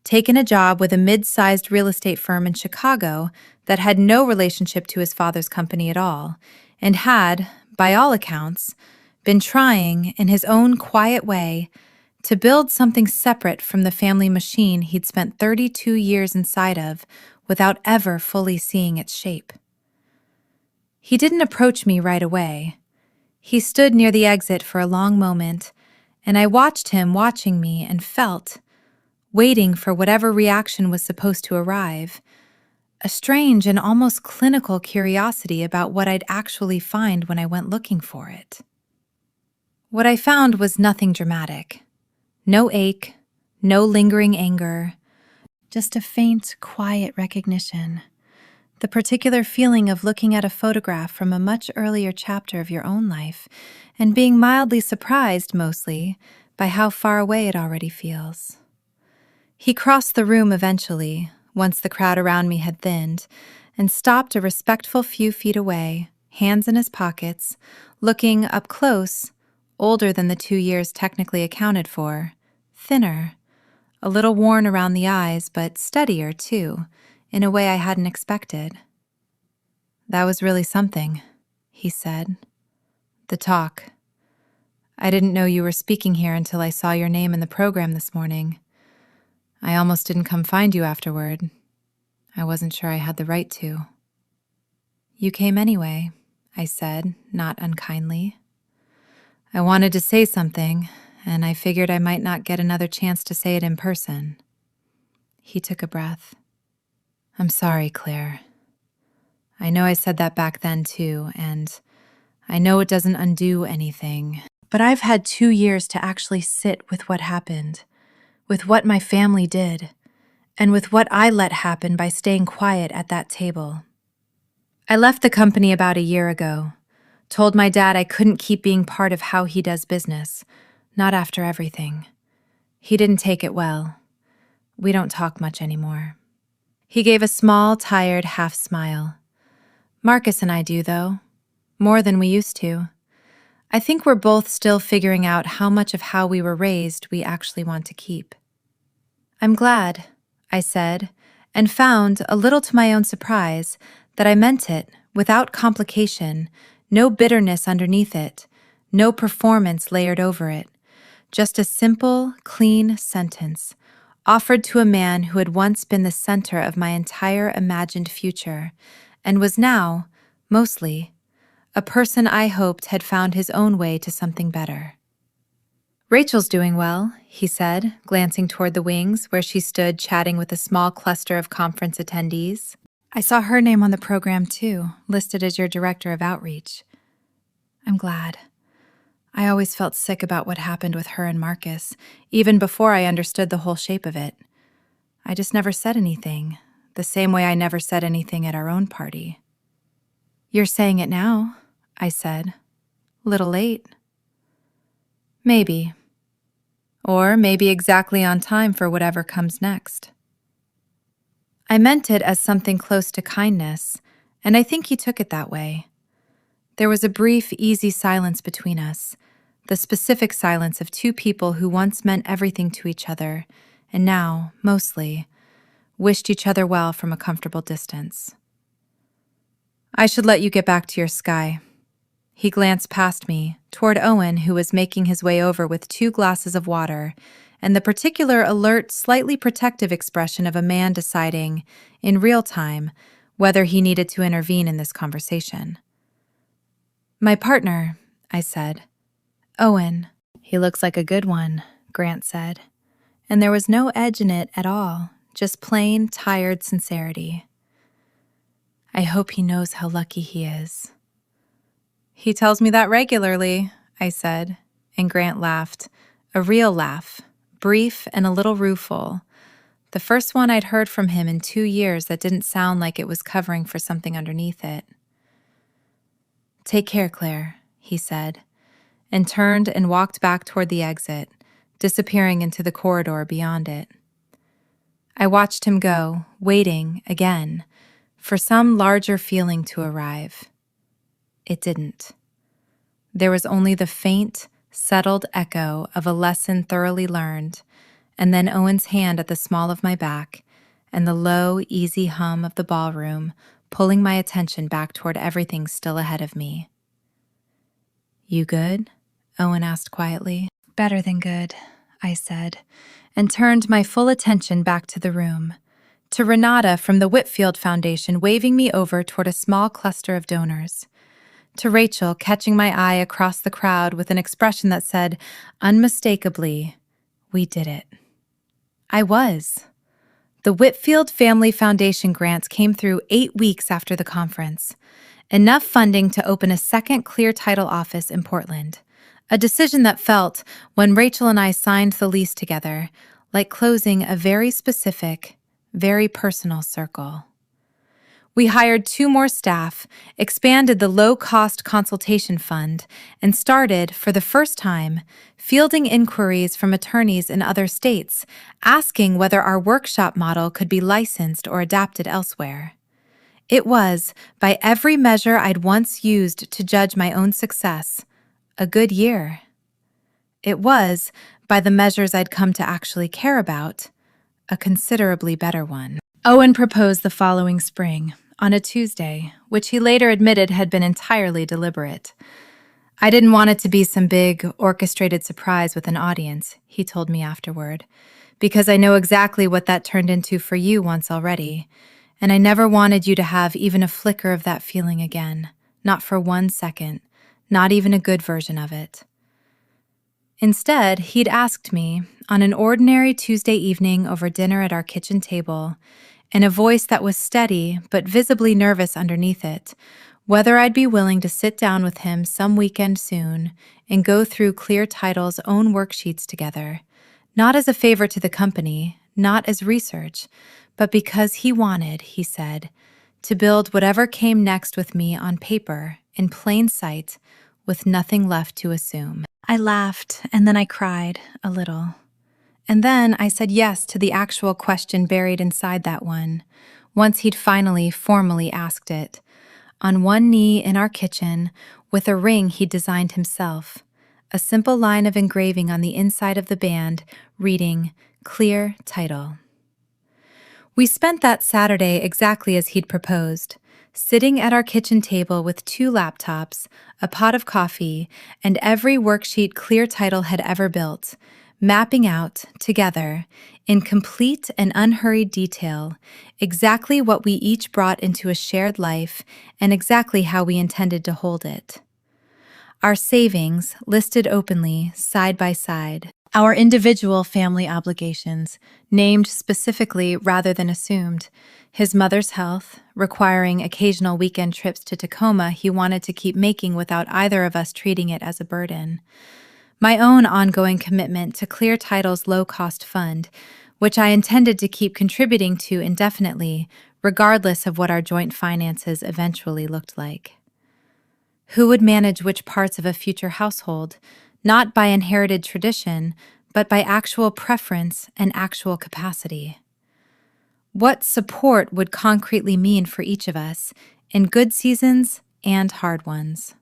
taken a job with a mid-sized real estate firm in Chicago that had no relationship to his father's company at all, and had, by all accounts, been trying, in his own quiet way, to build something separate from the family machine he'd spent 32 years inside of without ever fully seeing its shape. He didn't approach me right away. He stood near the exit for a long moment, and I watched him watching me and felt, waiting for whatever reaction was supposed to arrive, a strange and almost clinical curiosity about what I'd actually find when I went looking for it. What I found was nothing dramatic. No ache, no lingering anger, just a faint, quiet recognition. The particular feeling of looking at a photograph from a much earlier chapter of your own life and being mildly surprised, mostly, by how far away it already feels. He crossed the room eventually, once the crowd around me had thinned, and stopped a respectful few feet away, hands in his pockets, looking up close, older than the 2 years technically accounted for, thinner, a little worn around the eyes, but steadier, too, in a way I hadn't expected. "That was really something," he said. "The talk. I didn't know you were speaking here until I saw your name in the program this morning. I almost didn't come find you afterward. I wasn't sure I had the right to." "You came anyway," I said, not unkindly. "I wanted to say something, and I figured I might not get another chance to say it in person." He took a breath. I'm sorry, Claire. I know I said that back then too, and I know it doesn't undo anything. But I've had 2 years to actually sit with what happened, with what my family did, and with what I let happen by staying quiet at that table. I left the company about a year ago, told my dad I couldn't keep being part of how he does business, not after everything. He didn't take it well. We don't talk much anymore. He gave a small, tired half smile. Marcus and I do, though. More than we used to. I think we're both still figuring out how much of how we were raised we actually want to keep. I'm glad, I said, and found, a little to my own surprise, that I meant it, without complication, no bitterness underneath it, no performance layered over it, just a simple, clean sentence, offered to a man who had once been the center of my entire imagined future, and was now, mostly, a person I hoped had found his own way to something better. Rachel's doing well, he said, glancing toward the wings where she stood chatting with a small cluster of conference attendees. I saw her name on the program too, listed as your director of outreach. I'm glad. I always felt sick about what happened with her and Marcus, even before I understood the whole shape of it. I just never said anything, the same way I never said anything at our own party. You're saying it now, I said. Little late. Maybe. Or maybe exactly on time for whatever comes next. I meant it as something close to kindness, and I think he took it that way. There was a brief, easy silence between us, the specific silence of two people who once meant everything to each other, and now, mostly, wished each other well from a comfortable distance. I should let you get back to your sky. He glanced past me, toward Owen, who was making his way over with 2 glasses of water, and the particular alert, slightly protective expression of a man deciding, in real time, whether he needed to intervene in this conversation. My partner, I said. Owen. He looks like a good one, Grant said. And there was no edge in it at all, just plain, tired sincerity. I hope he knows how lucky he is. He tells me that regularly, I said, and Grant laughed, a real laugh, brief and a little rueful, the first one I'd heard from him in 2 years that didn't sound like it was covering for something underneath it. Take care, Claire, he said, and turned and walked back toward the exit, disappearing into the corridor beyond it. I watched him go, waiting, again, for some larger feeling to arrive. It didn't. There was only the faint, settled echo of a lesson thoroughly learned, and then Owen's hand at the small of my back, and the low, easy hum of the ballroom pulling my attention back toward everything still ahead of me. You good? Owen asked quietly. Better than good, I said, and turned my full attention back to the room, to Renata from the Whitfield Foundation waving me over toward a small cluster of donors, to Rachel catching my eye across the crowd with an expression that said, unmistakably, we did it. I was. The Whitfield Family Foundation grants came through 8 weeks after the conference, enough funding to open a second clear title office in Portland, a decision that felt, when Rachel and I signed the lease together, like closing a very specific, very personal circle. We hired 2 more staff, expanded the low-cost consultation fund, and started, for the first time, fielding inquiries from attorneys in other states, asking whether our workshop model could be licensed or adapted elsewhere. It was, by every measure I'd once used to judge my own success, a good year. It was, by the measures I'd come to actually care about, a considerably better one. Owen proposed the following spring, on a Tuesday, which he later admitted had been entirely deliberate. I didn't want it to be some big, orchestrated surprise with an audience, he told me afterward, because I know exactly what that turned into for you once already, and I never wanted you to have even a flicker of that feeling again, not for 1 second, not even a good version of it. Instead, he'd asked me, on an ordinary Tuesday evening over dinner at our kitchen table, in a voice that was steady but visibly nervous underneath it, whether I'd be willing to sit down with him some weekend soon and go through Clear Title's own worksheets together, not as a favor to the company, not as research, but because he wanted, he said, to build whatever came next with me on paper, in plain sight, with nothing left to assume. I laughed, and then I cried a little. And then I said yes to the actual question buried inside that one, once he'd finally formally asked it, on one knee in our kitchen, with a ring he'd designed himself, a simple line of engraving on the inside of the band reading, Clear Title. We spent that Saturday exactly as he'd proposed, sitting at our kitchen table with 2 laptops, a pot of coffee, and every worksheet Clear Title had ever built, mapping out, together, in complete and unhurried detail, exactly what we each brought into a shared life and exactly how we intended to hold it. Our savings, listed openly, side by side. Our individual family obligations, named specifically rather than assumed. His mother's health, requiring occasional weekend trips to Tacoma he wanted to keep making without either of us treating it as a burden. My own ongoing commitment to Clear Title's low-cost fund, which I intended to keep contributing to indefinitely, regardless of what our joint finances eventually looked like. Who would manage which parts of a future household, not by inherited tradition, but by actual preference and actual capacity? What support would concretely mean for each of us, in good seasons and hard ones?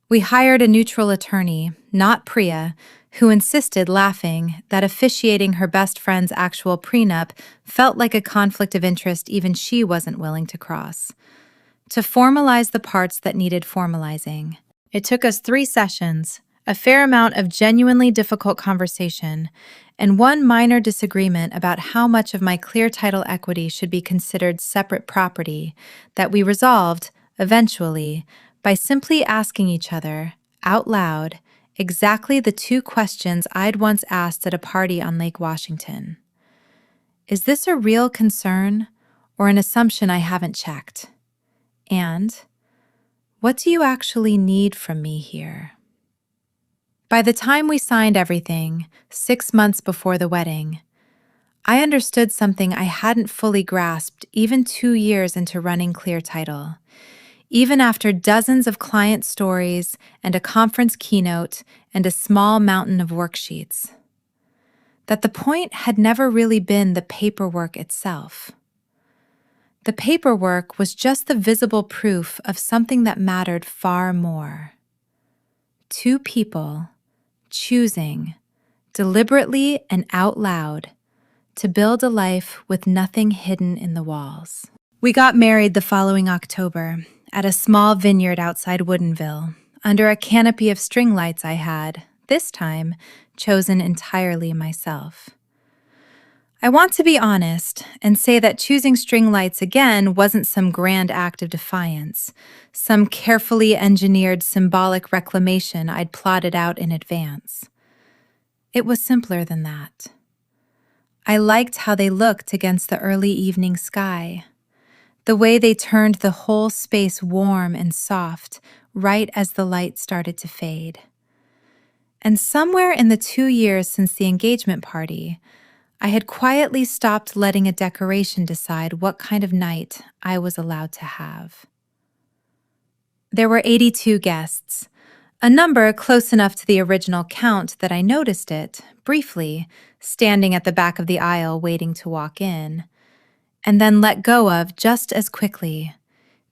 We hired a neutral attorney, not Priya, who insisted, laughing, that officiating her best friend's actual prenup felt like a conflict of interest even she wasn't willing to cross. To formalize the parts that needed formalizing. It took us 3 sessions, a fair amount of genuinely difficult conversation, and one minor disagreement about how much of my Clear Title equity should be considered separate property that we resolved, eventually, by simply asking each other, out loud, exactly the 2 questions I'd once asked at a party on Lake Washington. Is this a real concern or an assumption I haven't checked? And what do you actually need from me here? By the time we signed everything, 6 months before the wedding, I understood something I hadn't fully grasped even 2 years into running Clear Title. Even after dozens of client stories and a conference keynote and a small mountain of worksheets. That the point had never really been the paperwork itself. The paperwork was just the visible proof of something that mattered far more. 2 people choosing, deliberately and out loud, to build a life with nothing hidden in the walls. We got married the following October at a small vineyard outside Woodinville, under a canopy of string lights I had, this time, chosen entirely myself. I want to be honest and say that choosing string lights again wasn't some grand act of defiance, some carefully engineered symbolic reclamation I'd plotted out in advance. It was simpler than that. I liked how they looked against the early evening sky, the way they turned the whole space warm and soft right as the light started to fade. And somewhere in the 2 years since the engagement party, I had quietly stopped letting a decoration decide what kind of night I was allowed to have. There were 82 guests, a number close enough to the original count that I noticed it, briefly, standing at the back of the aisle waiting to walk in, and then let go of just as quickly,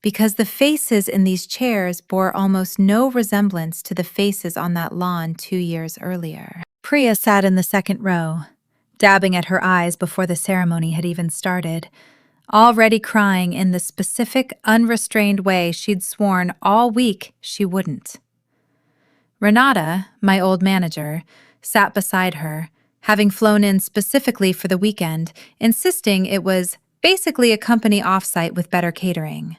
because the faces in these chairs bore almost no resemblance to the faces on that lawn 2 years earlier. Priya sat in the second row, dabbing at her eyes before the ceremony had even started, already crying in the specific, unrestrained way she'd sworn all week she wouldn't. Renata, my old manager, sat beside her, having flown in specifically for the weekend, insisting it was basically a company offsite with better catering.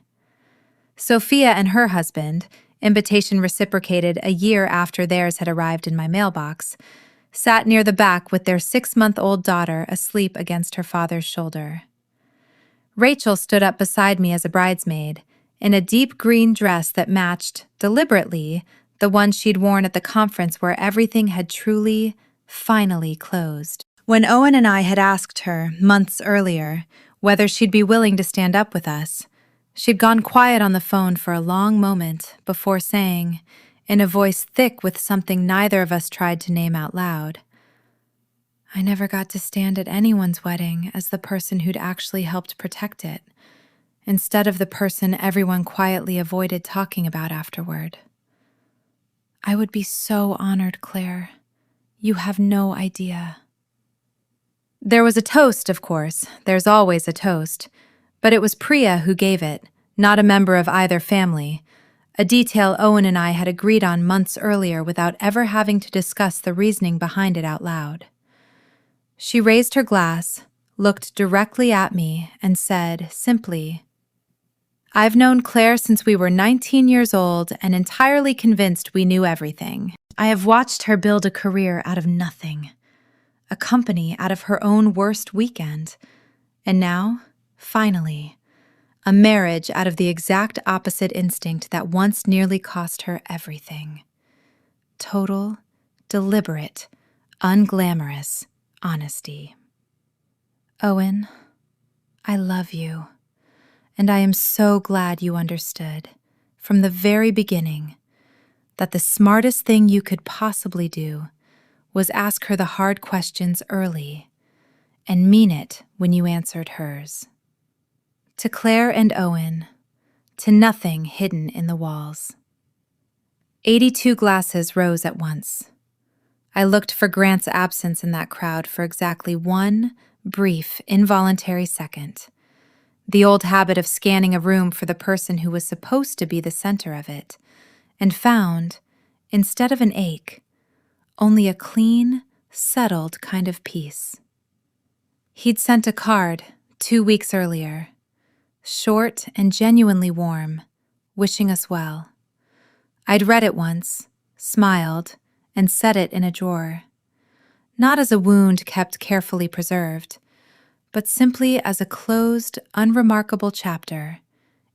Sophia and her husband, invitation reciprocated a year after theirs had arrived in my mailbox, sat near the back with their 6-month-old daughter asleep against her father's shoulder. Rachel stood up beside me as a bridesmaid, in a deep green dress that matched, deliberately, the one she'd worn at the conference where everything had truly, finally closed. When Owen and I had asked her, months earlier, whether she'd be willing to stand up with us, she'd gone quiet on the phone for a long moment before saying, in a voice thick with something neither of us tried to name out loud, "I never got to stand at anyone's wedding as the person who'd actually helped protect it, instead of the person everyone quietly avoided talking about afterward. I would be so honored, Claire. You have no idea." There was a toast, of course. There's always a toast. But it was Priya who gave it, not a member of either family, a detail Owen and I had agreed on months earlier without ever having to discuss the reasoning behind it out loud. She raised her glass, looked directly at me, and said, simply, "I've known Claire since we were 19 years old and entirely convinced we knew everything. I have watched her build a career out of nothing, a company out of her own worst weekend, and now, finally, a marriage out of the exact opposite instinct that once nearly cost her everything. Total, deliberate, unglamorous honesty. Owen, I love you, and I am so glad you understood, from the very beginning, that the smartest thing you could possibly do was ask her the hard questions early and mean it when you answered hers. To Claire and Owen, to nothing hidden in the walls." 82 glasses rose at once. I looked for Grant's absence in that crowd for exactly one brief, involuntary second. The old habit of scanning a room for the person who was supposed to be the center of it, and found, instead of an ache, only a clean, settled kind of peace. He'd sent a card 2 weeks earlier, short and genuinely warm, wishing us well. I'd read it once, smiled, and set it in a drawer. Not as a wound kept carefully preserved, but simply as a closed, unremarkable chapter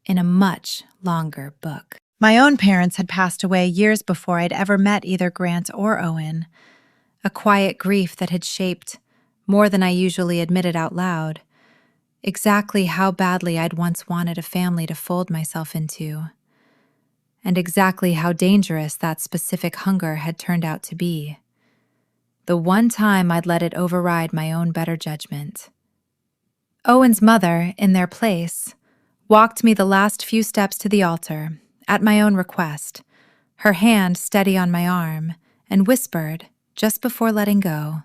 in a much longer book. My own parents had passed away years before I'd ever met either Grant or Owen, a quiet grief that had shaped, more than I usually admitted out loud, exactly how badly I'd once wanted a family to fold myself into, and exactly how dangerous that specific hunger had turned out to be. The one time I'd let it override my own better judgment. Owen's mother, in their place, walked me the last few steps to the altar, at my own request, her hand steady on my arm, and whispered, just before letting go,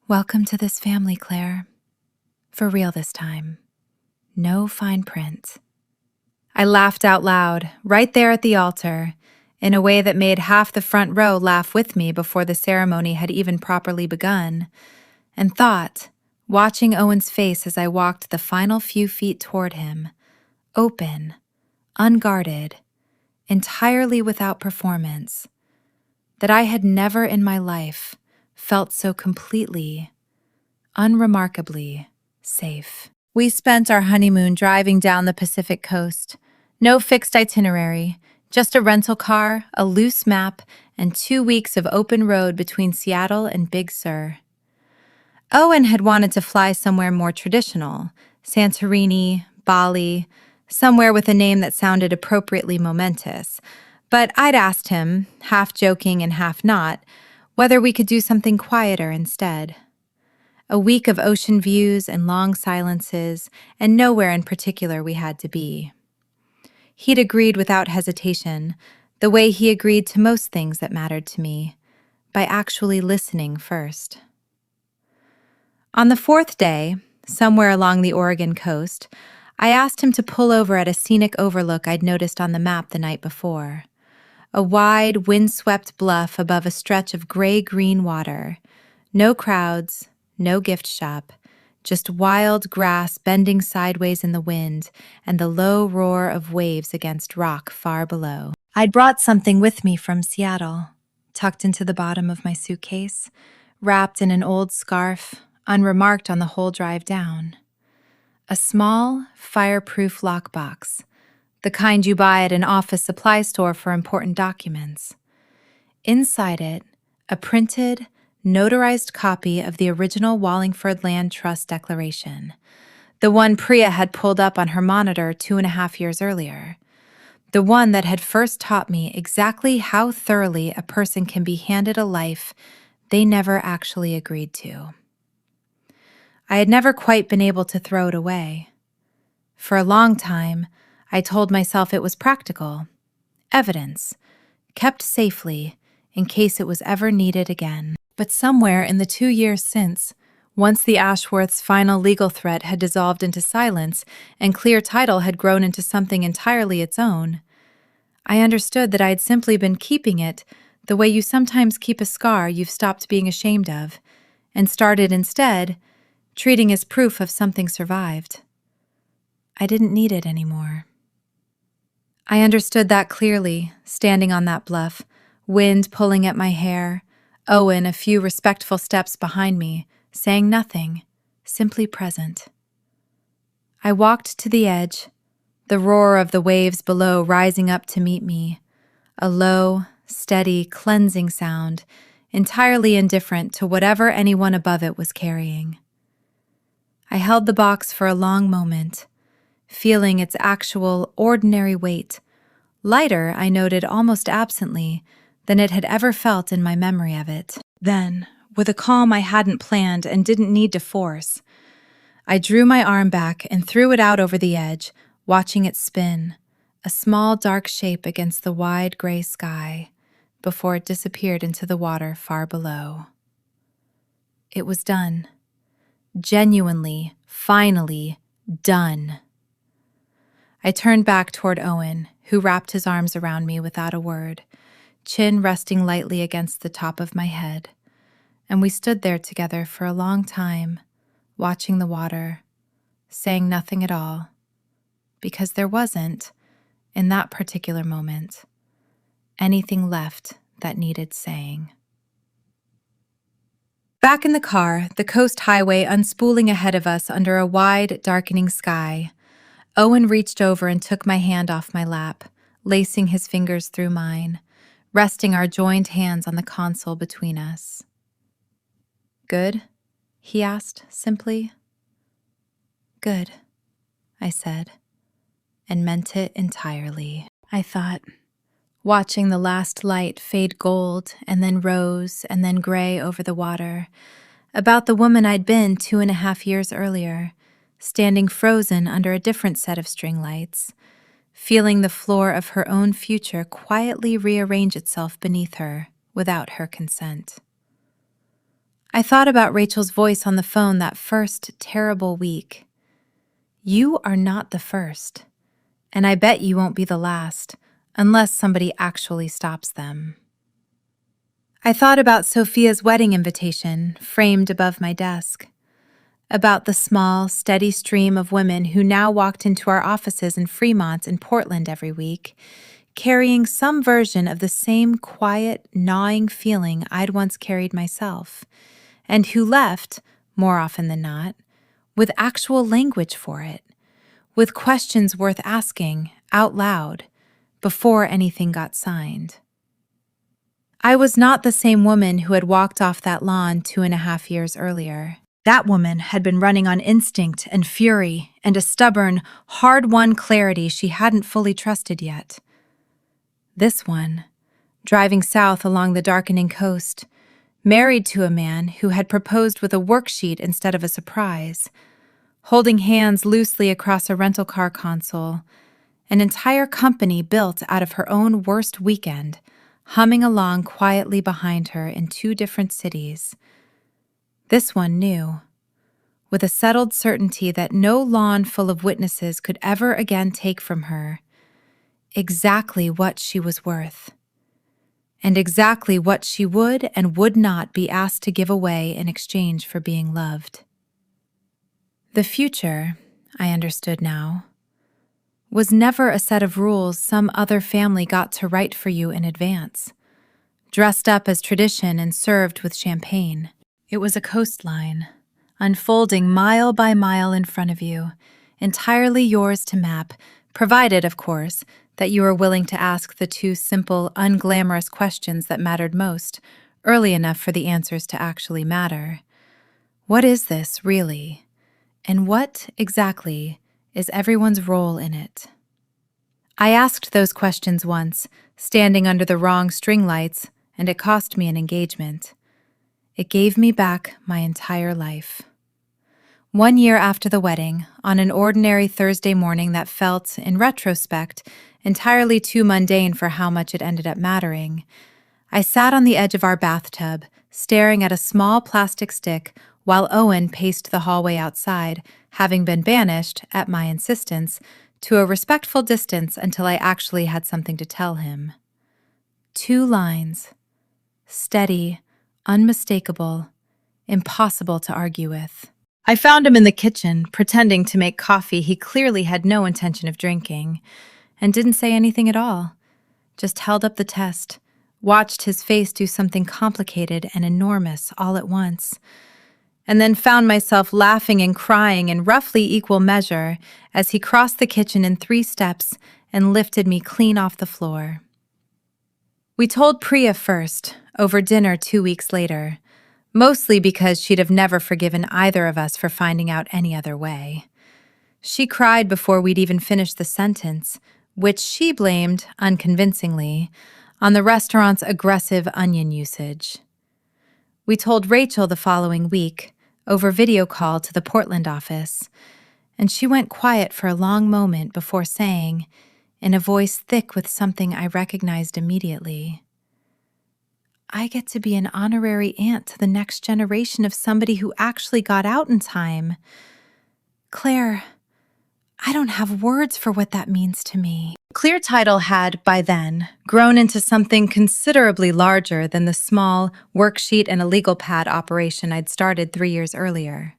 "Welcome to this family, Claire. For real this time. No fine print." I laughed out loud, right there at the altar, in a way that made half the front row laugh with me before the ceremony had even properly begun, and thought, watching Owen's face as I walked the final few feet toward him, open, unguarded, entirely without performance, that I had never in my life felt so completely, unremarkably safe. We spent our honeymoon driving down the Pacific coast. No fixed itinerary, just a rental car, a loose map, and 2 weeks of open road between Seattle and Big Sur. Owen had wanted to fly somewhere more traditional, Santorini, Bali, somewhere with a name that sounded appropriately momentous, but I'd asked him, half joking and half not, whether we could do something quieter instead. A week of ocean views and long silences, and nowhere in particular we had to be. He'd agreed without hesitation, the way he agreed to most things that mattered to me, by actually listening first. On the 4th day, somewhere along the Oregon coast, I asked him to pull over at a scenic overlook I'd noticed on the map the night before. A wide, windswept bluff above a stretch of gray-green water. No crowds, no gift shop, just wild grass bending sideways in the wind and the low roar of waves against rock far below. I'd brought something with me from Seattle, tucked into the bottom of my suitcase, wrapped in an old scarf, unremarked on the whole drive down. A small, fireproof lockbox, the kind you buy at an office supply store for important documents. Inside it, a printed, notarized copy of the original Wallingford Land Trust Declaration, the one Priya had pulled up on her monitor 2.5 years earlier, the one that had first taught me exactly how thoroughly a person can be handed a life they never actually agreed to. I had never quite been able to throw it away. For a long time, I told myself it was practical, evidence, kept safely in case it was ever needed again. But somewhere in the 2 years since, once the Ashworths' final legal threat had dissolved into silence and clear title had grown into something entirely its own, I understood that I had simply been keeping it the way you sometimes keep a scar you've stopped being ashamed of, and started instead treating as proof of something survived. I didn't need it anymore. I understood that clearly, standing on that bluff, wind pulling at my hair, Owen a few respectful steps behind me, saying nothing, simply present. I walked to the edge, the roar of the waves below rising up to meet me, a low, steady, cleansing sound, entirely indifferent to whatever anyone above it was carrying. I held the box for a long moment, feeling its actual, ordinary weight, lighter, I noted almost absently, than it had ever felt in my memory of it. Then, with a calm I hadn't planned and didn't need to force, I drew my arm back and threw it out over the edge, watching it spin, a small dark shape against the wide gray sky, before it disappeared into the water far below. It was done. Genuinely, finally, done. I turned back toward Owen, who wrapped his arms around me without a word, chin resting lightly against the top of my head, and we stood there together for a long time, watching the water, saying nothing at all, because there wasn't, in that particular moment, anything left that needed saying. Back in the car, the coast highway unspooling ahead of us under a wide, darkening sky, Owen reached over and took my hand off my lap, lacing his fingers through mine, resting our joined hands on the console between us. "Good?" he asked, simply. "Good," I said, and meant it entirely. I thought, watching the last light fade gold and then rose and then gray over the water, about the woman I'd been 2.5 years earlier, standing frozen under a different set of string lights, feeling the floor of her own future quietly rearrange itself beneath her without her consent. I thought about Rachel's voice on the phone that first terrible week. "You are not the first, and I bet you won't be the last, unless somebody actually stops them." I thought about Sophia's wedding invitation framed above my desk, about the small, steady stream of women who now walked into our offices in Fremont and Portland every week, carrying some version of the same quiet, gnawing feeling I'd once carried myself, and who left, more often than not, with actual language for it, with questions worth asking, out loud, before anything got signed. I was not the same woman who had walked off that lawn 2.5 years earlier. That woman had been running on instinct and fury and a stubborn, hard-won clarity she hadn't fully trusted yet. This one, driving south along the darkening coast, married to a man who had proposed with a worksheet instead of a surprise, holding hands loosely across a rental car console, an entire company built out of her own worst weekend, humming along quietly behind her in 2 different cities. This one knew, with a settled certainty that no lawn full of witnesses could ever again take from her, exactly what she was worth, and exactly what she would and would not be asked to give away in exchange for being loved. The future, I understood now, was never a set of rules some other family got to write for you in advance, dressed up as tradition and served with champagne. It was a coastline, unfolding mile by mile in front of you, entirely yours to map, provided, of course, that you were willing to ask the two simple, unglamorous questions that mattered most, early enough for the answers to actually matter. What is this, really? And what, exactly, is everyone's role in it? I asked those questions once, standing under the wrong string lights, and it cost me an engagement. It gave me back my entire life. 1 year after the wedding, on an ordinary Thursday morning that felt, in retrospect, entirely too mundane for how much it ended up mattering, I sat on the edge of our bathtub, staring at a small plastic stick while Owen paced the hallway outside, having been banished, at my insistence, to a respectful distance until I actually had something to tell him. 2 lines. Steady, unmistakable, impossible to argue with. I found him in the kitchen, pretending to make coffee he clearly had no intention of drinking, and didn't say anything at all. Just held up the test, watched his face do something complicated and enormous all at once, and then found myself laughing and crying in roughly equal measure as he crossed the kitchen in 3 steps and lifted me clean off the floor. We told Priya first, over dinner 2 weeks later, mostly because she'd have never forgiven either of us for finding out any other way. She cried before we'd even finished the sentence, which she blamed, unconvincingly, on the restaurant's aggressive onion usage. We told Rachel the following week, over video call to the Portland office, and she went quiet for a long moment before saying, in a voice thick with something I recognized immediately, I get to be an honorary aunt to the next generation of somebody who actually got out in time. Claire, I don't have words for what that means to me. Clear Title had, by then, grown into something considerably larger than the small worksheet and a legal pad operation I'd started 3 years earlier.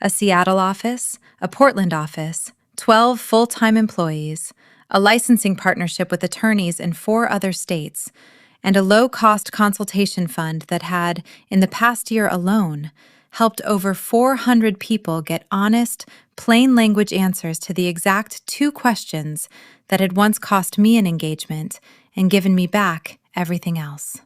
A Seattle office, a Portland office, 12 full-time employees, a licensing partnership with attorneys in 4 other states, and a low-cost consultation fund that had, in the past year alone, helped over 400 people get honest, plain-language answers to the exact 2 questions that had once cost me an engagement and given me back everything else.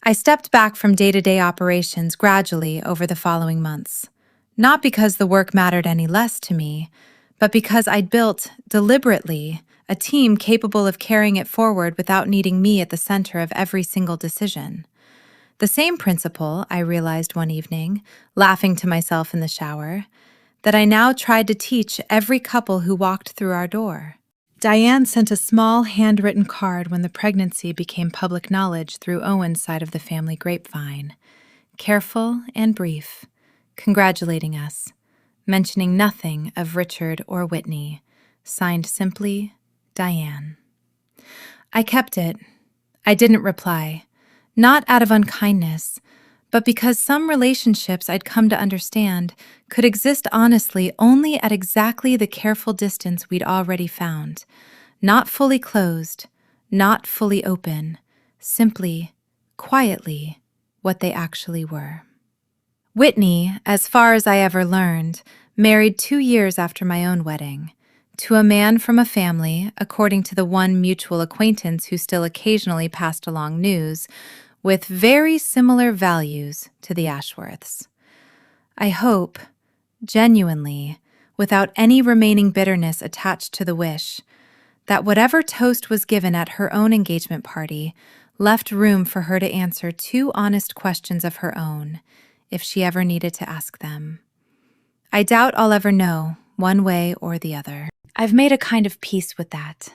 I stepped back from day-to-day operations gradually over the following months, not because the work mattered any less to me, but because I'd built, deliberately, a team capable of carrying it forward without needing me at the center of every single decision. The same principle, I realized one evening, laughing to myself in the shower, that I now tried to teach every couple who walked through our door. Diane sent a small handwritten card when the pregnancy became public knowledge through Owen's side of the family grapevine, careful and brief, congratulating us, mentioning nothing of Richard or Whitney, signed simply, Diane. I kept it. I didn't reply, not out of unkindness, but because some relationships I'd come to understand could exist honestly only at exactly the careful distance we'd already found, not fully closed, not fully open, simply, quietly, what they actually were. Whitney, as far as I ever learned, married 2 years after my own wedding, to a man from a family, according to the one mutual acquaintance who still occasionally passed along news, with very similar values to the Ashworths. I hope, genuinely, without any remaining bitterness attached to the wish, that whatever toast was given at her own engagement party left room for her to answer 2 honest questions of her own, if she ever needed to ask them. I doubt I'll ever know, one way or the other. I've made a kind of peace with that.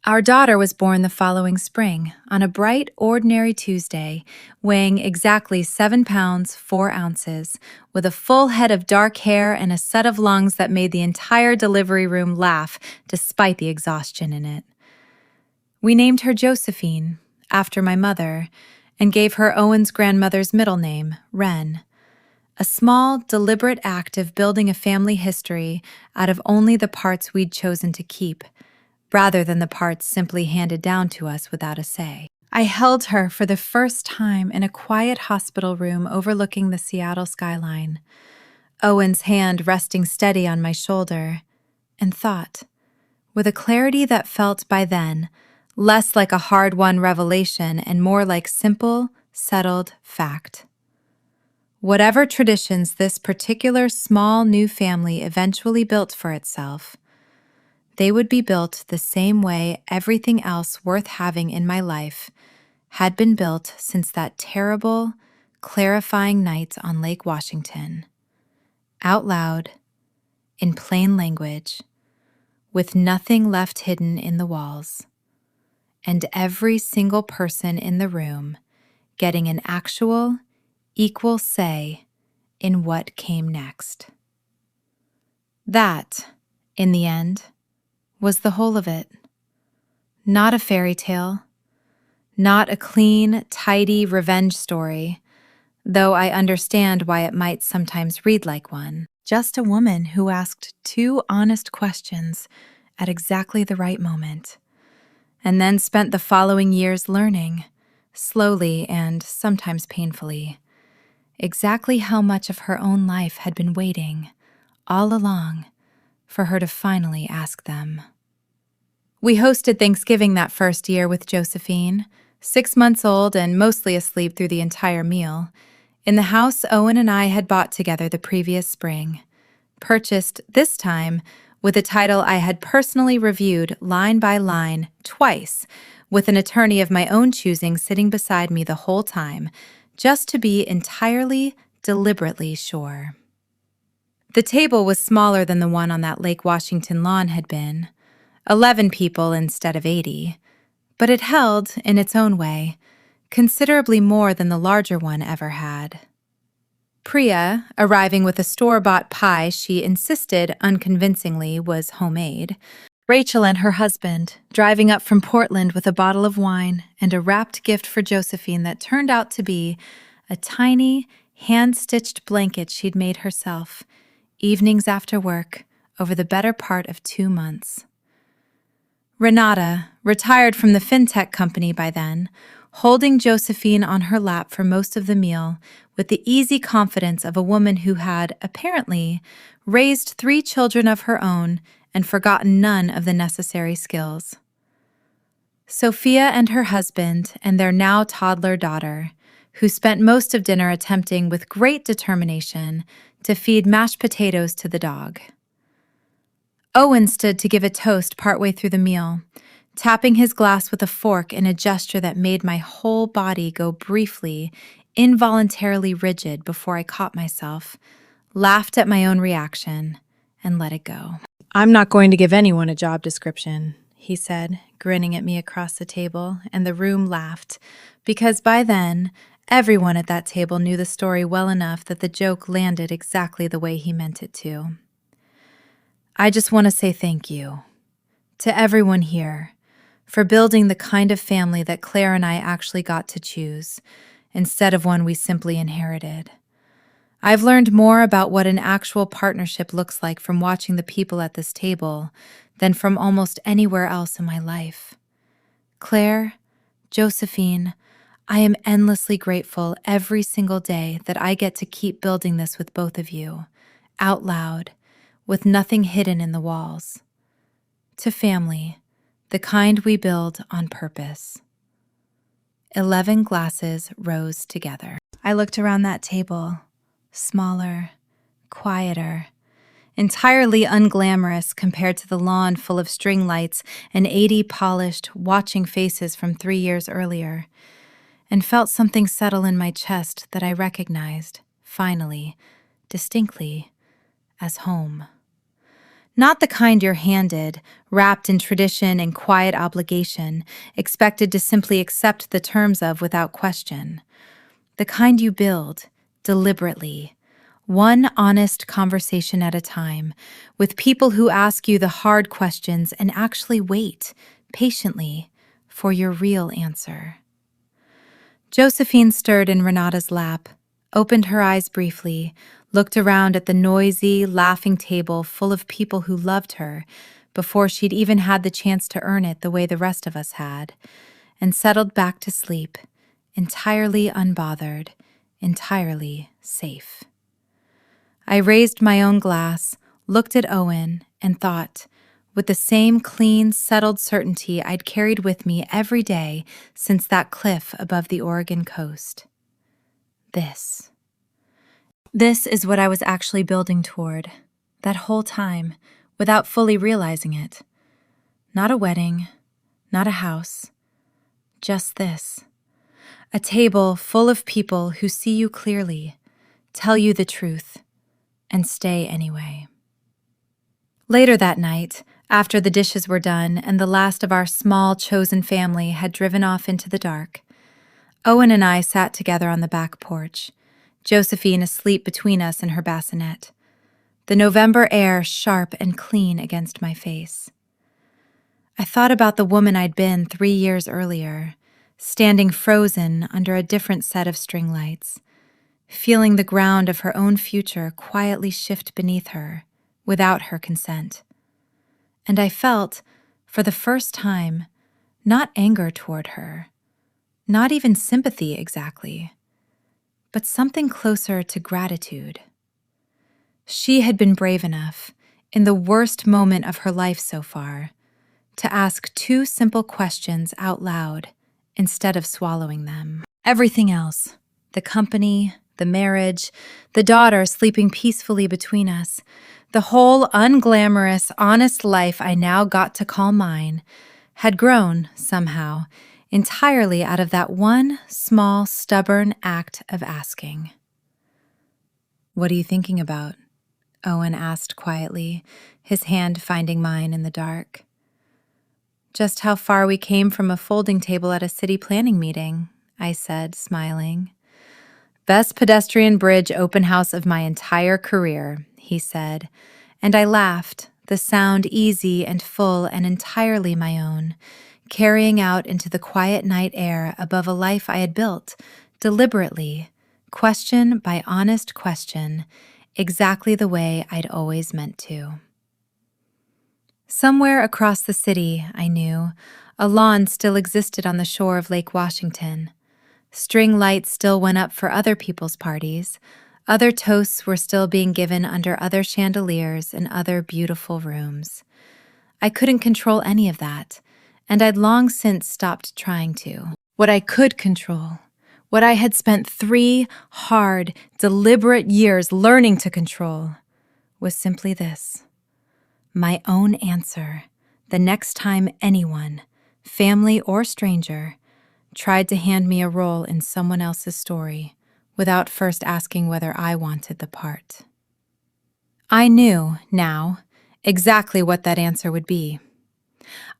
Our daughter was born the following spring, on a bright, ordinary Tuesday, weighing exactly 7 pounds, 4 ounces, with a full head of dark hair and a set of lungs that made the entire delivery room laugh despite the exhaustion in it. We named her Josephine, after my mother, and gave her Owen's grandmother's middle name, Wren. A small, deliberate act of building a family history out of only the parts we'd chosen to keep, rather than the parts simply handed down to us without a say. I held her for the first time in a quiet hospital room overlooking the Seattle skyline, Owen's hand resting steady on my shoulder, and thought, with a clarity that felt by then less like a hard-won revelation and more like simple, settled fact. Whatever traditions this particular small new family eventually built for itself, they would be built the same way everything else worth having in my life had been built since that terrible, clarifying night on Lake Washington. Out loud, in plain language, with nothing left hidden in the walls, and every single person in the room getting an actual, equal say in what came next. That, in the end, was the whole of it. Not a fairy tale, not a clean, tidy revenge story, though I understand why it might sometimes read like one. Just a woman who asked two honest questions at exactly the right moment, and then spent the following years learning, slowly and sometimes painfully, exactly how much of her own life had been waiting, all along, for her to finally ask them. We hosted Thanksgiving that first year with Josephine, 6 months old and mostly asleep through the entire meal, in the house Owen and I had bought together the previous spring, purchased this time with a title I had personally reviewed line by line twice, with an attorney of my own choosing sitting beside me the whole time, just to be entirely, deliberately sure. The table was smaller than the one on that Lake Washington lawn had been, 11 people instead of 80, but it held, in its own way, considerably more than the larger one ever had. Priya, arriving with a store-bought pie she insisted unconvincingly was homemade, Rachel and her husband, driving up from Portland with a bottle of wine and a wrapped gift for Josephine that turned out to be a tiny, hand-stitched blanket she'd made herself, evenings after work, over the better part of 2 months. Renata, retired from the fintech company by then, holding Josephine on her lap for most of the meal with the easy confidence of a woman who had, apparently, raised 3 children of her own and forgotten none of the necessary skills. Sophia and her husband and their now toddler daughter, who spent most of dinner attempting with great determination to feed mashed potatoes to the dog. Owen stood to give a toast partway through the meal, tapping his glass with a fork in a gesture that made my whole body go briefly, involuntarily rigid before I caught myself, laughed at my own reaction, and let it go. "I'm not going to give anyone a job description," he said, grinning at me across the table, and the room laughed, because by then, everyone at that table knew the story well enough that the joke landed exactly the way he meant it to. "I just want to say thank you to everyone here for building the kind of family that Claire and I actually got to choose, instead of one we simply inherited. I've learned more about what an actual partnership looks like from watching the people at this table than from almost anywhere else in my life. Claire, Josephine, I am endlessly grateful every single day that I get to keep building this with both of you, out loud, with nothing hidden in the walls. To family, the kind we build on purpose." 11 glasses rose together. I looked around that table, smaller, quieter, entirely unglamorous compared to the lawn full of string lights and 80 polished, watching faces from 3 years earlier, and felt something settle in my chest that I recognized, finally, distinctly, as home. Not the kind you're handed, wrapped in tradition and quiet obligation, expected to simply accept the terms of without question. The kind you build, deliberately, one honest conversation at a time, with people who ask you the hard questions and actually wait, patiently, for your real answer. Josephine stirred in Renata's lap, opened her eyes briefly, looked around at the noisy, laughing table full of people who loved her, before she'd even had the chance to earn it the way the rest of us had, and settled back to sleep, entirely unbothered, entirely safe. I raised my own glass, looked at Owen, and thought, with the same clean, settled certainty I'd carried with me every day since that cliff above the Oregon coast. This is what I was actually building toward, that whole time, without fully realizing it. Not a wedding, not a house, just this. A table full of people who see you clearly, tell you the truth, and stay anyway. Later that night, after the dishes were done and the last of our small chosen family had driven off into the dark, Owen and I sat together on the back porch, Josephine asleep between us in her bassinet, the November air sharp and clean against my face. I thought about the woman I'd been 3 years earlier, standing frozen under a different set of string lights, feeling the ground of her own future quietly shift beneath her, without her consent. And I felt, for the first time, not anger toward her, not even sympathy exactly, but something closer to gratitude. She had been brave enough, in the worst moment of her life so far, to ask 2 simple questions out loud instead of swallowing them. Everything else, the company, the marriage, the daughter sleeping peacefully between us, the whole unglamorous, honest life I now got to call mine, had grown, somehow, entirely out of that one small, stubborn act of asking. "What are you thinking about?" Owen asked quietly, his hand finding mine in the dark. "Just how far we came from a folding table at a city planning meeting," I said, smiling. "Best pedestrian bridge open house of my entire career," he said, and I laughed, the sound easy and full and entirely my own, carrying out into the quiet night air above a life I had built, deliberately, question by honest question, exactly the way I'd always meant to. Somewhere across the city, I knew, a lawn still existed on the shore of Lake Washington. String lights still went up for other people's parties. Other toasts were still being given under other chandeliers in other beautiful rooms. I couldn't control any of that, and I'd long since stopped trying to. What I could control, what I had spent 3 hard, deliberate years learning to control, was simply this. My own answer, the next time anyone, family or stranger, tried to hand me a role in someone else's story without first asking whether I wanted the part. I knew, now, exactly what that answer would be.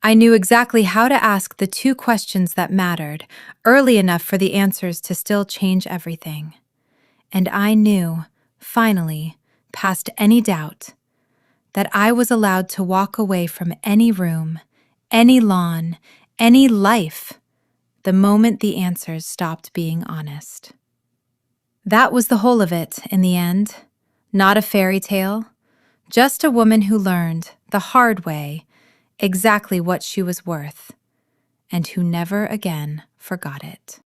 I knew exactly how to ask the 2 questions that mattered, early enough for the answers to still change everything. And I knew, finally, past any doubt, that I was allowed to walk away from any room, any lawn, any life, the moment the answers stopped being honest. That was the whole of it, in the end. Not a fairy tale, just a woman who learned, the hard way, exactly what she was worth, and who never again forgot it.